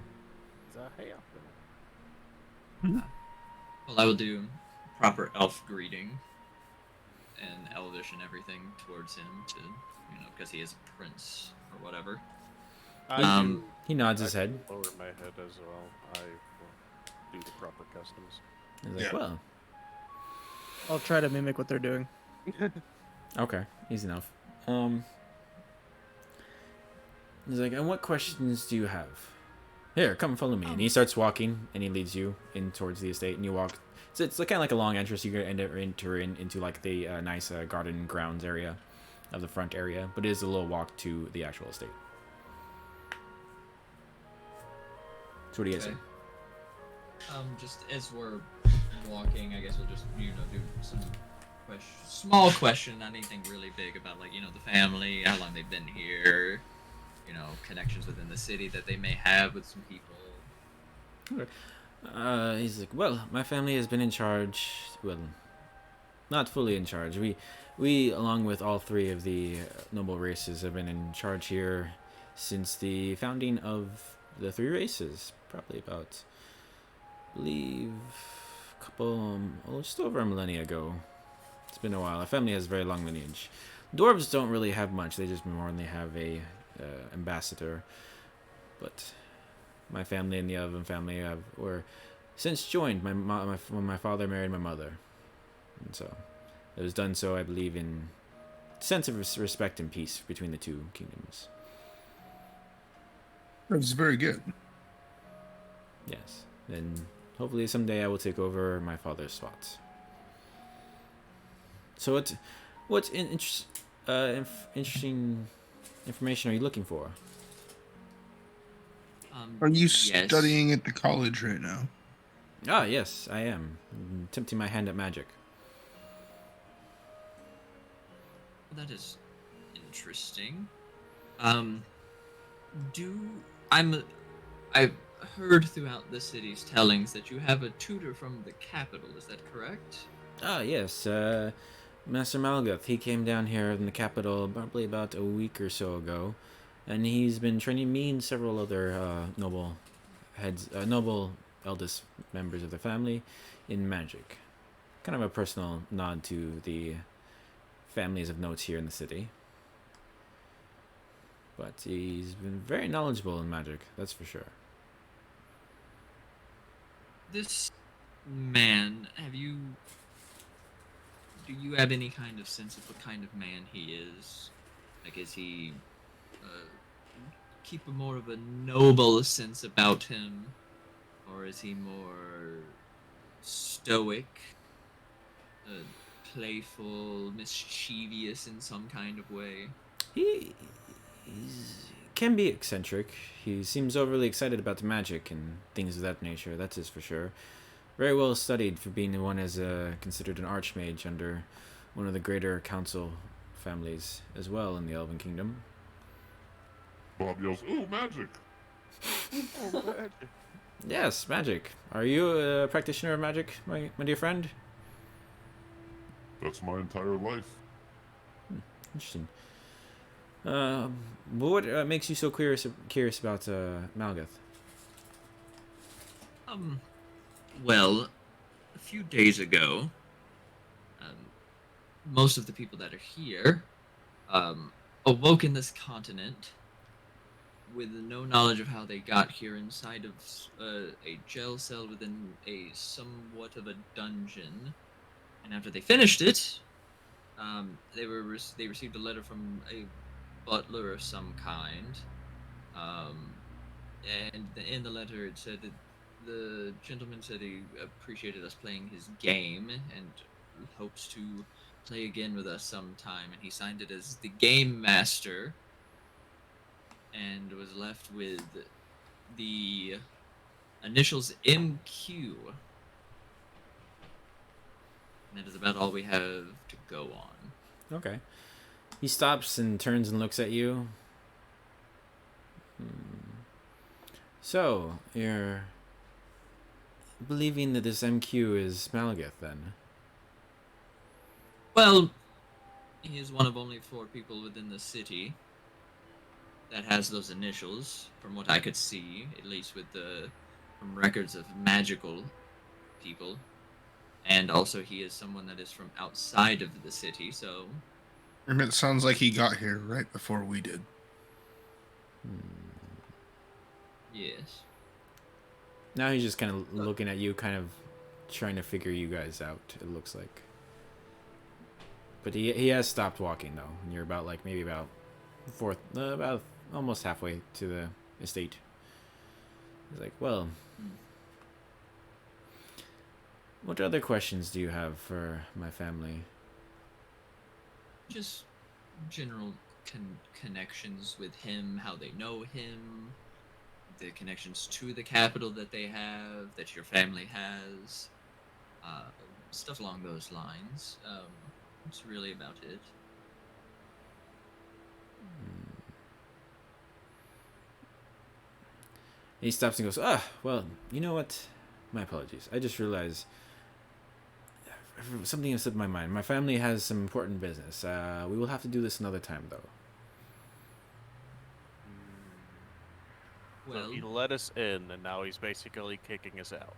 Well, I will do proper elf greeting and elvish and everything towards him to, because he is a prince or whatever. I He nods do his head. lower my head as well. I will do the proper customs. He's like, Yeah. well, I'll try to mimic what they're doing. okay, easy enough. He's like, and what questions do you have? Here, come follow me. And he starts walking, and he leads you in towards the estate, and you walk. So it's kind of like a long entrance. You can enter into like the nice garden grounds area of the front area, but it is a little walk to the actual estate. So what do you guys Okay. say? Just as we're walking, I guess we'll just do some small question, not anything really big about the family, how long they've been here, connections within the city that they may have with some people. He's like, well, my family has been in charge. Well, not fully in charge. We, along with all three of the noble races, have been in charge here since the founding of the three races. Probably about, I believe, just over a millennia ago. It's been a while. Our family has a very long lineage. Dwarves don't really have much. They just more than they have a ambassador. But my family and the Elven family were since joined when my father married my mother, and so it was done so, I believe, in sense of respect and peace between the two kingdoms. That's very good. Yes, and hopefully someday I will take over my father's spots. So what interesting information are you looking for? Are you Yes. studying at the college right now? Ah, yes, I am. I'm tempting my hand at magic. That is interesting. I've heard throughout the city's tellings that you have a tutor from the capital. Is that correct? Ah, yes, Master Malgoth. He came down here in the capital probably about a week or so ago, and he's been training me and several other noble eldest members of the family in magic. Kind of a personal nod to the families of note here in the city. But he's been very knowledgeable in magic, that's for sure. This man, do you have any kind of sense of what kind of man he is? Like, is he keep a more of a noble sense about him, or is he more stoic, playful, mischievous in some kind of way? He's can be eccentric. He seems overly excited about the magic and things of that nature. That is for sure. Very well studied for being the one as considered an archmage under one of the greater council families as well in the Elven Kingdom. Bob yells, "Ooh, magic!" Oh, man. Yes, magic. Are you a practitioner of magic, my dear friend? That's my entire life. Interesting. What makes you so curious about Malgath? Well, a few days ago, most of the people that are here, awoke in this continent with no knowledge of how they got here inside of a jail cell within a somewhat of a dungeon. And after they finished it, they received a letter from a butler of some kind. And in the letter it said that the gentleman said he appreciated us playing his game and hopes to play again with us sometime. And he signed it as the Game Master and was left with the initials MQ. And that is about all we have to go on. Okay. He stops and turns and looks at you. So, you're believing that this MQ is Malgath, then? Well, he is one of only 4 people within the city that has those initials, from what I could see, at least from records of magical people. And also he is someone that is from outside of the city, so... It sounds like he got here right before we did. Yes. Now he's just kind of looking at you, kind of trying to figure you guys out, it looks like. But he has stopped walking, though, and you're about, like, maybe about about almost halfway to the estate. He's like, well... What other questions do you have for my family? Just general connections with him, how they know him, the connections to the capital that they have, that your family has, stuff along those lines. That's really about it. He stops and goes, well, you know what? My apologies. I just realized something has slipped my mind. My family has some important business. We will have to do this another time, though. So he let us in, and now he's basically kicking us out.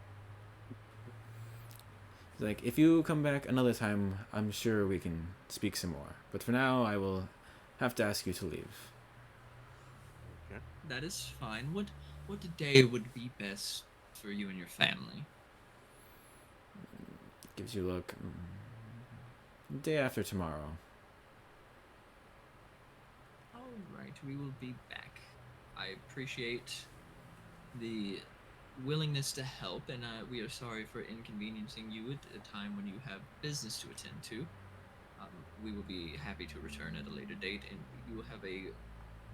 He's like, if you come back another time, I'm sure we can speak some more. But for now, I will have to ask you to leave. Okay. That is fine. What day would be best for you and your family? Gives you a look. Day after tomorrow. All right, we will be back. I appreciate the willingness to help, and we are sorry for inconveniencing you at a time when you have business to attend to. We will be happy to return at a later date, and you will have a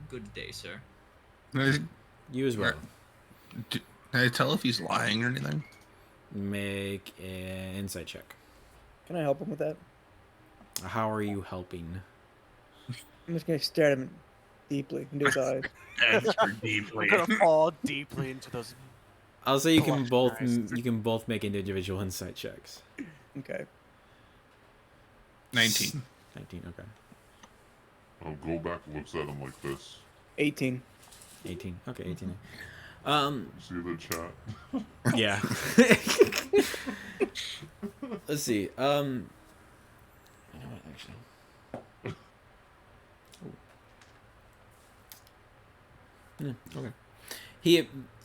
good day, sir. You as well. Can I tell if he's lying or anything? Make an insight check. Can I help him with that? How are you helping? I'm just gonna stare at him deeply into his eyes. Answer deeply. I'm gonna fall deeply into those. I'll say you can Oh, both Christ. you can both make individual insight checks. Okay. 19. 19, okay. I'll go back and looks at him like this. 18. 18. Okay, 18. See the chat? Yeah. Let's see. You know what, actually. Okay.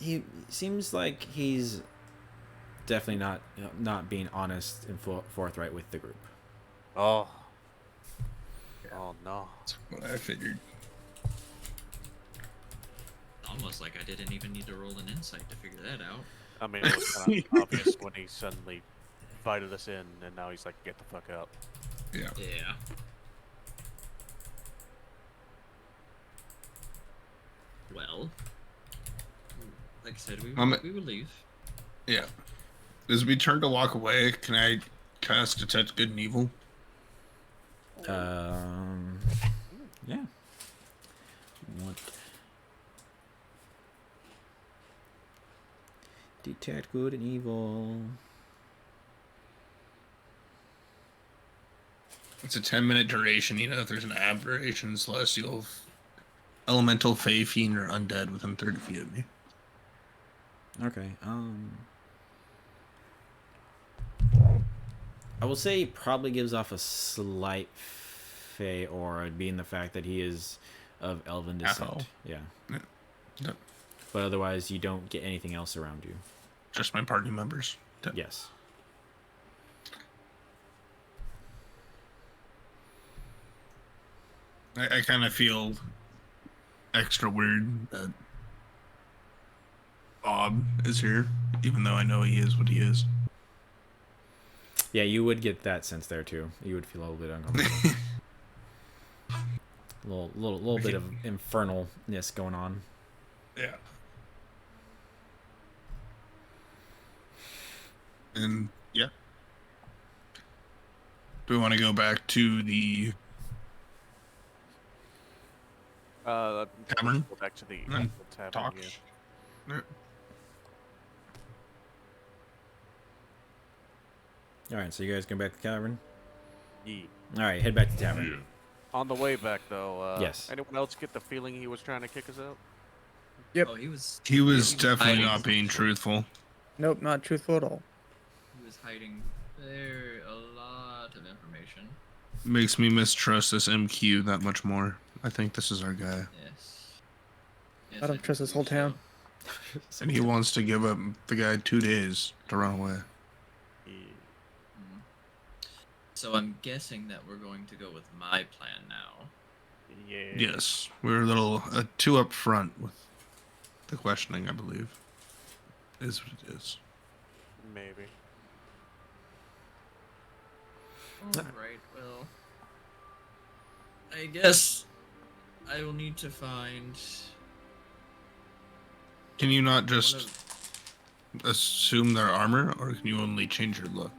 He seems like he's definitely not being honest and forthright with the group. Oh. Oh no. That's what I figured. Almost like I didn't even need to roll an insight to figure that out. I mean, it was kind of obvious when he suddenly invited us in, and now he's like, "Get the fuck out." Yeah. Yeah. Well, like I said, we Um, will leave. Yeah. As we turn to walk away, can I cast Detect Good and Evil? Yeah. What? Detect good and evil. It's a 10-minute duration. You know, if there's an aberration, celestial, elemental, fey, fiend, or undead within 30 feet of me. Okay. I will say he probably gives off a slight fey aura, being the fact that he is of elven descent. Half-elf. Yeah. Yep. But otherwise, you don't get anything else around you. Just my party members. Yep. Yes. I kind of feel extra weird that Bob is here, even though I know he is what he is. Yeah, you would get that sense there too. You would feel a little bit uncomfortable. little bit of infernalness going on. Yeah. And yeah. Do we want to go back to the tavern? Go back to the And actual tavern. talk? Yeah. Yeah. All right, so you guys go back to the cavern. Yeah. All right, head back to the tavern. Yeah. On the way back, though, Yes. anyone else get the feeling he was trying to kick us out? Yep. Oh, he was He was he definitely hiding not being something. truthful. Nope, not truthful at all. He was hiding a lot of information. Makes me mistrust this MQ that much more. I think this is our guy. Yes. I don't trust this whole town. And he wants to give up the guy 2 days to run away. Yeah. Mhm. So I'm guessing that we're going to go with my plan now. Yeah. Yes. We're a little too up front with the questioning, I believe. Is what it is. Maybe. Alright, well. I guess I will need to find Can you not one just of- assume their armor, or can you only change your look?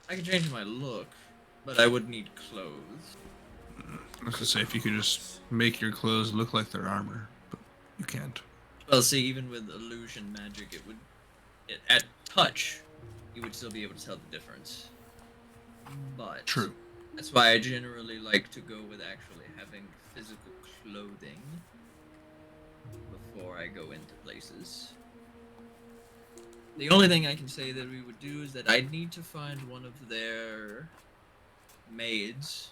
I can change my look, but I would need clothes. I was gonna say, if you could just make your clothes look like their armor, but you can't. Well, see, even with illusion magic, at touch, you would still be able to tell the difference. But True. that's why I generally like to go with actually having physical clothing before I go into places. The only thing I can say that we would do is that I'd need to find one of their maids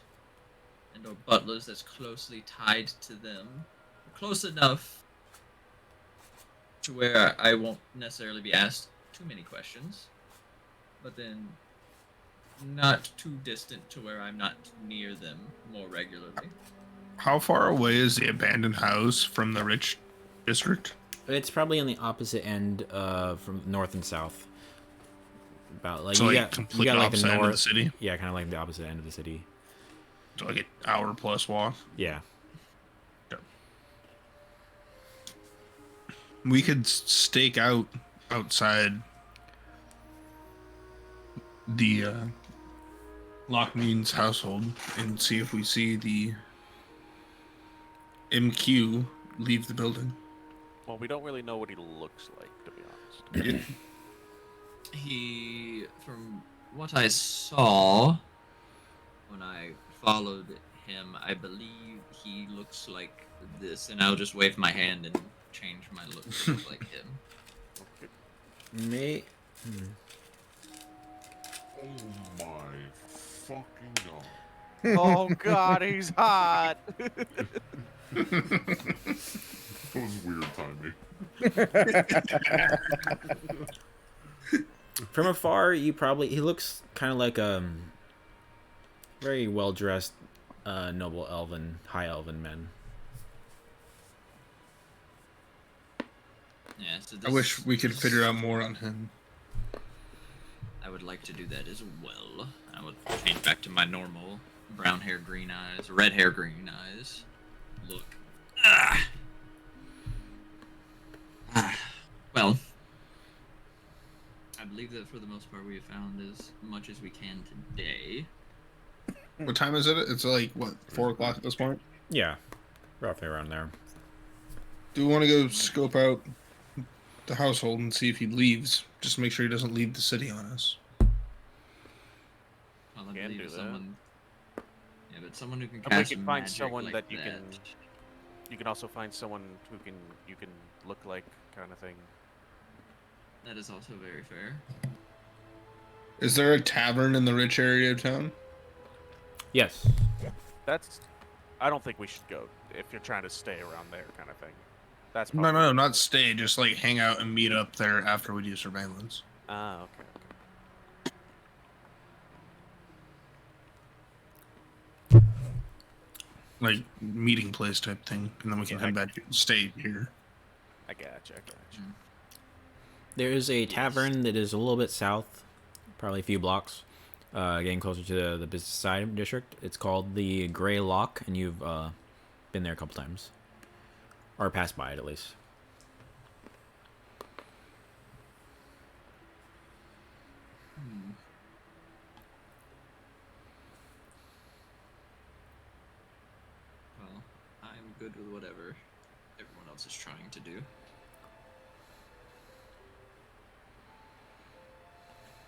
and or butlers that's closely tied to them. Close enough to where I won't necessarily be asked too many questions, but then not too distant to where I'm not near them more regularly. How far away is the abandoned house from the rich district? It's probably on the opposite end from north and south. About like So, you like, got complete like the opposite end of the north. city? Yeah, kind of like the opposite end of the city. So like an hour plus walk. Yeah. We could stake out outside the Lockmean's household and see if we see the MQ leave the building. Well, we don't really know what he looks like, to be honest. He, from what I saw when I followed him, I believe he looks like this, and I'll just wave my hand and change my look to look like him. May. Oh my fucking god. Oh god, he's hot! That was weird timing. From afar, he looks kind of like very well dressed, noble elven, high elven men. Yeah, so I wish this- we could figure out more on him. I would like to do that as well. I would change back to my normal brown hair, green eyes, red hair, green eyes look. believe that for the most part we have found as much as we can today. What time is it? It's like, what, 4 o'clock at this point? Yeah, roughly around there. Do we want to go scope out the household and see if he leaves? Just make sure he doesn't leave the city on us. Well, I Can believe do that. someone. Yeah, but someone who can And we cast can find magic someone like that you can. You can also find someone who you can look like, kind of thing. That is also very fair. Is there a tavern in the rich area of town? Yes. That's. I don't think we should go if you're trying to stay around there, kind of thing. That's No, probably- no, not stay. Just like hang out and meet up there after we do surveillance. Ah, okay. Like meeting place type thing, and then we can Yeah, head back. Stay here. I gotcha. There is a tavern that is a little bit south, probably a few blocks, getting closer to the business side district. It's called the Gray Lock, and you've been there a couple times, or passed by it at least. Well, I'm good with whatever everyone else is trying to do.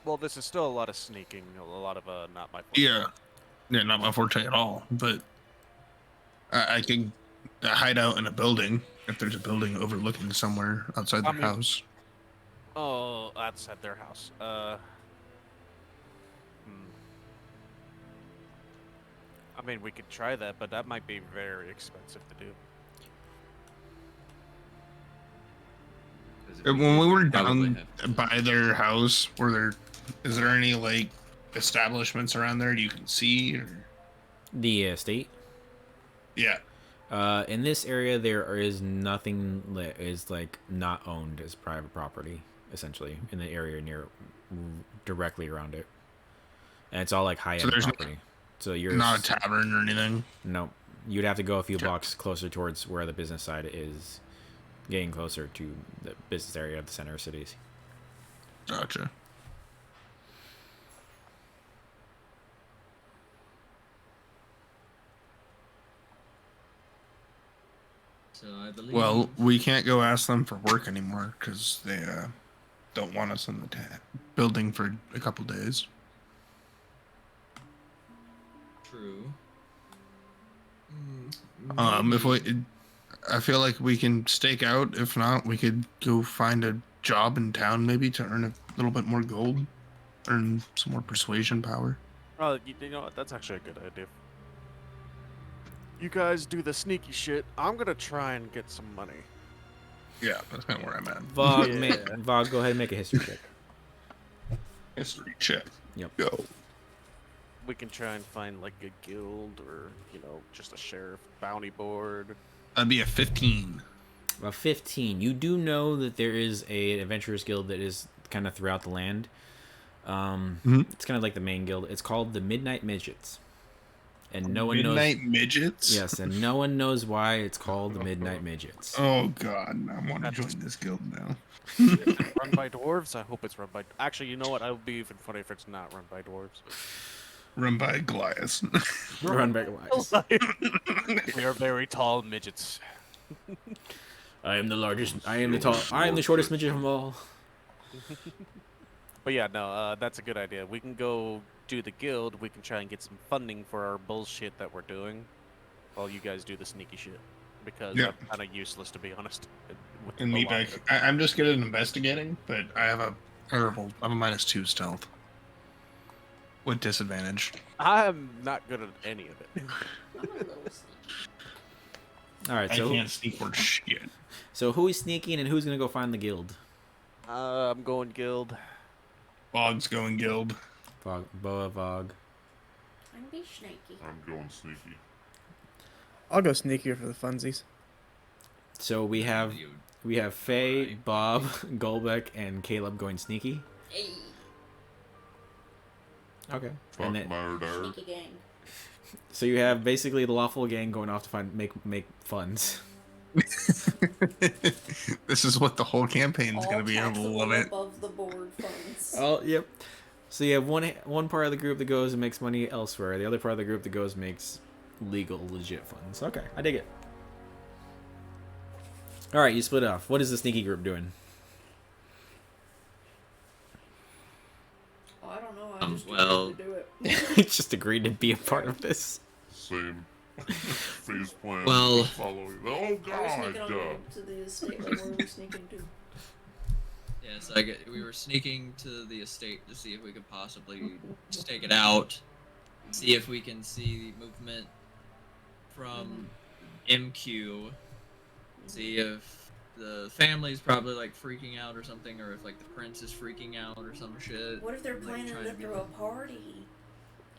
Well, this is still a lot of sneaking, a lot of not my fault. Yeah, not my forte at all. But I can hide out in a building if there's a building overlooking somewhere outside I their mean- house. Oh, that's at their house. I mean, we could try that, but that might be very expensive to do. 'Cause if When could, we were probably down have to- by their house, is there any like establishments around there you can see? Or... The estate. Yeah. In this area, there is nothing that is like not owned as private property, essentially, in the area directly around it, and it's all like high-end there's property. So you're Not a tavern or anything. No, you'd have to go a few Okay. blocks closer towards where the business side is, getting closer to the business area of the center of cities. Gotcha. So I believe. Well, we can't go ask them for work anymore because they don't want us in the building for a couple days. True. If I feel like we can stake out. If not, we could go find a job in town maybe to earn a little bit more gold, earn some more persuasion power. Oh, you know what? That's actually a good idea. You guys do the sneaky shit. I'm gonna try and get some money. Yeah, that's kind of where I'm at. Vog, Yeah. Vog, go ahead and make a history check. History check. Yep. Go. We can try and find like a guild or just a sheriff bounty board. That'd be a 15. 15. You do know that there is a adventurers guild that is kind of throughout the land. It's kind of like the main guild. It's called the Midnight Midgets, and no one knows. Midnight Midgets? Yes, and no one knows why it's called the Midnight Midgets. Oh, God. I want to join this guild now. Run by dwarves? I hope it's run by. Actually, you know what? It would be even funny if it's not run by dwarves. Run by Goliath. Run back wise. We are very tall midgets. I am the largest. I am the shortest midget of them all. But yeah, no, that's a good idea. We can go do the guild. We can try and get some funding for our bullshit that we're doing, while you guys do the sneaky shit. Because Yeah. I'm kind of useless, to be honest. with And a me lot back. of it. I'm just good at investigating, but I have a terrible. I'm a -2 stealth. With disadvantage. I'm not good at any of it. I'm a little sneaky. All right, I so can't sneak for shit. who is sneaking and who's gonna go find the guild? I'm going guild. Bog's going guild. Vog, Boa, Vog. I'm be snaky. I'm going sneaky. I'll go sneakier for the funsies. So we have Faye, Right. Bob, Golbeck, and Caleb going sneaky. Hey, Okay. Fuck And then, Myrdar. sneaky gang. so you have basically the lawful gang going off to make funds. This is what the whole campaign's All gonna be. I taxable love it. above the board funds. Oh, yep. So you have one part of the group that goes and makes money elsewhere. The other part of the group that goes makes legal, legit funds. Okay, I dig it. All right, you split off. What is the sneaky group doing? Oh, I don't know. I just well- agreed to do it. Just agreed to be a part of this. Same. Phase plan. Well- Following. Oh Are we God. sneaking on to the estate? Like, where are we sneaking to? Yes, we were sneaking to the estate to see if we could possibly stake it out, see if we can see movement from MQ, see if the family's probably like freaking out or something, or if like the prince is freaking out or some shit. What if they're like, planning trying to be- throw a party?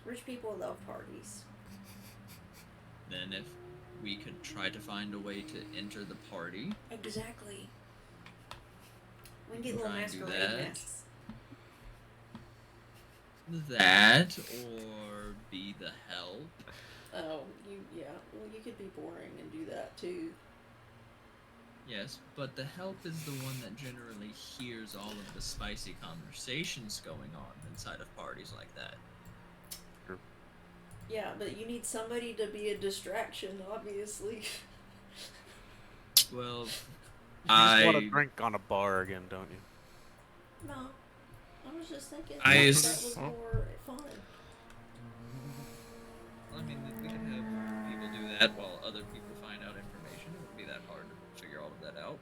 Rich people love parties. Then if we could try to find a way to enter the party, Exactly. We can get little Try and do masquerade that. masks. that or be the help. Oh, yeah. Well, you could be boring and do that too. Yes, but the help is the one that generally hears all of the spicy conversations going on inside of parties like that. Yeah, but you need somebody to be a distraction, obviously. Well, You just want I to drink on a bar again, don't you? No. I was just thinking I that s- was more fun. I mean, we could have people do that while other people find out information. It wouldn't be that hard to figure all of that out.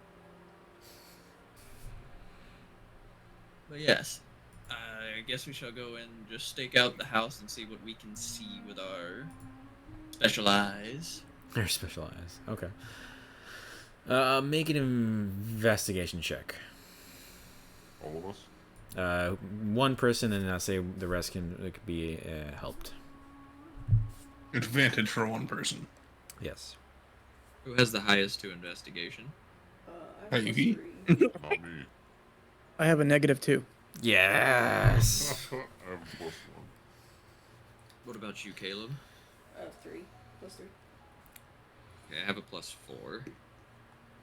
But yes, I guess we shall go and just stake out the house and see what we can see with our special eyes. They're specialized. Okay. Make an investigation check. All of us. One person, and I say the rest could be helped. Advantage for one person. Yes. Who has the highest to investigation? I have Hey, plus you- 3. Not me. I have a -2. Yes. I have a +1. What about you, Caleb? 3. Plus 3. Okay, I have a +4.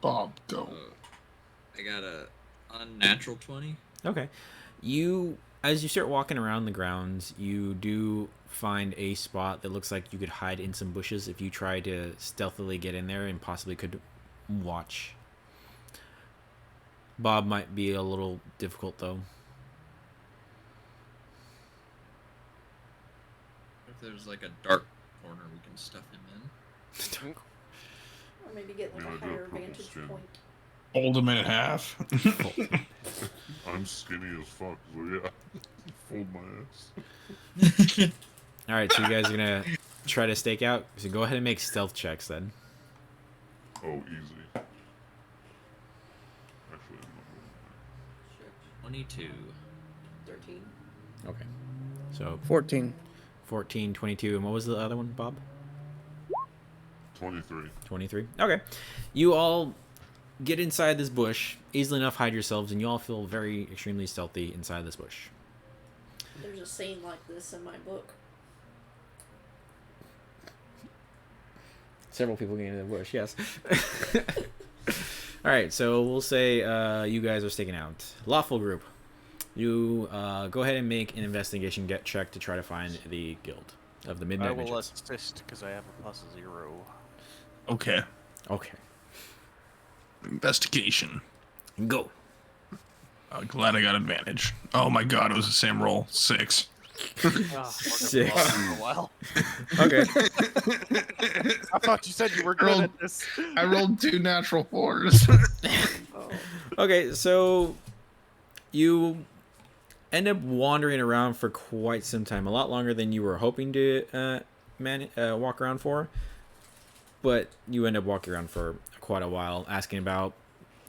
Bob, go. I got a unnatural 20. Okay. As you start walking around the grounds, you do find a spot that looks like you could hide in some bushes if you try to stealthily get in there and possibly could watch. Bob might be a little difficult though. If there's like a dark corner we can stuff him in. Or maybe get like Yeah, I a do have higher purple vantage skin. point. Hold him in half. I'm skinny as fuck, so yeah. Fold my ass. All right, so you guys are gonna try to stake out. So go ahead and make stealth checks then. Oh, easy. Actually, I'm not doing 22. 13. Okay. So 14. 14, 22, and what was the other one, Bob? that. 23. 23. Okay. You all get inside this bush, easily enough hide yourselves, and you all feel very extremely stealthy inside this bush. There's a scene like this in my book. Several people get into the bush, yes. All right, so we'll say you guys are staking out. Lawful group. You go ahead and make an investigation check to try to find the guild of the I Midnight will Midgets. assist because I have a +0. Okay. Okay, Investigation. go. Glad I got advantage. Oh my god, it was the same roll. 6. Six. For a while. Okay. I thought you said you were good Rolled- at this. I rolled 2 natural 4s. Oh. Okay, so you end up wandering around for quite some time, a lot longer than you were hoping to walk around for. But you end up walking around for quite a while, asking about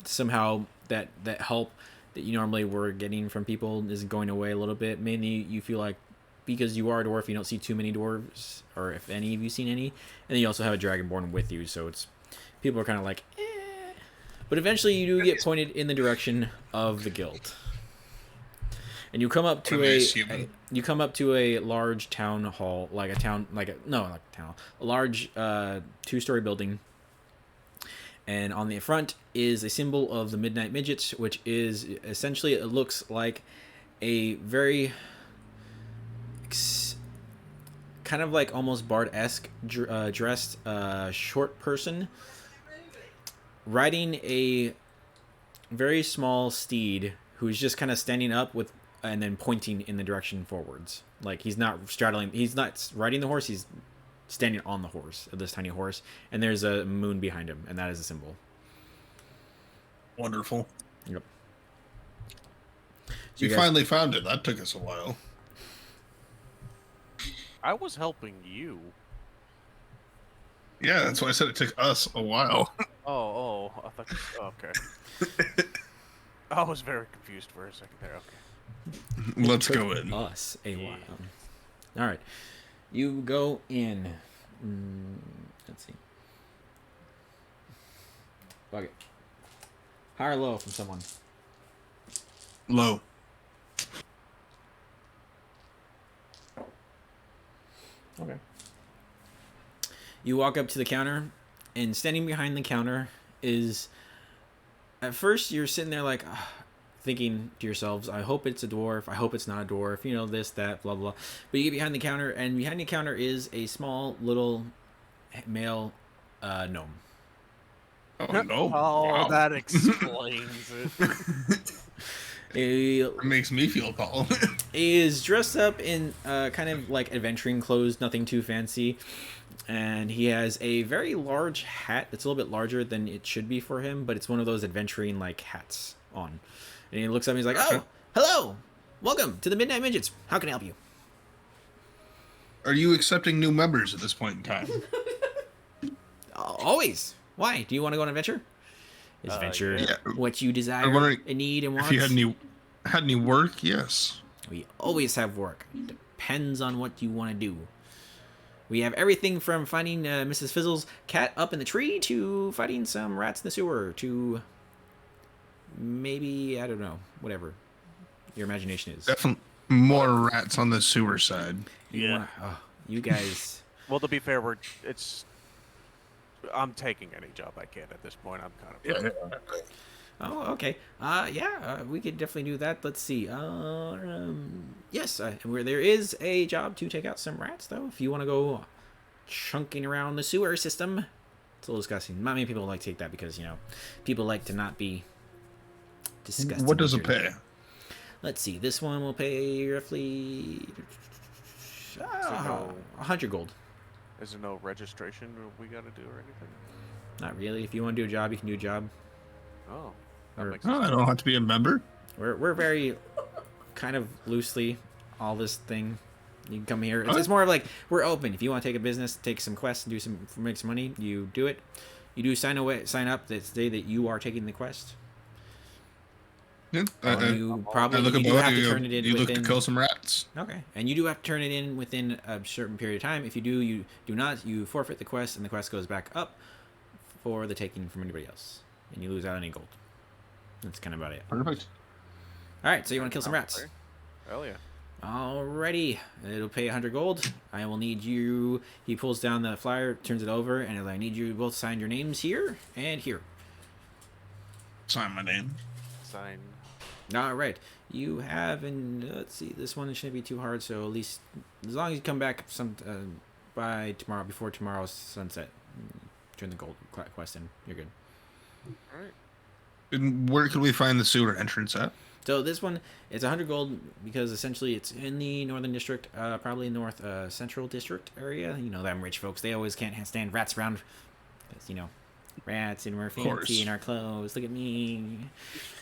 somehow that help that you normally were getting from people is going away a little bit. Mainly, you feel like because you are a dwarf, you don't see too many dwarves, or if any of you seen any. And then you also have a dragonborn with you, so it's people are kind of like, eh. But eventually, you do get pointed in the direction of the guild, and you come up to What a nice human. you come up to a large town hall, like a town, like a no, like a town, a large 2-story building. And on the front is a symbol of the Midnight Midgets, which is essentially, it looks like a very kind of like almost Bard-esque dressed short person riding a very small steed who's just kind of standing up with and then pointing in the direction forwards. Like he's not straddling, he's not riding the horse, he's standing on the horse, of this tiny horse, and there's a moon behind him, and that is a symbol. Wonderful. Yep. So We you guys- finally found it. That took us a while. I was helping you. Yeah, that's why I said it took us a while. Oh, I thought. Okay. I was very confused for a second there. Okay. Let's took go in. Us a while. All right, you go in. Let's see. Fuck it. High or low from someone. Low. Okay. You walk up to the counter, and standing behind the counter is. At first, you're sitting there like, thinking to yourselves, I hope it's a dwarf. I hope it's not a dwarf. You know, this, that, blah, blah. But you get behind the counter, and behind the counter is a small little male gnome. Oh no! Oh, Wow. that explains it. It makes me feel tall. He is dressed up in kind of like adventuring clothes, nothing too fancy. And he has a very large hat that's a little bit larger than it should be for him, but it's one of those adventuring like hats on. And he looks up and he's like, "Oh, hello! Welcome to the Midnight Midgets. How can I help you?" Are you accepting new members at this point in time? Always. Why? Do you want to go on an adventure? Is adventure yeah. what you desire I'm wondering and need and want? If you had any work, yes. We always have work. Depends on what you want to do. We have everything from finding Mrs. Fizzle's cat up in the tree to fighting some rats in the sewer to maybe, I don't know, whatever your imagination is. Definitely more rats on the sewer side. You guys. Well, to be fair, I'm taking any job I can at this point. I'm kind of. Oh, okay. We could definitely do that. Let's see. Yes, where there is a job to take out some rats, though. If you want to go chunking around the sewer system, it's a little disgusting. Not many people like to take that because people like to not be disgusting. What does it pay? Let's see. This one will pay roughly 100 gold. Is there no registration we got to do or anything? Not really. If you want to do a job, you can do a job. Oh. I don't have to be a member. We're very kind of loosely all this thing. You can come here. It's more of like we're open. If you want to take a business, take some quests, and make some money, you do it. You do sign up that day that you are taking the quest. Yeah, You probably look you do above have you, to turn it in you look within. to kill some rats. Okay, and you do have to turn it in within a certain period of time. If you do, you do not. You forfeit the quest, and the quest goes back up for the taking from anybody else, and you lose out any gold. That's kind of about it. Perfect. All right, so you want to kill some rats? Hell yeah. Alrighty, it'll pay 100 gold. I will need you. He pulls down the flyer, turns it over, and I need you both sign your names here and here. Sign my name. Sign. All right, you have, and let's see, this one shouldn't be too hard. So at least as long as you come back by tomorrow, before tomorrow's sunset, turn the gold quest in. You're good. All right. And where could we find the sewer entrance at? So this one, it's 100 gold because essentially it's in the northern district, probably north central district area. You know, them rich folks, they always can't stand rats around because, rats and we're fancy in our clothes. Look at me.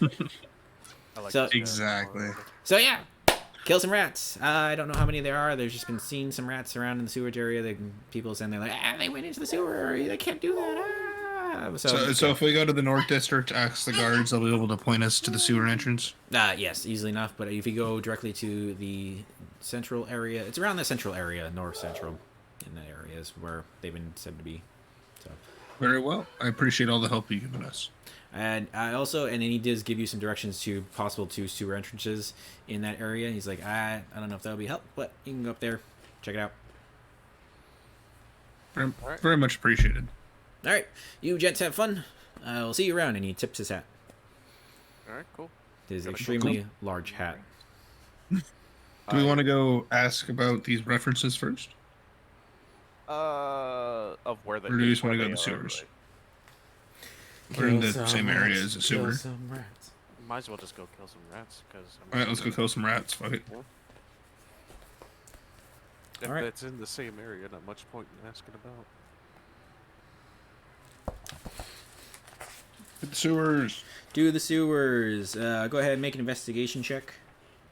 I like So- that. Exactly. So yeah, kill some rats. I don't know how many there are. There's just been seen some rats around in the sewage area. People saying they're like, they went into the sewer. They can't do that. So if we go to the north district, ask the guards, they'll be able to point us to the sewer entrance. Yes, easily enough. But if you go directly to the central area, it's around the central area, north central, in that area is where they've been said to be. So. Very well. I appreciate all the help you've given us. And I also, and then he does give you some directions to possible two sewer entrances in that area. He's like, I don't know if that'll be help, but you can go up there, check it out. Very much appreciated. All right, you gents have fun. I'll see you around. And he tips his hat. All right, cool. His Got a extremely large hat. Do we want to go ask about these references first? Of where they Or do you just where wanna go they to are, sewers? right? We're in the same area as a sewer. Some rats. Might as well just go kill some rats, because Alright, let's go kill some rats. Fuck it. If Alright. it's in the same area, not much point in asking about. Hit the sewers. Do the sewers. Go ahead and make an investigation check.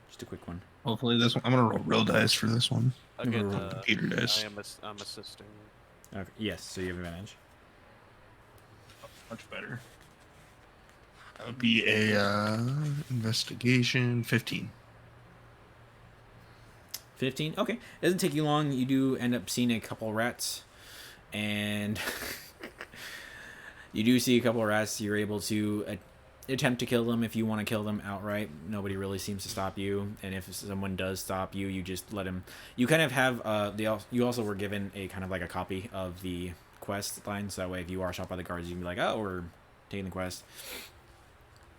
Just a quick one. Hopefully this one. I'm gonna roll real dice for this one. Again, roll computer dice. I'm assisting. Okay. Yes, so you have advantage. Much better. That would be a investigation 15. 15. Okay. It doesn't take you long. You do end up seeing a couple rats, and you do see a couple of rats. You're able to attempt to kill them if you want to kill them outright. Nobody really seems to stop you, and if someone does stop you, you just let him. You kind of have you also were given a kind of like a copy of the quest line, so that way if you are shot by the guards, you can be like, oh, we're taking the quest.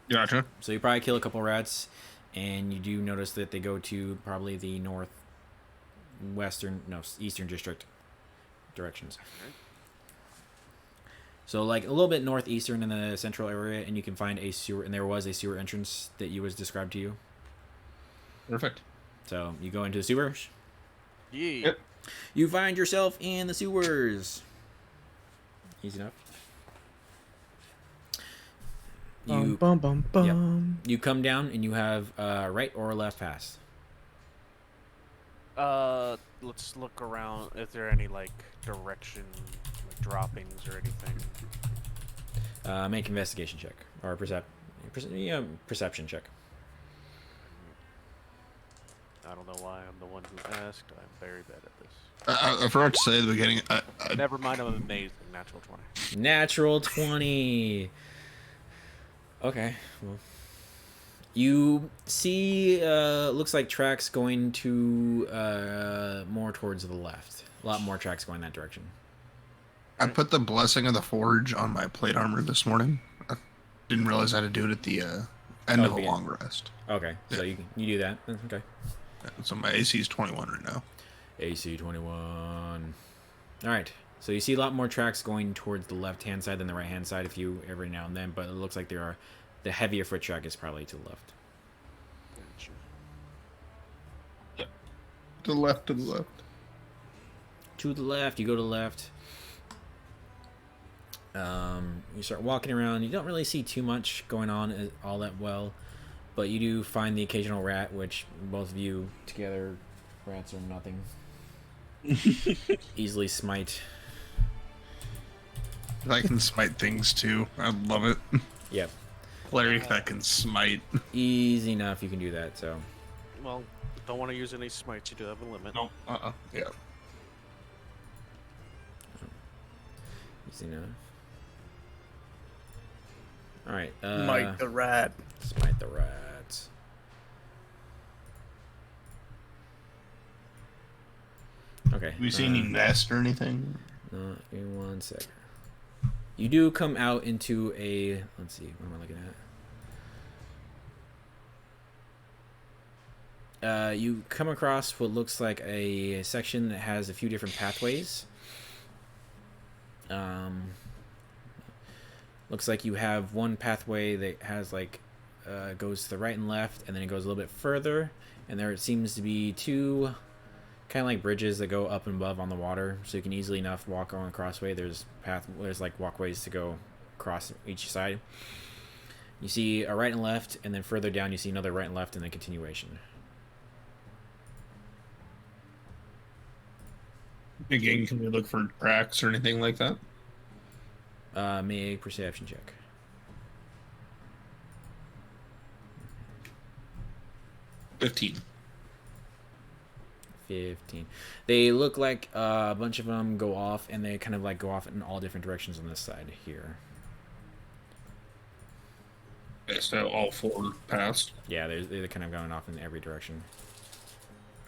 Gotcha. So you probably kill a couple rats, and you do notice that they go to probably the eastern district directions. So like a little bit northeastern in the central area, and you can find a sewer, and there was a sewer entrance that was described to you. Perfect. So you go into the sewers. Yeah. Yep. You find yourself in the sewers. Easy enough. You Bum, bum, bum, bum. you come down and you have right or left pass. Let's look around. Is there any like direction, like droppings or anything? Make investigation check or perception check. I don't know why I'm the one who asked. I'm very bad at this. I forgot to say at the beginning. Never mind. I'm amazing. Natural 20. Natural 20. Okay. Well, you see, looks like tracks going to more towards the left. A lot more tracks going that direction. I put the Blessing of the Forge on my plate armor this morning. I didn't realize I had to do it at the end of the beginning. long rest. Okay, so you do that. Okay. So my AC is 21 right now. AC 21. All right. So you see a lot more tracks going towards the left-hand side than the right-hand side, every now and then. But it looks like the heavier foot track is probably to the left. To the left, to the left. To the left. You go to the left. You start walking around. You don't really see too much going on all that well, but you do find the occasional rat, which both of you together, rats are nothing. Easily smite. I can smite things too. I love it. Yep. Cleric that can smite. Easy enough. You can do that. So. Well, don't want to use any smites. You do have a limit. No. Yeah. Easy enough. All right. Mike the rat. Smite the rats. Okay. Have you seen any nest or anything? Give me 1 second. You do come out into a. Let's see. What am I looking at? You come across what looks like a section that has a few different pathways. Looks like you have one pathway that has like goes to the right and left, and then it goes a little bit further, and there seems to be two kind of like bridges that go up and above on the water, so you can easily enough walk on a crossway. There's like walkways to go across each side. You see a right and left, and then further down you see another right and left, and then continuation. Again, can we look for cracks or anything like that? Make a perception check. 15. 15. They look like a bunch of them go off, and they kind of like go off in all different directions on this side here. Okay, so all 4 passed. Yeah, they're kind of going off in every direction.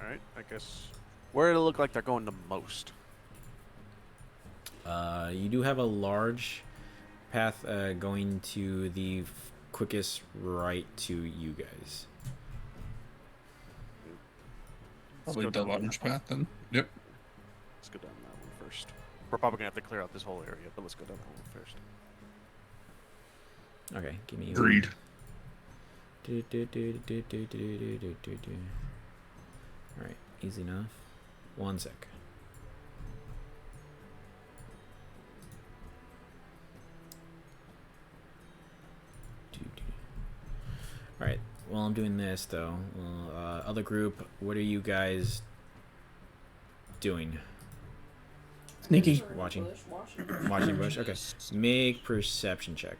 All right. I guess. Where do it look like they're going the most? You do have a large path going to the quickest right to you guys. Probably go the down that large one. path then. Yep. Let's go down that one first. We're probably gonna have to clear out this whole area, but let's go down that one first. Okay, give me. Agreed. All right, easy enough. 1 sec. All right. While I'm doing this, though, other group, what are you guys doing? Sneaky. We're in the Watching. bush, watching. Watching bush. Okay. Make perception check.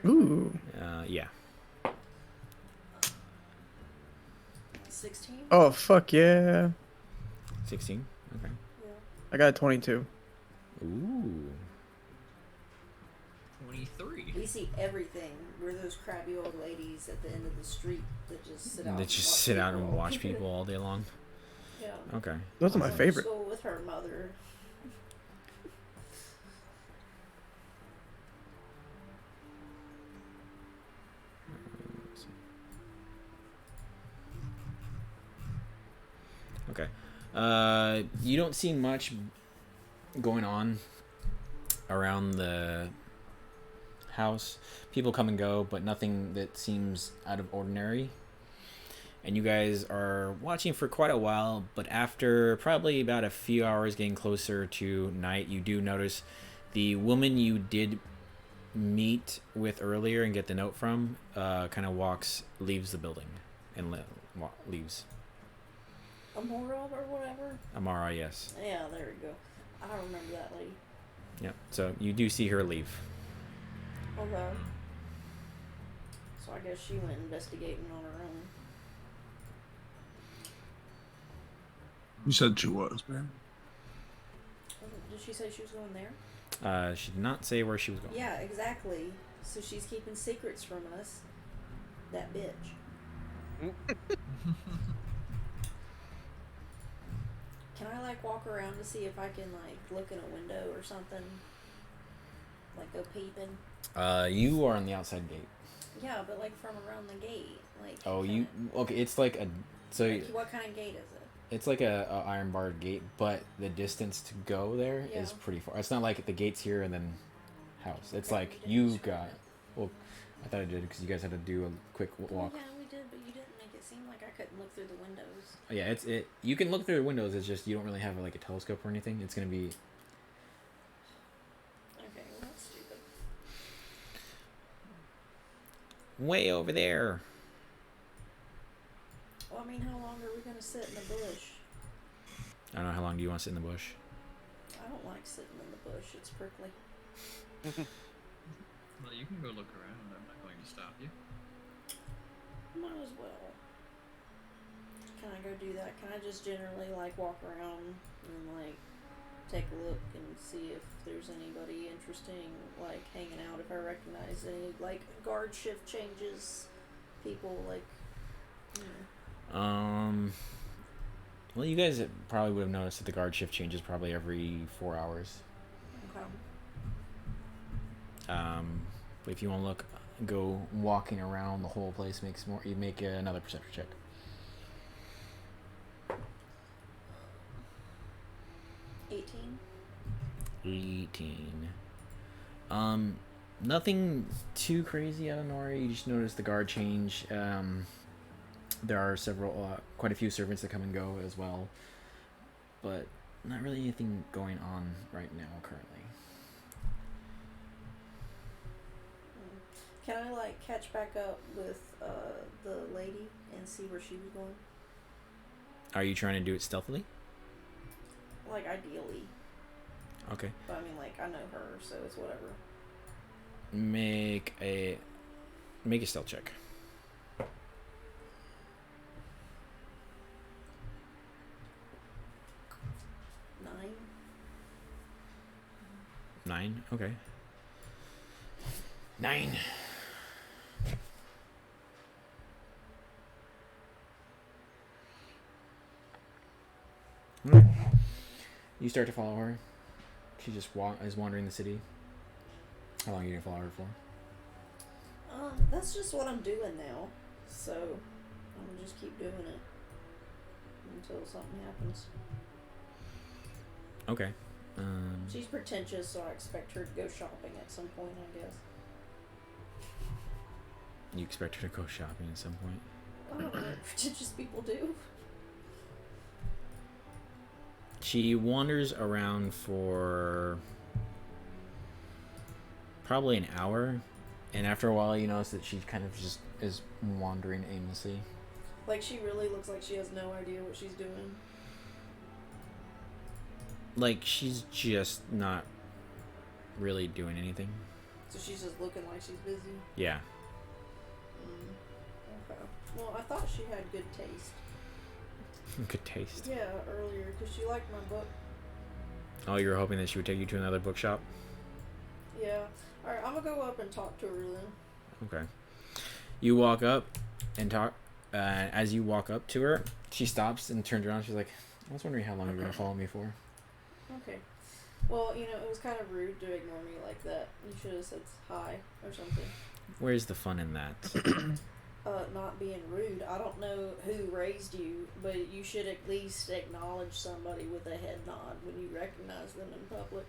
Ooh. Yeah. 16? Oh fuck yeah! 16. Okay. Yeah. I got a 22. Ooh. 23. We see everything. We're those crabby old ladies at the end of the street that just sit out. They and just watch sit out and people. watch people all day long. Yeah. Okay. Those are my Went to favorite. School with her mother. Okay. You don't see much going on around the house. People come and go, but nothing that seems out of ordinary. And you guys are watching for quite a while, but after probably about a few hours getting closer to night, you do notice the woman you did meet with earlier and get the note from kind of leaves the building and leaves. Amora or whatever. Amara, yes. Yeah, there we go. I remember that lady. Yep. So you do see her leave. Okay. So I guess she went investigating on her own. You said she was, man. Did she say she was going there? She did not say where she was going. Yeah, exactly. So she's keeping secrets from us. That bitch. Can I like walk around to see if I can like look in a window or something? Like go peeping? You are on the outside gate. Yeah, but like from around the gate. Like Oh, kinda- okay? It's like like, what kind of gate is it? it's like a iron barred gate, but the distance to go there is Yeah. pretty far. It's not like the gate's here and then house. It's Okay, like you didn't you describe got. it. Well, I thought I did because you guys had to do a quick walk. Yeah, we did, but you didn't make it seem like I couldn't look through the windows. Yeah, it. You can look through the windows. It's just you don't really have like a telescope or anything. It's gonna be. Okay, well that's stupid. Way over there. Well, I mean, how long are we gonna sit in the bush? I don't know how long do you want to sit in the bush. I don't like sitting in the bush. It's prickly. Well, you can go look around. I'm not going to stop you. Might as well. Can I go do that? Can I just generally like walk around and like take a look and see if there's anybody interesting like hanging out? If I recognize any like guard shift changes, people like. You know. Well, you guys probably would have noticed that the guard shift changes probably every 4 hours. Okay. But if you want to go walking around the whole place makes more. You make another perception check. 18. 18. Nothing too crazy out of nowhere. You just notice the guard change. There are quite a few servants that come and go as well, but not really anything going on right now currently. Can I like catch back up with the lady and see where she was going? Are you trying to do it stealthily? Like ideally, Okay. but I mean like I know her, so it's whatever. Make a stealth check. 9. 9. Okay. 9. Alright. You start to follow her. She just is wandering the city. How long are you gonna follow her for? That's just what I'm doing now, so I'm gonna just keep doing it. until something happens. Okay. She's pretentious, so I expect her to go shopping at some point, I guess. You expect her to go shopping at some point? I don't know what pretentious people do. She wanders around for probably an hour, and after a while you notice that she kind of just is wandering aimlessly. Like, she really looks like she has no idea what she's doing. Like, she's just not really doing anything. So she's just looking like she's busy. Yeah. Okay. Well, I thought she had good taste. Good taste. Yeah, earlier, because she liked my book. Oh, you were hoping that she would take you to another bookshop? Yeah. Alright, I'm gonna go up and talk to her then. Okay. You walk up and talk. As you walk up to her, she stops and turns around. She's like, I was wondering how long you were going to follow me for. Okay. Well, you know, it was kind of rude to ignore me like that. You should have said hi or something. Where's the fun in that? Not being rude. I don't know who raised you, but you should at least acknowledge somebody with a head nod when you recognize them in public.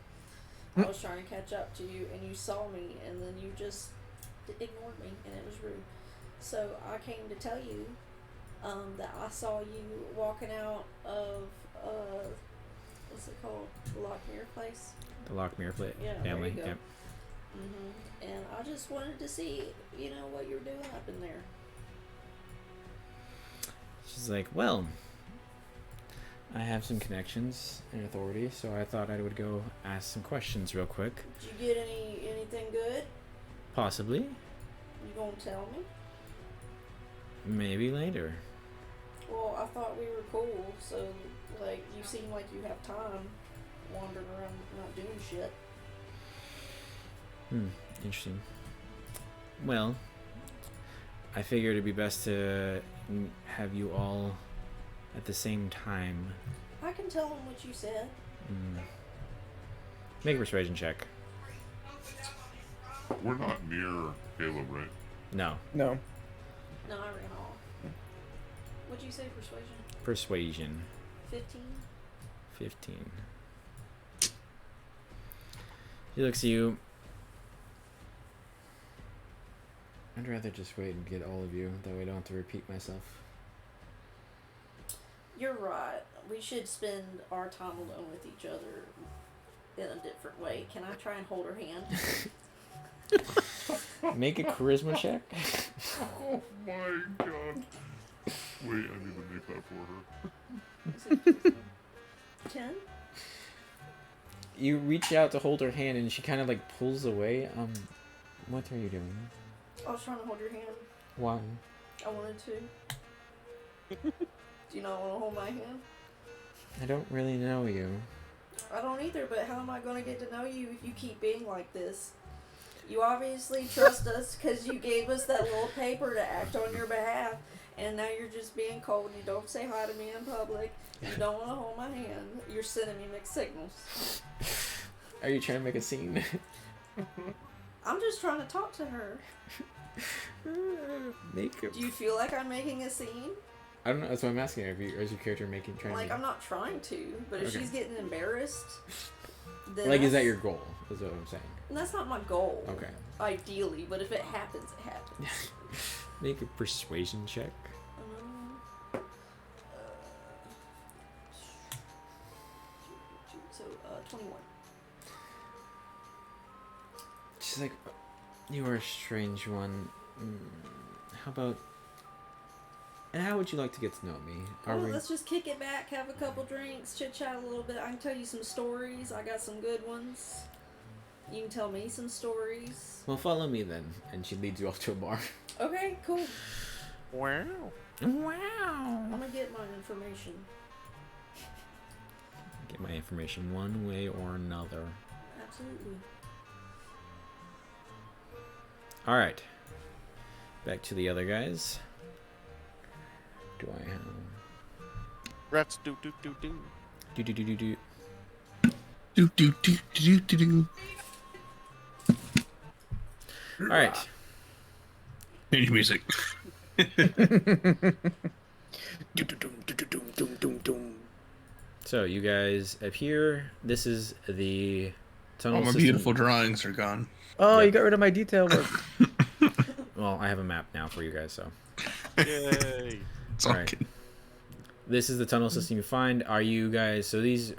I was trying to catch up to you, and you saw me, and then you just ignored me, and it was rude. So I came to tell you that I saw you walking out of, what's it called? The Lockmere place? The Lockmere Yeah, family. there you go. Yep. And I just wanted to see, you know, what you're doing up in there. She's like, well, I have some connections in authority, so I thought I would go ask some questions real quick. Did you get anything good? Possibly. You gonna tell me? Maybe later. Well, I thought we were cool, so, like, you seem like you have time wandering around not doing shit. Interesting. Well, I figured it'd be best to have you all at the same time. I can tell them what you said. Make a persuasion check. We're not near Caleb, right? No. No. No, I ran off. What'd you say, persuasion? Persuasion. 15? 15. He looks at you. I'd rather just wait and get all of you. That way I don't have to repeat myself. You're right. We should spend our time alone with each other in a different way. Can I try and hold her hand? Make a charisma check. Oh my god. Wait, I need to make that for her. 10? You reach out to hold her hand and she kind of like pulls away. What are you doing? I was trying to hold your hand. Why? I wanted to. Do you not want to hold my hand? I don't really know you. I don't either, but how am I going to get to know you if you keep being like this? You obviously trust us because you gave us that little paper to act on your behalf, and now you're just being cold. You don't say hi to me in public. You don't want to hold my hand. You're sending me mixed signals. Are you trying to make a scene? I'm just trying to talk to her. Make it. Do you feel like I'm making a scene? I don't know. That's what I'm asking. Is your character trying Like, to? I'm not trying to, but if Okay. she's getting embarrassed, then Like, is that that's- your goal? Is what I'm saying. That's not my goal. Okay. Ideally, but if it happens, it happens. Make a persuasion check. So, 21. She's like, you are a strange one. How about? And how would you like to get to know me? Let's just kick it back, have a couple drinks, chit chat a little bit. I can tell you some stories. I got some good ones. You can tell me some stories. Well, follow me then. And she leads you off to a bar. Okay, cool. Wow. Wow. I'm gonna get my information. Get my information one way or another. Absolutely. All right. Back to the other guys. Do I have? Rats do do do do. Do do do do do. Do do do do do do. All right. Change music. So you guys up here. This is the tunnel All my system. beautiful drawings are gone. Oh, Yep. you got rid of my detail work. Well, I have a map now for you guys. So Yay! It's all Alright. good. this is the tunnel system you find. Are you guys? So these.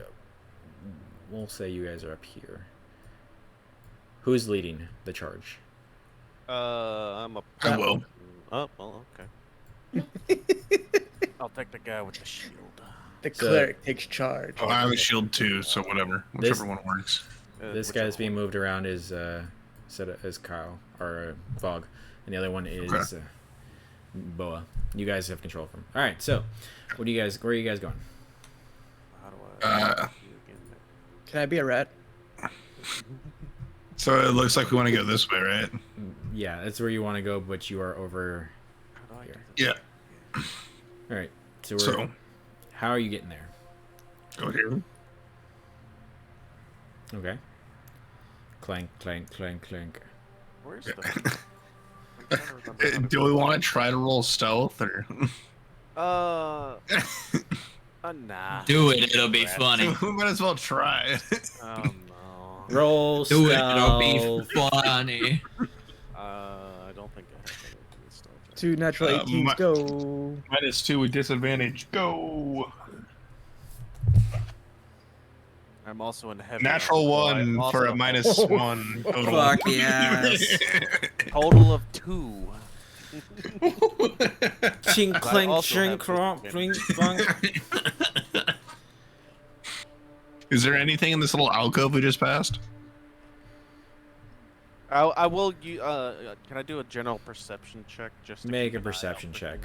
We'll say you guys are up here. Who's leading the charge? I'm a. I will. Oh, well, okay. I'll take the guy with the shield. The So- cleric takes charge. Oh, I have a shield too, so whatever. This- Whichever one works. This Whichever guy's being one. moved around is Kyle or Fog, and the other one is Okay. Boa. You guys have control of him. All right. So, what do you guys? Where are you guys going? How do I? Can I be a rat? So it looks like we want to go this way, right? Yeah, that's where you want to go, but you are over. How do I Here. do this? Yeah. All right. So, So how are you getting there? go here. Okay. Clank, clank, clank, clank. Where's the? I'm trying to remember how to Do we want to try to roll stealth or? Nah. Do it. It'll be Rats. funny. We might as well try. Oh no. Roll Do it. stealth. It'll be funny. I don't think I have any stuff. Two natural 18s, my- go. -2 with disadvantage. Go. I'm also in heavy. Natural armor, so I 1 for a also have -1 total. Fuck yes. total of 2. Chink, I clank, also chink, have cromp, clink, clunk. Is there anything in this little alcove we just passed? I will. Can I do a general perception check just to Make keep a an eye out perception for check.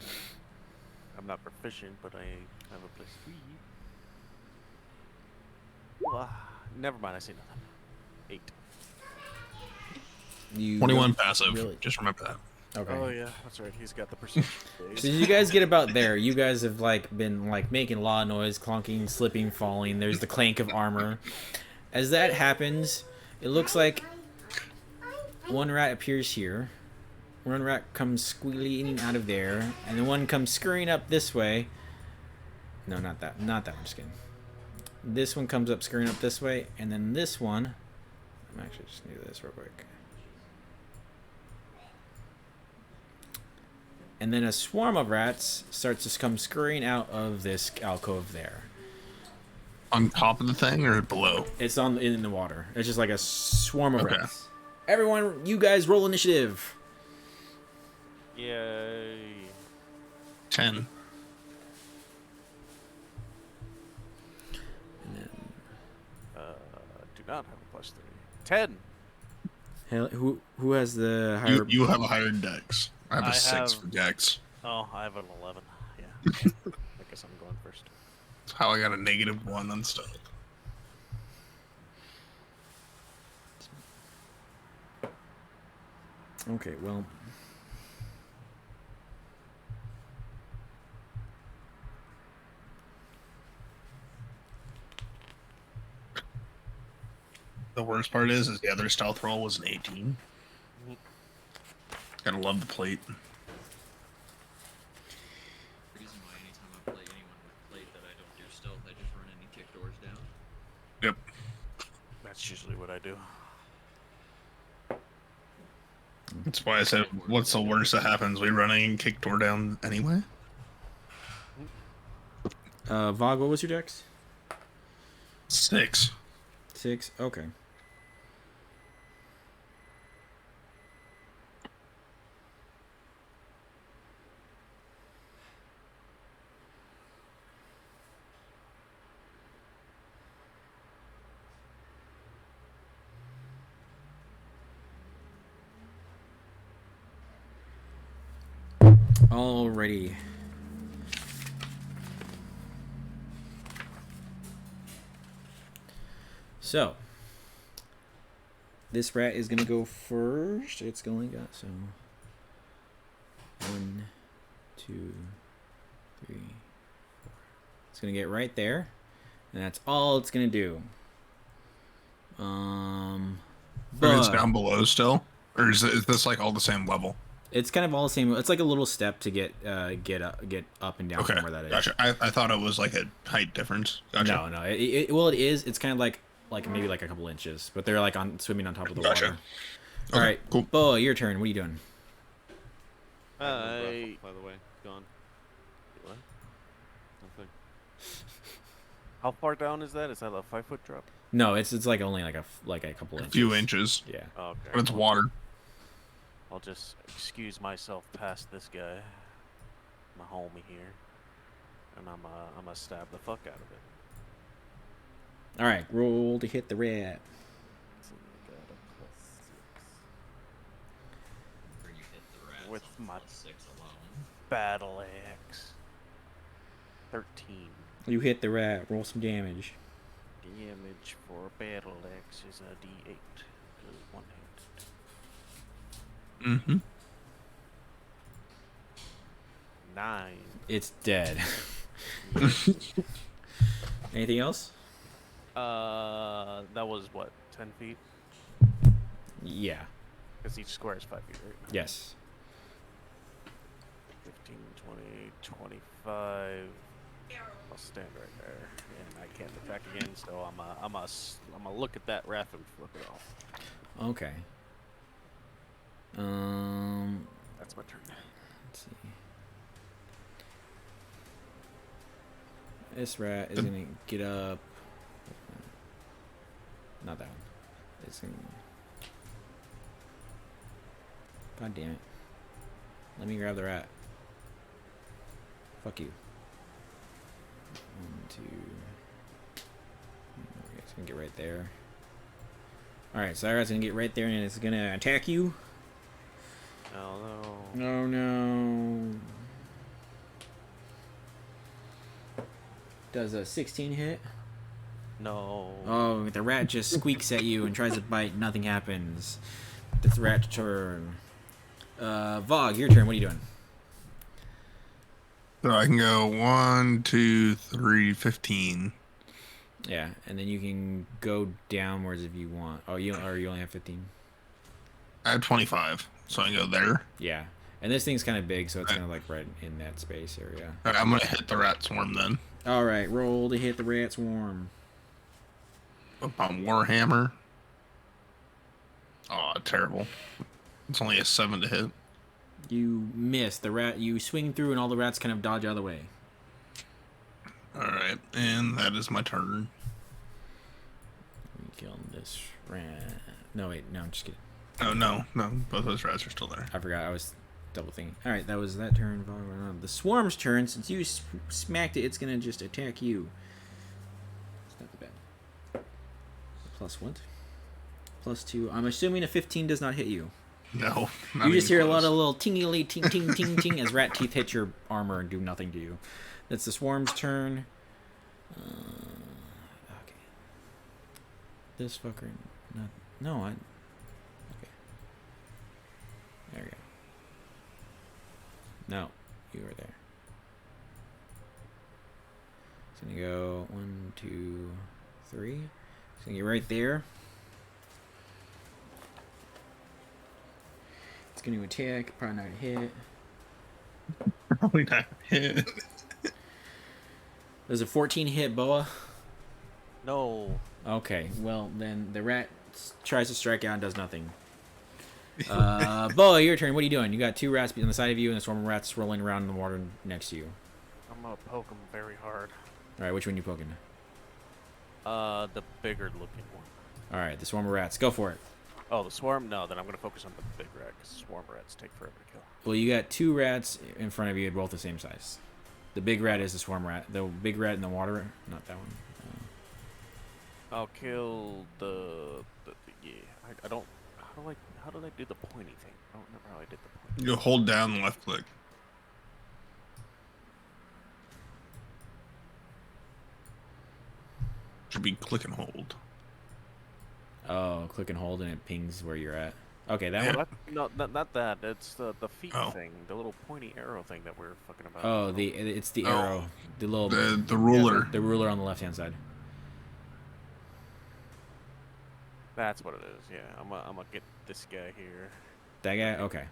things? I'm not proficient, but I have a plus 3. Never mind. I see nothing. 8. You 21 passive. Really? Just remember that. Okay. Oh yeah, that's right. He's got the perception. So you guys get about there. You guys have been making a lot of noise, clunking, slipping, falling. There's the clank of armor. As that happens, it looks like one rat appears here. One rat comes squealing out of there, and then one comes scurrying up this way. No, not that. Not that one. Just kidding. This one comes up scurrying up this way, and then this one. I'm actually just gonna do this real quick. And then a swarm of rats starts to come scurrying out of this alcove there. On top of the thing or below? It's in the water. It's just like a swarm of Okay. rats. Everyone, you guys roll initiative. Yay! 10. And then, Do not have a plus 3. 10. hell, who has the higher? You have a higher dex. I have a I 6 have- for dex. Oh, I have an 11. Yeah. I guess I'm going first. That's how I got a -1 on stealth. Okay, well. The worst part is the other stealth roll was an 18. Gotta love the plate. Reason why anytime I play anyone with plate that I don't do stealth, I just run any kick doors down. Yep. That's usually what I do. That's why I said, what's the worst that happens? We running and kick door down anyway? Vog, what was your dex? 6. 6. Okay. Alrighty. So, this rat is gonna go first. It's only got 1, 2, 3, 4. It's gonna get right there, and that's all it's gonna do. But it's But down below still? Or is this like all the same level? It's kind of all the same. It's like a little step to get up and down Okay, from where that is. gotcha. I thought it was like a height difference. Gotcha. No. Well, it is. It's kind of like maybe like a couple inches, but they're like on swimming on top of the Gotcha. water. Okay, All right, cool. Boa, your turn. What are you doing? I have no breath, by the way, gone. What? Nothing. How far down is that? Is that a 5-foot drop? No, it's like only like a couple A inches. few inches, Yeah. Oh, okay. but it's water. I'll just excuse myself past this guy, my homie here, and I'm gonna stab the fuck out of it. All right, roll to hit the rat. So I got a +6 Where you hit the rats With on my- +6 alone. battle axe. 13 You hit the rat. Roll some damage. damage for a battle axe is a D8. 'Cause one hit. Mm-hmm. 9. It's dead. Anything else? That was what, 10 feet? Yeah. Because each square is 5 feet, right? Yes. 15, 20, 25. I'll stand right there, and I can't attack again. So I'm a look at that wrath and flip it off. Okay. That's my turn. Let's see. This rat is gonna get up. Not that one. It's gonna. God damn it. Let me grab the rat. Fuck you. 1, 2. Okay, it's gonna get right there. Alright, so that rat's gonna get right there and it's gonna attack you. Oh no. No, no. Does a 16 hit? No. Oh, the rat just squeaks at you and tries to bite. Nothing happens. It's the rat's turn. Vogue, your turn. What are you doing? So I can go 1, 2, 3, 15. Yeah, and then you can go downwards if you want. Oh, you only have 15. I have 25, so I can go there. Yeah, and this thing's kind of big, so it's kind of like right in that space area. All right, I'm gonna hit the rat swarm then. All right, roll to hit the rat swarm. Up on Warhammer. Oh, terrible. It's only a 7 to hit. You miss the rat. You swing through, and all the rats kind of dodge out of the way. All right, and that is my turn. We kill this rat. No, wait, no, I'm just kidding. Oh no, both those rats are still there. I forgot. I was double thinking. All right, that was that turn. The swarm's turn. Since you smacked it, it's gonna just attack you. It's not that bad. Plus what? +2. I'm assuming a 15 does not hit you. No, You just hear a lot of little tingly ting ting ting ting as rat teeth hit your armor and do nothing to you. That's the swarm's turn. Okay. This fucker. Not. No, I. Okay. There we go. No, you were there. It's gonna go 1, 2, 3. It's gonna get right there. It's gonna attack. Probably not a hit. Probably not hit. There's a 14 hit, Boa. No. Okay, well then the rat tries to strike out and does nothing. Boa, your turn. What are you doing? You got 2 rats on the side of you and a swarm of rats rolling around in the water next to you. I'm gonna poke him very hard. All right, which one you poking? The bigger looking one. All right, the swarm of rats. Go for it. Oh, the swarm? No, then I'm gonna focus on the big rat because swarm rats take forever to kill. Well, you got 2 rats in front of you, both the same size. The big rat is the swarm rat. The big rat in the water, not that one. I'll kill the yeah. I don't. How did I do the pointy thing? I don't remember how I did the pointy. You hold down left click. Should be click and hold. Oh, click and hold and it pings where you're at. Okay, that Yeah. one. No, not that. It's the feet Oh. thing, the little pointy arrow thing that we're fucking about. Oh, it's the Oh. arrow, the little The ruler. the ruler on the left hand side. That's what it is. Yeah, I'm gonna get this guy here. That guy. Okay.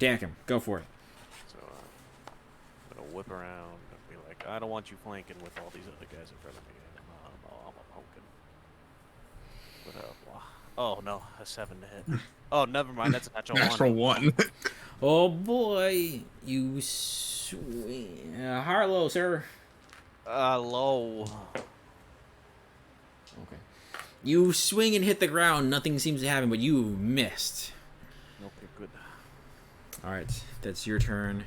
Attack him. Go for it. So I'm gonna whip around and be like, I don't want you flanking with all these other guys in front of me. I'm a pumpkin. With a, oh no, a 7 to hit. Oh, never mind. That's a natural 1. Natural 1. Oh boy, you swing. Harlow, sir. Low. Okay. You swing and hit the ground. Nothing seems to happen, but you missed. Okay, good. All right, that's your turn.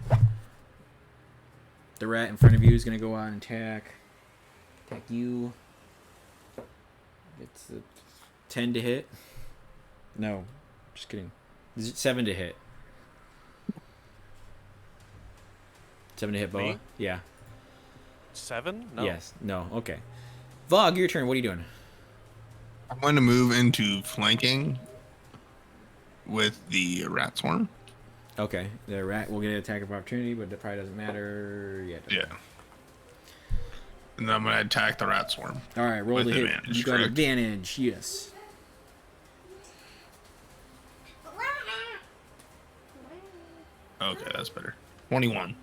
The rat in front of you is gonna go out and attack. Attack you. It's a 10 to hit. No, just kidding. Is it 7 to hit? 7 to hit, Boa? Me? Yeah. 7? No. Yes. No. Okay. Vog, your turn. What are you doing? I'm going to move into flanking with the rat swarm. Okay. The rat will get an attack of opportunity, but that probably doesn't matter yet. Yeah. And then I'm going to attack the rat swarm. All right. Roll With the hit. advantage, You got correct? advantage. Yes. Okay, that's better. 21.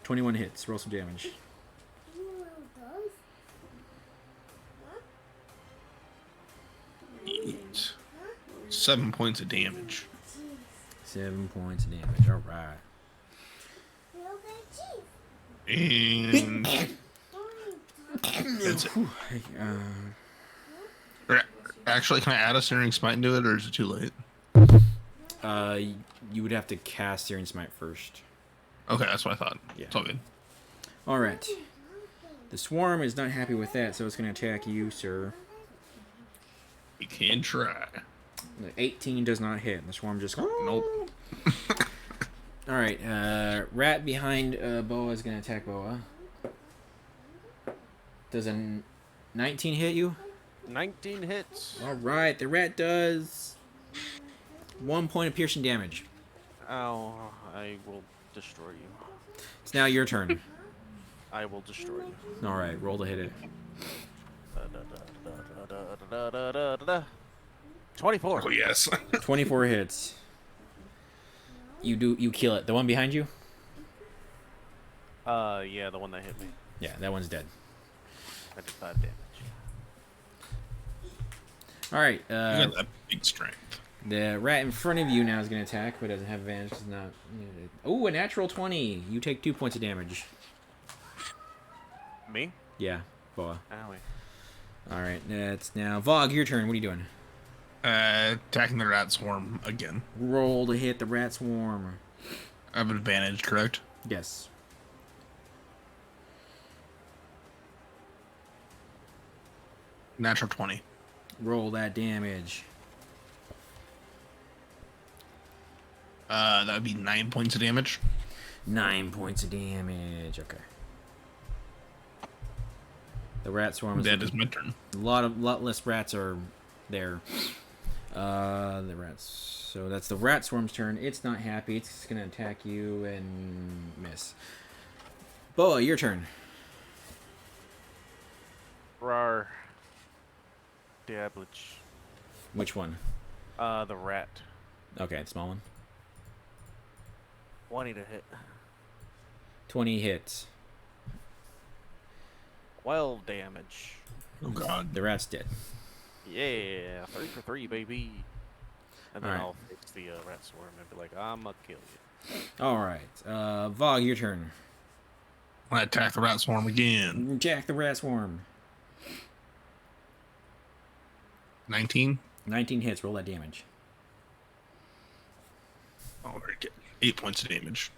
21 hits. Roll some damage. 8. 7 points of damage. 7 points of damage. All right. And that's it. Actually, can I add a Searing Smite into it, or is it too late? You would have to cast Searing Smite first. Okay, that's what I thought. Yeah. It's all good. All right. The swarm is not happy with that, so it's going to attack you, sir. You can try. The 18 does not hit. The swarm just... Nope. All right. Rat behind Boa is going to attack Boa. Does a 19 hit you? 19 hits. All right. The rat does 1 point of piercing damage. Ow, I will destroy you. It's now your turn. I will destroy you. All right. Roll to hit it. 24. Oh, yes. 24 hits. You kill it. The one behind you? Yeah, the one that hit me. Yeah, that one's dead. I did 5 damage. All right. You got that big strength. The rat in front of you now is going to attack, but doesn't have advantage. It's not. Oh, a natural 20. You take 2 points of damage. Me? Yeah, Boa. Owie. All right, that's now Vog. Your turn. What are you doing? Attacking the rat swarm again. Roll to hit the rat swarm. I have an advantage, correct? Yes. Natural 20. Roll that damage. That would be 9 points of damage. 9 points of damage. Okay. The rat swarm is That is my turn. a lot less rats are there. The rats. So that's the rat swarm's turn. It's not happy. It's gonna attack you and miss. Boa, your turn. Rar. Diablich. Which one? The rat. Okay, the small one. 20 to hit. 20 hits. 12 damage. Oh, God. The rat's dead. Yeah, 3 for 3, baby. And then Alright. I'll fix the rat swarm and be like, I'ma kill you. All right, Vog, your turn. I attack the rat swarm again. Jack the rat swarm. 19. 19 hits. Roll that damage. Oh, very good. 8 points of damage.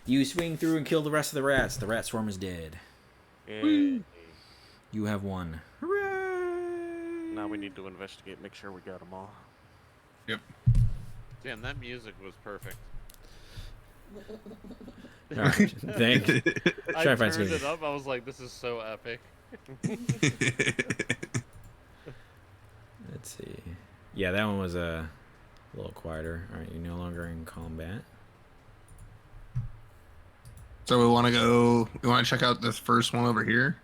You swing through and kill the rest of the rats. The rat swarm is dead. Yeah. You have won. Hooray! Now we need to investigate, make sure we got them all. Yep. Damn, that music was perfect. All right, thank. I Try to find turned some. it up. I was like, "This is so epic." Let's see. Yeah, that one was a little quieter. All right, you're no longer in combat. So we want to go. We want to check out this first one over here,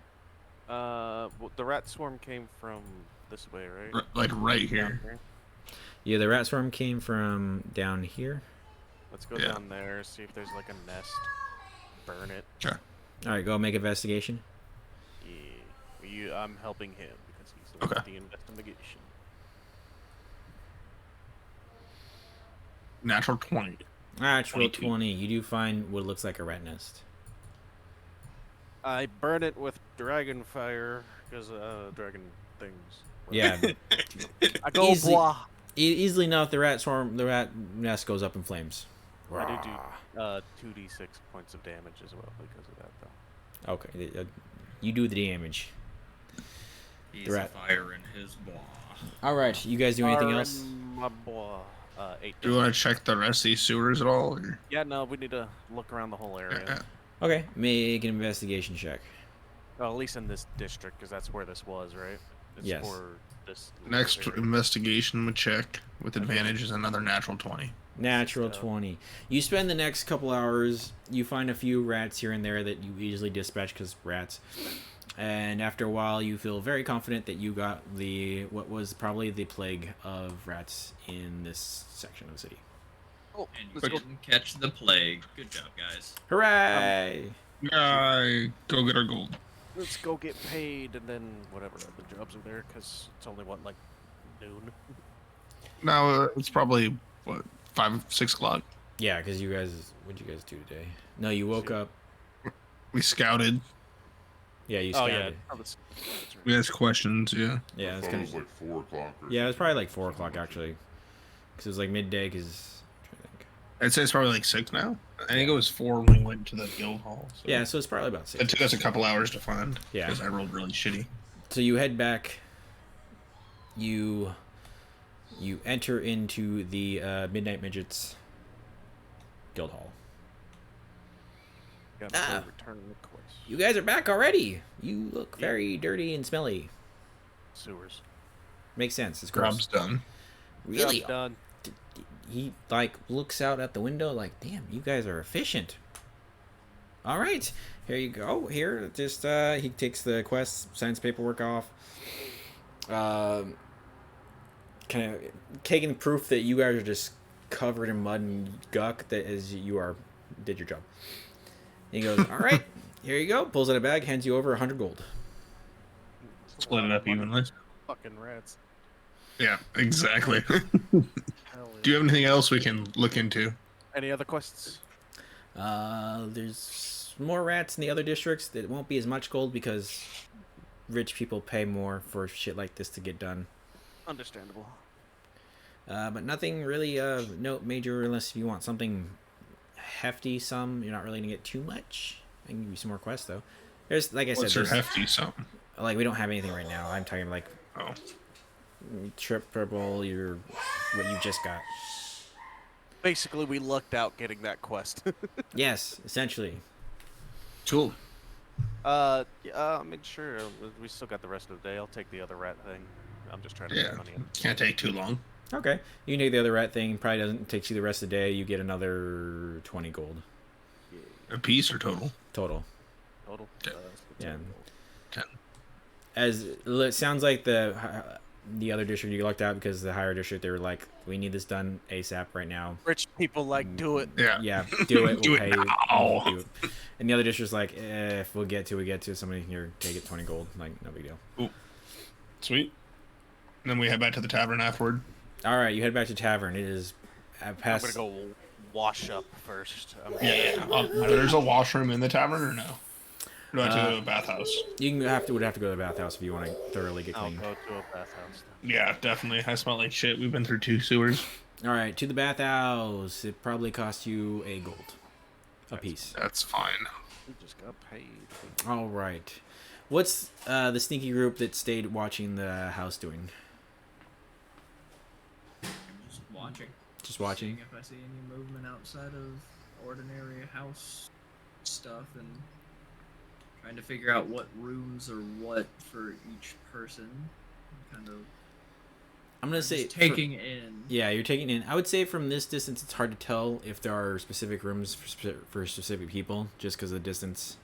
Well, the rat swarm came from this way, right? like right here. Down here? Yeah, the rat swarm came from down here. Let's go Yeah. down there, see if there's like a nest. Burn it. Sure. All right, go make investigation. Yeah. I'm helping him because he's the one Okay. with the investigation. Natural 20. Natural 22. 20. You do find what looks like a rat nest. I burn it with dragon fire because dragon things. Yeah, I go Easy. blah. easily enough, the rat nest goes up in flames. I do Rah. 2d6 points of damage as well because of that though. Okay, you do the damage. He's rat. a fire in his blah. All right, you guys do anything Fire else? in my blah. 8. Do you want to check the rest of these sewers at all? Or? Yeah, no, we need to look around the whole area. Okay, make an investigation check. Well, at least in this district, because that's where this was, right? It's Yes. For this Next area. investigation would check with advantage is another natural 20. Natural So- 20. You spend the next couple hours, you find a few rats here and there that you easily dispatch because rats. And after a while, you feel very confident that you got what was probably the plague of rats in this section of the city. Oh, And you let's go. didn't catch the plague. Good job, guys. Hooray! Go get our gold. Let's go get paid and then whatever other jobs are there, because it's only what, like noon. Now it's probably what 5, 6 o'clock. Yeah, because you guys, what'd you guys do today? No, you woke up. We scouted. Yeah, you Oh scouted. yeah. Oh, that's right. We asked questions. Yeah. Yeah, I it's thought kind it was like 4 o'clock. Or yeah, it was probably like 4 something o'clock like actually, because it was like midday. Because I'd say it's probably like 6 now. I think it was 4 when we went to the guild hall. So. yeah, so it's probably about It 6. took us a couple hours to find. Yeah. Because I rolled really shitty. So you head back. You enter into the Midnight Midgets guild hall. Got Ah. to return request. You guys are back already. You look very dirty and smelly. Sewers. Makes sense. It's gross. Job's done. Really? Job's done. He like looks out at the window like, damn, you guys are efficient. All right, here you go. Here, just he takes the quest, signs paperwork off. Kind of taking proof that you guys are just covered in mud and guck. That is, you did your job. He goes, all right, here you go. Pulls out a bag, hands you over 100 gold. Split it up evenly. Fucking rats. Yeah, exactly. Hell Do you yeah. have anything else we can look into? Any other quests? There's more rats in the other districts. That won't be as much gold because rich people pay more for shit like this to get done. Understandable. But nothing really no major unless you want something hefty. You're not really gonna get too much. I can give you some more quests though. There's like I What's said, your hefty something? like we don't have anything right now. I'm talking like Oh, triple what you just got. Basically, we lucked out getting that quest. Yes, essentially. cool. Make sure we still got the rest of the day. I'll take the other rat thing. I'm just trying to Yeah, get money in. can't take too long. Okay, you can take the other rat thing. Probably doesn't take you the rest of the day. You get another 20 gold A piece or total? total. Total. Okay. Yeah. 10. As it sounds like the other district you lucked out because the higher district they were like, we need this done ASAP right now. Rich people like do it. Yeah. Yeah, do it. Do We'll it pay you. now. Do it. And the other district's like, if we get to somebody here, take it 20 gold. Like, no big deal. Sweet. And then we head back to the tavern afterward. All right, you head back to tavern. It is past. I'm gonna go wash up first. Yeah. There's a washroom in the tavern or no? Or do I have to go to a bathhouse? You would have to go to the bathhouse if you want to thoroughly get I'll clean. go to a bathhouse. Yeah, definitely. I smell like shit. We've been through 2 sewers. All right, to the bathhouse. It probably costs you a gold a piece. That's fine. We just got paid. All right. What's the sneaky group that stayed watching the house doing? Just watching. Just watching? Seeing if I see any movement outside of ordinary house stuff and trying to figure out what rooms or what for each person. Kind of I'm gonna say just taking in. Yeah, you're taking in. I would say from this distance, it's hard to tell if there are specific rooms for specific people, just because of the distance.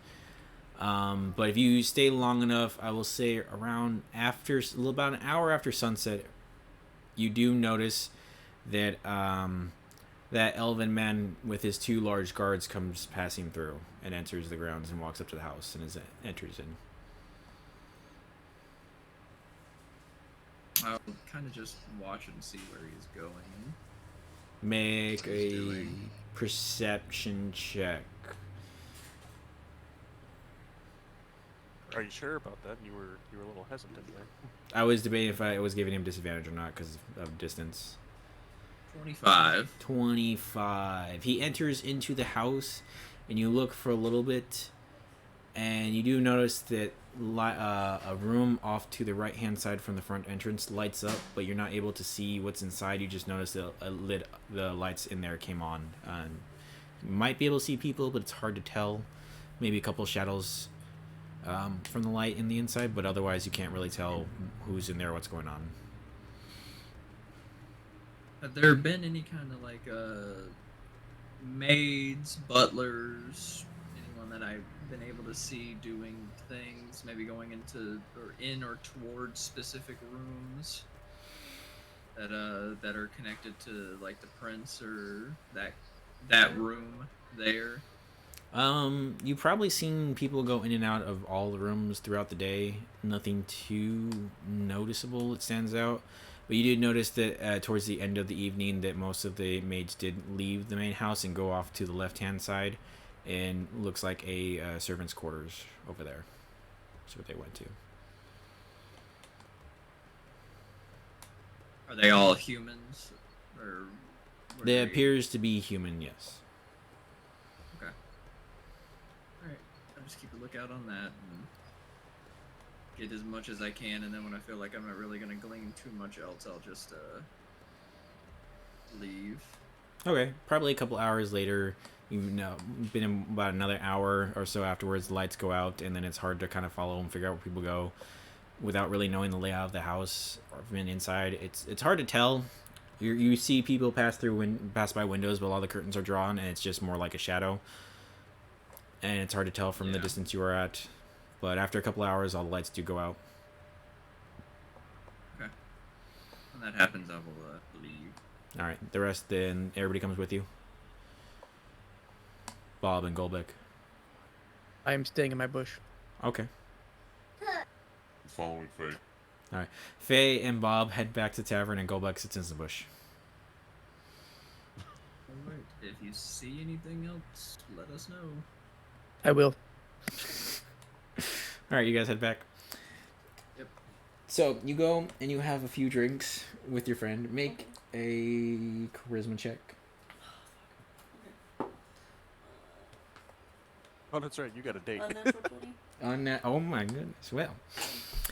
But if you stay long enough, I will say around about an hour after sunset, you do notice that that elven man with his 2 large guards comes passing through and enters the grounds and walks up to the house and enters in. I'll kind of just watch and see where he's going. Make What he's a doing. perception check. Are you sure about that? You were a little hesitant there. I was debating if I was giving him disadvantage or not because of distance. 25. 25. He enters into the house, and you look for a little bit, and you do notice that a room off to the right-hand side from the front entrance lights up, but you're not able to see what's inside. You just notice that the lights in there came on. You might be able to see people, but it's hard to tell. Maybe a couple shadows from the light in the inside, but otherwise you can't really tell who's in there, what's going on. Have there been any kind of like maids, butlers, anyone that I've been able to see doing things, maybe going into or in or towards specific rooms that are connected to like the prince or that room there? You've probably seen people go in and out of all the rooms throughout the day. Nothing too noticeable that stands out. But you did notice that towards the end of the evening that most of the maids did leave the main house and go off to the left-hand side. And looks like a servant's quarters over there. That's what they went to. Are they all humans, or were They appears to be human, yes. Okay. All right. I'll just keep a lookout on that and get as much as I can, and then when I feel like I'm not really gonna glean too much else, I'll just leave. Okay, probably a couple hours later, you've been about another hour or so afterwards, the lights go out, and then it's hard to kind of follow and figure out where people go without really knowing the layout of the house or from inside. It's hard to tell. You see people pass by windows, but a lot of the curtains are drawn, and it's just more like a shadow. And it's hard to tell from the Yeah. distance you are at. But after a couple hours, all the lights do go out. Okay. When that happens, I will leave. All right, the rest then everybody comes with you. Bob and Golbeck. I am staying in my bush. Okay. Following fate. All right. Faye and Bob head back to the tavern, and Golbeck sits in the bush. All right. If you see anything else, let us know. I will. All right, you guys head back. Yep. So you go and you have a few drinks with your friend. Make a charisma check. Oh, that's right. You got a date. Unnatural 20? On that, oh my goodness. Well,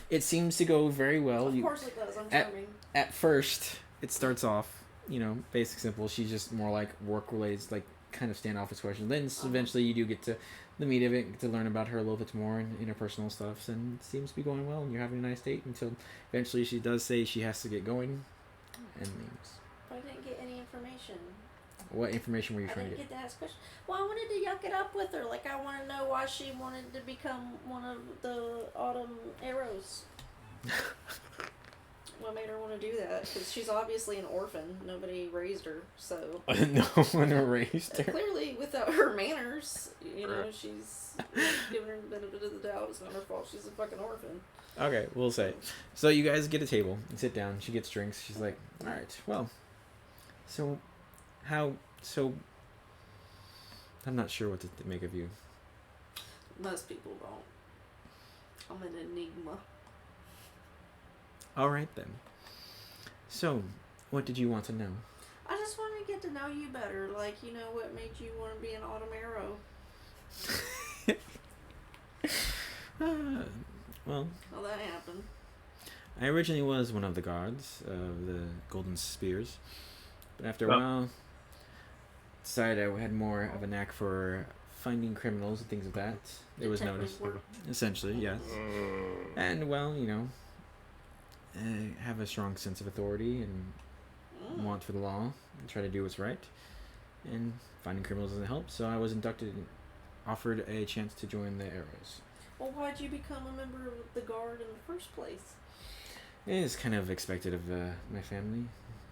it seems to go very well. Of You, course it does. I'm at- charming. at first, it starts off, basic, simple. She's just more like work related, like kind of standoffish questions. Then eventually you do get to the meat of it, get to learn about her a little bit more and interpersonal stuff, and it seems to be going well, and you're having a nice date until eventually she does say she has to get going and leaves. But I didn't get any information. What information were you I trying to didn't get? get to ask questions. Well, I wanted to yuck it up with her. Like, I want to know why she wanted to become one of the Autumn Arrows. What made her want to do that? Because she's obviously an orphan. Nobody raised her, so No one erased her. clearly without her manners, she's giving her the benefit of the doubt. It's not her fault. She's a fucking orphan. Okay, we'll say. So you guys get a table and sit down. She gets drinks. She's like, all right, well, so I'm not sure what to make of you. Most people don't. I'm an enigma. All right, then. So, what did you want to know? I just want to get to know you better. Like, what made you want to be an Autumn Arrow? Well, How that happened. I originally was one of the guards of the Golden Spears, but after a Well- while, decided I had more of a knack for finding criminals and things of that. It was Detective noticed. work. Essentially, yes. And, well, have a strong sense of authority and want for the law and try to do what's right. And finding criminals doesn't help, so I was inducted and offered a chance to join the Arrows. Well, why'd you become a member of the Guard in the first place? It is kind of expected of my family.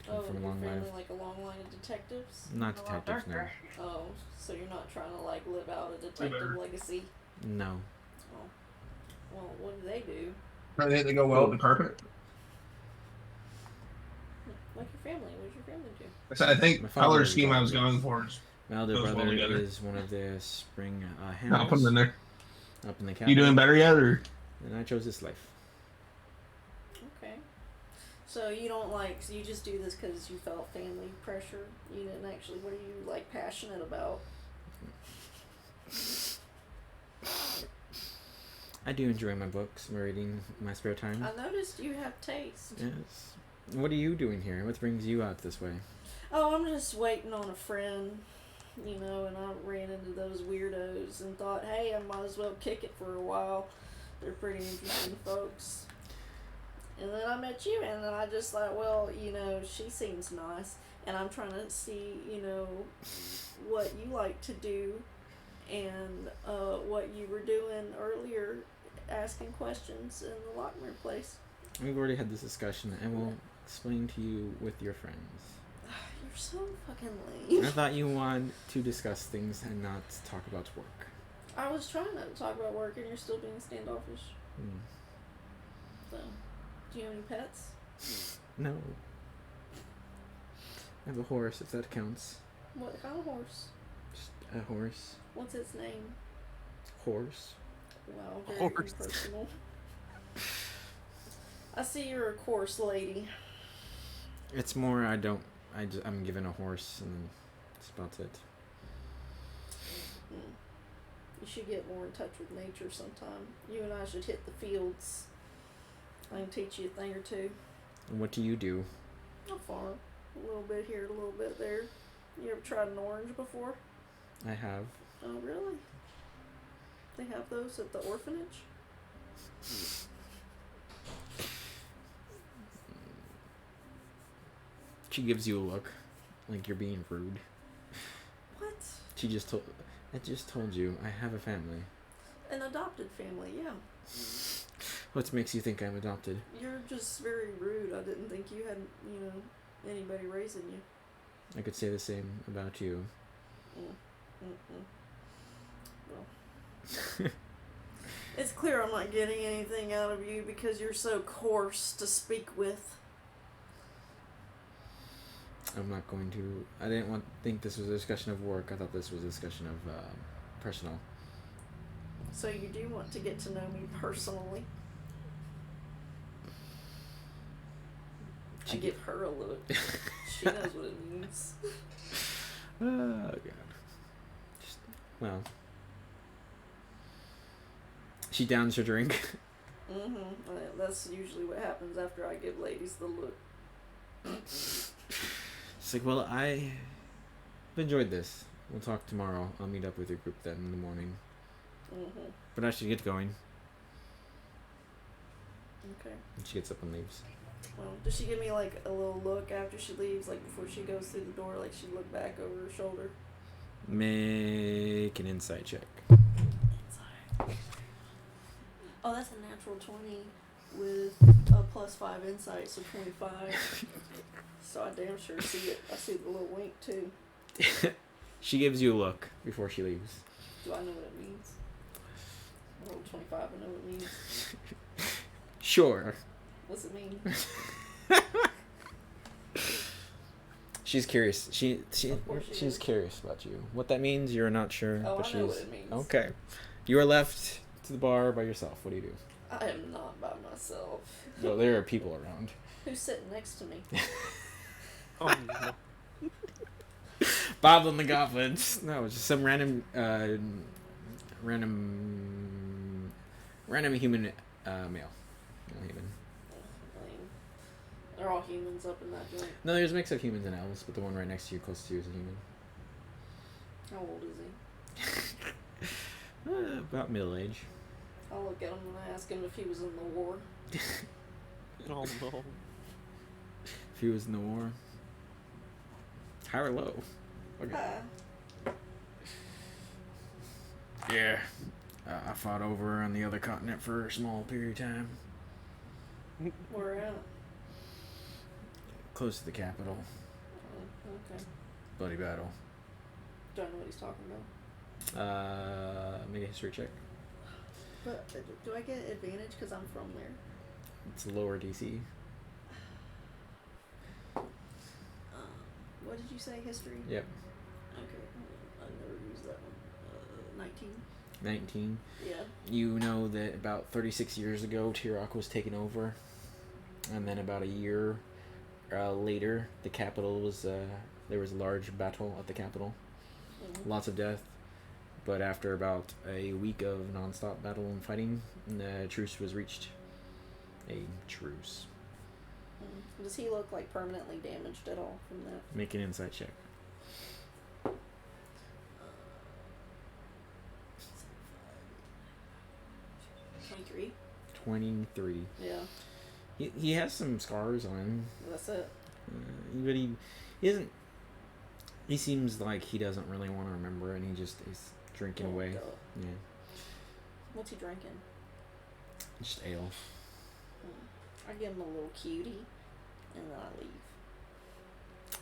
Oh, from your Long family Life. like a long line of detectives? Not detectives, no. Oh, so you're not trying to like live out a detective legacy? No. Oh. Well, what do they do? I think they go well with the carpet. Like your family. What does your family do? I think My color father scheme I was involved, going yes. for is My elder Goes well brother together. is one of the spring I'll put them in hammers there. up in the You capital. doing better yet, or And I chose this life. Okay. So you don't like, so you just do this because you felt family pressure? You didn't actually, what are you like passionate about? I do enjoy my books, my reading in my spare time. I noticed you have taste. Yes. What are you doing here? What brings you out this way? Oh, I'm just waiting on a friend, you know, and I ran into those weirdos and thought, hey, I might as well kick it for a while. They're pretty interesting folks. And then I met you, and then I just thought, well, you know, she seems nice, and I'm trying to see, you know, what you like to do, and what you were doing earlier, asking questions in the Lockmere place. We've already had this discussion, and we'll explain to you with your friends. You're so fucking I lame. thought you wanted to discuss things and not talk about work. I was trying not to talk about work, and you're still being standoffish. So, do you have any pets? No. I have a horse, if that counts. What kind of horse? Just a horse. What's its name? Horse. Wow, very Horse. impersonal. I see you're a course lady. It's more, I'm given a horse, and then that's about it. You should get more in touch with nature sometime. You and I should hit the fields. I can teach you a thing or two. And what do you do? I'll farm. A little bit here, a little bit there. You ever tried an orange before? I have. Oh, really? They have those at the orphanage? She gives you a look, like you're being rude. What? I just told you, I have a family. An adopted family, yeah. What makes you think I'm adopted? You're just very rude. I didn't think you had, you know, anybody raising you. I could say the same about you. Well, it's clear I'm not getting anything out of you because you're so coarse to speak with. I'm not going to. I didn't think this was a discussion of work. I thought this was a discussion of personal. So you do want to get to know me personally. I give her a look. She knows what it means. Oh god. Well. She downs her drink. That's usually what happens after I give ladies the look. It's like, well, I've enjoyed this. We'll talk tomorrow. I'll meet up with your group then in the morning. But I should get going. Okay. And she gets up and leaves. Well, does she give me like a little look after she leaves, like before she goes through the door, like she look back over her shoulder? Make an insight check. Inside. Oh, that's a natural 20 with a +5 insight, so 25. So I damn sure see it. I see the little wink too. She gives you a look before she leaves. Do I know what it means? I rolled 25. I know what it means. Sure. What's it mean? She's curious. She's is. curious about you. What that means, you're not sure. Oh, but I know what it means. Okay. You are left to the bar by yourself. What do you do? I am not by myself. Well, there are people around. Who's sitting next to me? Oh no. Bob and the Goblins. No, just some random human male. No, human. Lame. They're all humans up in that joint. No, there's a mix of humans and elves, but the one right next to you, close to you, is a human. How old is he? About middle age. I'll look at him and ask him if he was in the war. Oh no. If he was in the war. High or low? Okay. Yeah. I fought over on the other continent for a small period of time. Where at? close to the capital. Oh, okay. Bloody battle. Don't know what he's talking about. Make a history check. But do I get advantage because I'm from there? It's lower DC. What did you say? History? Yep. Okay. I never used that one. 19. 19. Yeah. You know that about 36 years ago, Tirok was taken over, and then about a year later, the capital was there was a large battle at the capital, lots of death. But after about a week of non-stop battle and fighting, the truce was reached. A truce. Does he look like permanently damaged at all from that? Make an insight check. 23. 23. Yeah, He has some scars on him, that's it. but he isn't. He seems like he doesn't really want to remember, and he just is drinking Oh, away. God. Yeah, What's he drinking? just ale. I give him a little cutie, and then I leave.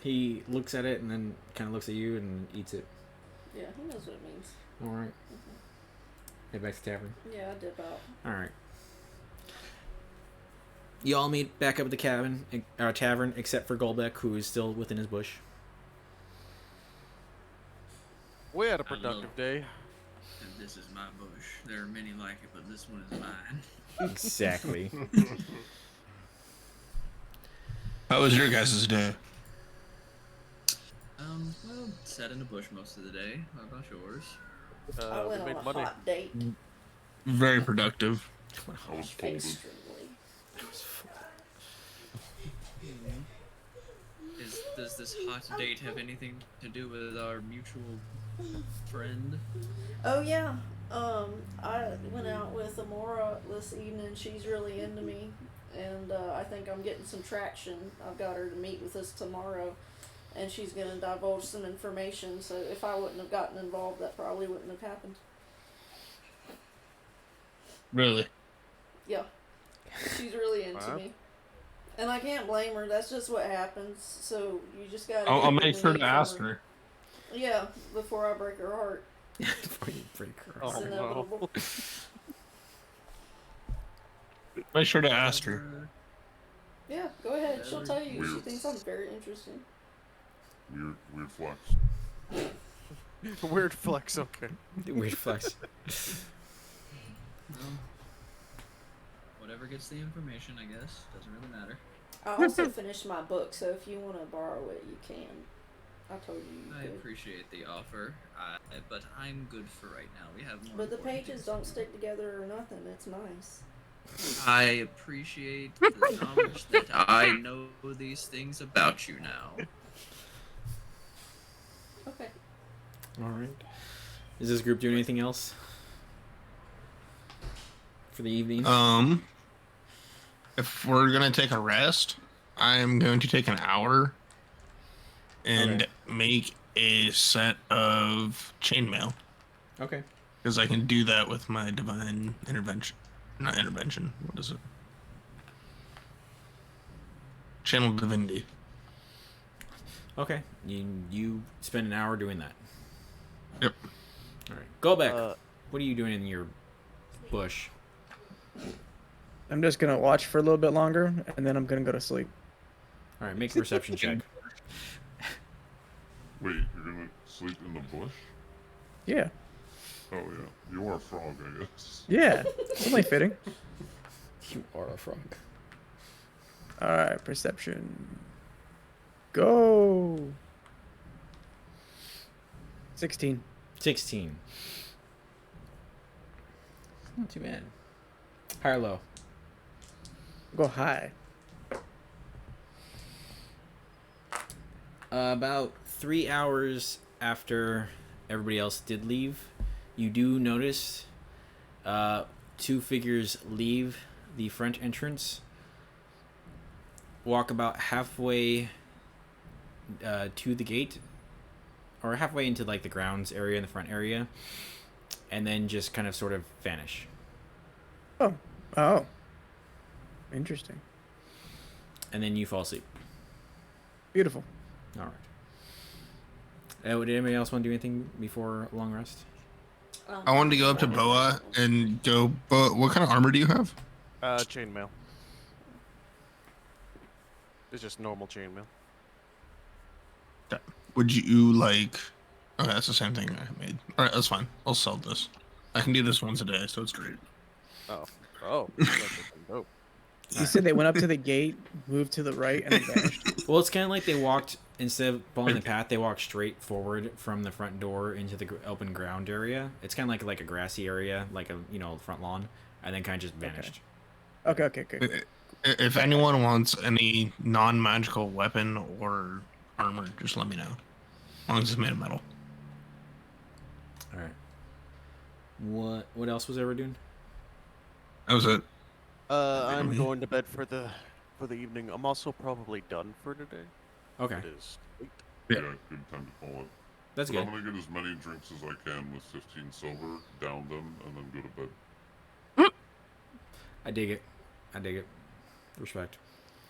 He looks at it and then kind of looks at you and eats it. Yeah, he knows what it means. All right. Head back to the tavern. Yeah, I dip out. All right. You all meet back up at the tavern, except for Golbeck, who is still within his bush. We had a Hello. productive day. And this is my bush. There are many like it, but this one is mine. Exactly. How was your guys' day? Well, sat in the bush most of the day. How about yours? I We went on made a money. hot date. Very productive. I was folded. Extremely. Does this hot date have anything to do with our mutual friend? Oh yeah. I went out with Amora this evening. She's really into me, and I think I'm getting some traction. I've got her to meet with us tomorrow, and she's gonna divulge some information. So if I wouldn't have gotten involved, that probably wouldn't have happened. Really? Yeah, she's really into Wow. me, and I can't blame her. That's just what happens. So you just gotta. I'll get make what sure you to need ask from her. Yeah, before I break her heart. Before you break her. Oh, It's no. inevitable. Make sure to ask her. Yeah, go ahead. She'll tell you. She Weird. thinks I'm very interesting. Weird flex. Weird flex, okay. Weird flex. Well, whatever gets the information, I guess. Doesn't really matter. I also finished my book, so if you want to borrow it, you can. I told you I you could. appreciate the offer, but I'm good for right now. We have more. But the important pages things don't to stick together or nothing. It's nice. do. I appreciate the knowledge that I know these things about you now. Okay. All right. Is this group doing anything else for the evening? If we're gonna take a rest, I'm going to take an hour and Okay. make a set of chainmail Okay. because I can do that with my divine intervention. Not intervention. What is it? Channel divinity. Okay. You spend an hour doing that. Yep. All right. Go back. Uh, What are you doing in your bush? I'm just gonna watch for a little bit longer, and then I'm gonna go to sleep. All right. Make a perception check. Wait, you're gonna sleep in the bush? Yeah. Oh yeah, you are a frog, I guess. Yeah. It's only fitting. You are a frog. All right. Perception. Go. 16. 16. Not too bad. High or low? Go high. About 3 hours after everybody else did leave, you do notice two figures leave the front entrance, walk about halfway to the gate, or halfway into like the grounds area in the front area, and then just kind of sort of vanish. Oh. Interesting. And then you fall asleep. Beautiful. All right. Would anybody else want to do anything before a long rest? I wanted to go up to Boa and go. Boa, what kind of armor do you have? Chainmail. It's just normal chainmail. Would you like? Okay, that's the same thing I made. All right, that's fine. I'll sell this. I can do this once a day, so it's great. Oh, that's fucking dope. You said they went up to the gate, moved to the right, and then vanished. Well, it's kind of like they walked, instead of following the path, they walked straight forward from the front door into the open ground area. It's kind of like a grassy area, like a front lawn, and then kind of just vanished. Okay, good. If anyone wants any non-magical weapon or armor, just let me know. As long as it's made of metal. All right. What else was ever doing? That was it. I'm going to bed for the evening. I'm also probably done for today. Okay, It is late. Yeah. Yeah, good time to call it. that's But good. I'm gonna get as many drinks as I can with 15 silver, down them, and then go to bed. I dig it. Respect.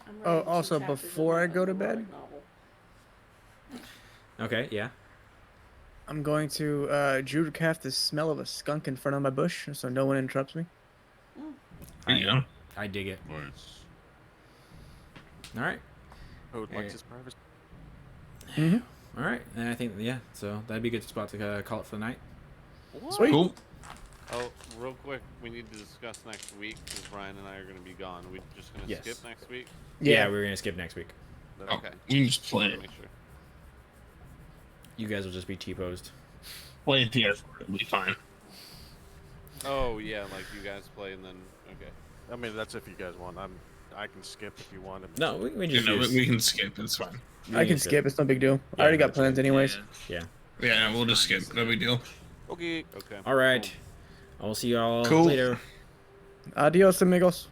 I'm Oh, reading two also, chapters of before my I go to erotic bed? novel. Okay, yeah. I'm going to Judicraft the smell of a skunk in front of my bush, so no one interrupts me. There you go. I dig it. Nice. All right. Code Yeah. likes his privacy. All right. And I think, yeah, so that'd be a good spot to call it for the night. Sweet. Cool. Oh, real quick, we need to discuss next week because Brian and I are going to be gone. We're just going to Yes. skip next week. Yeah, we were going to skip next week. Oh, Okay. we can just play Wanna it. Make sure. You guys will just be T-posed. Play it together. It'll be fine. Oh yeah, like you guys play and then okay. I mean, that's if you guys want. I can skip if you want. No, we You just know, use- we can skip. It's fine. we I can use it. skip. It's no big deal. Yeah, I already got that's plans right. anyways. Yeah. Yeah, we'll just skip. No big deal. Okay. Okay. All right. I will see you all Cool. later. Adios, amigos.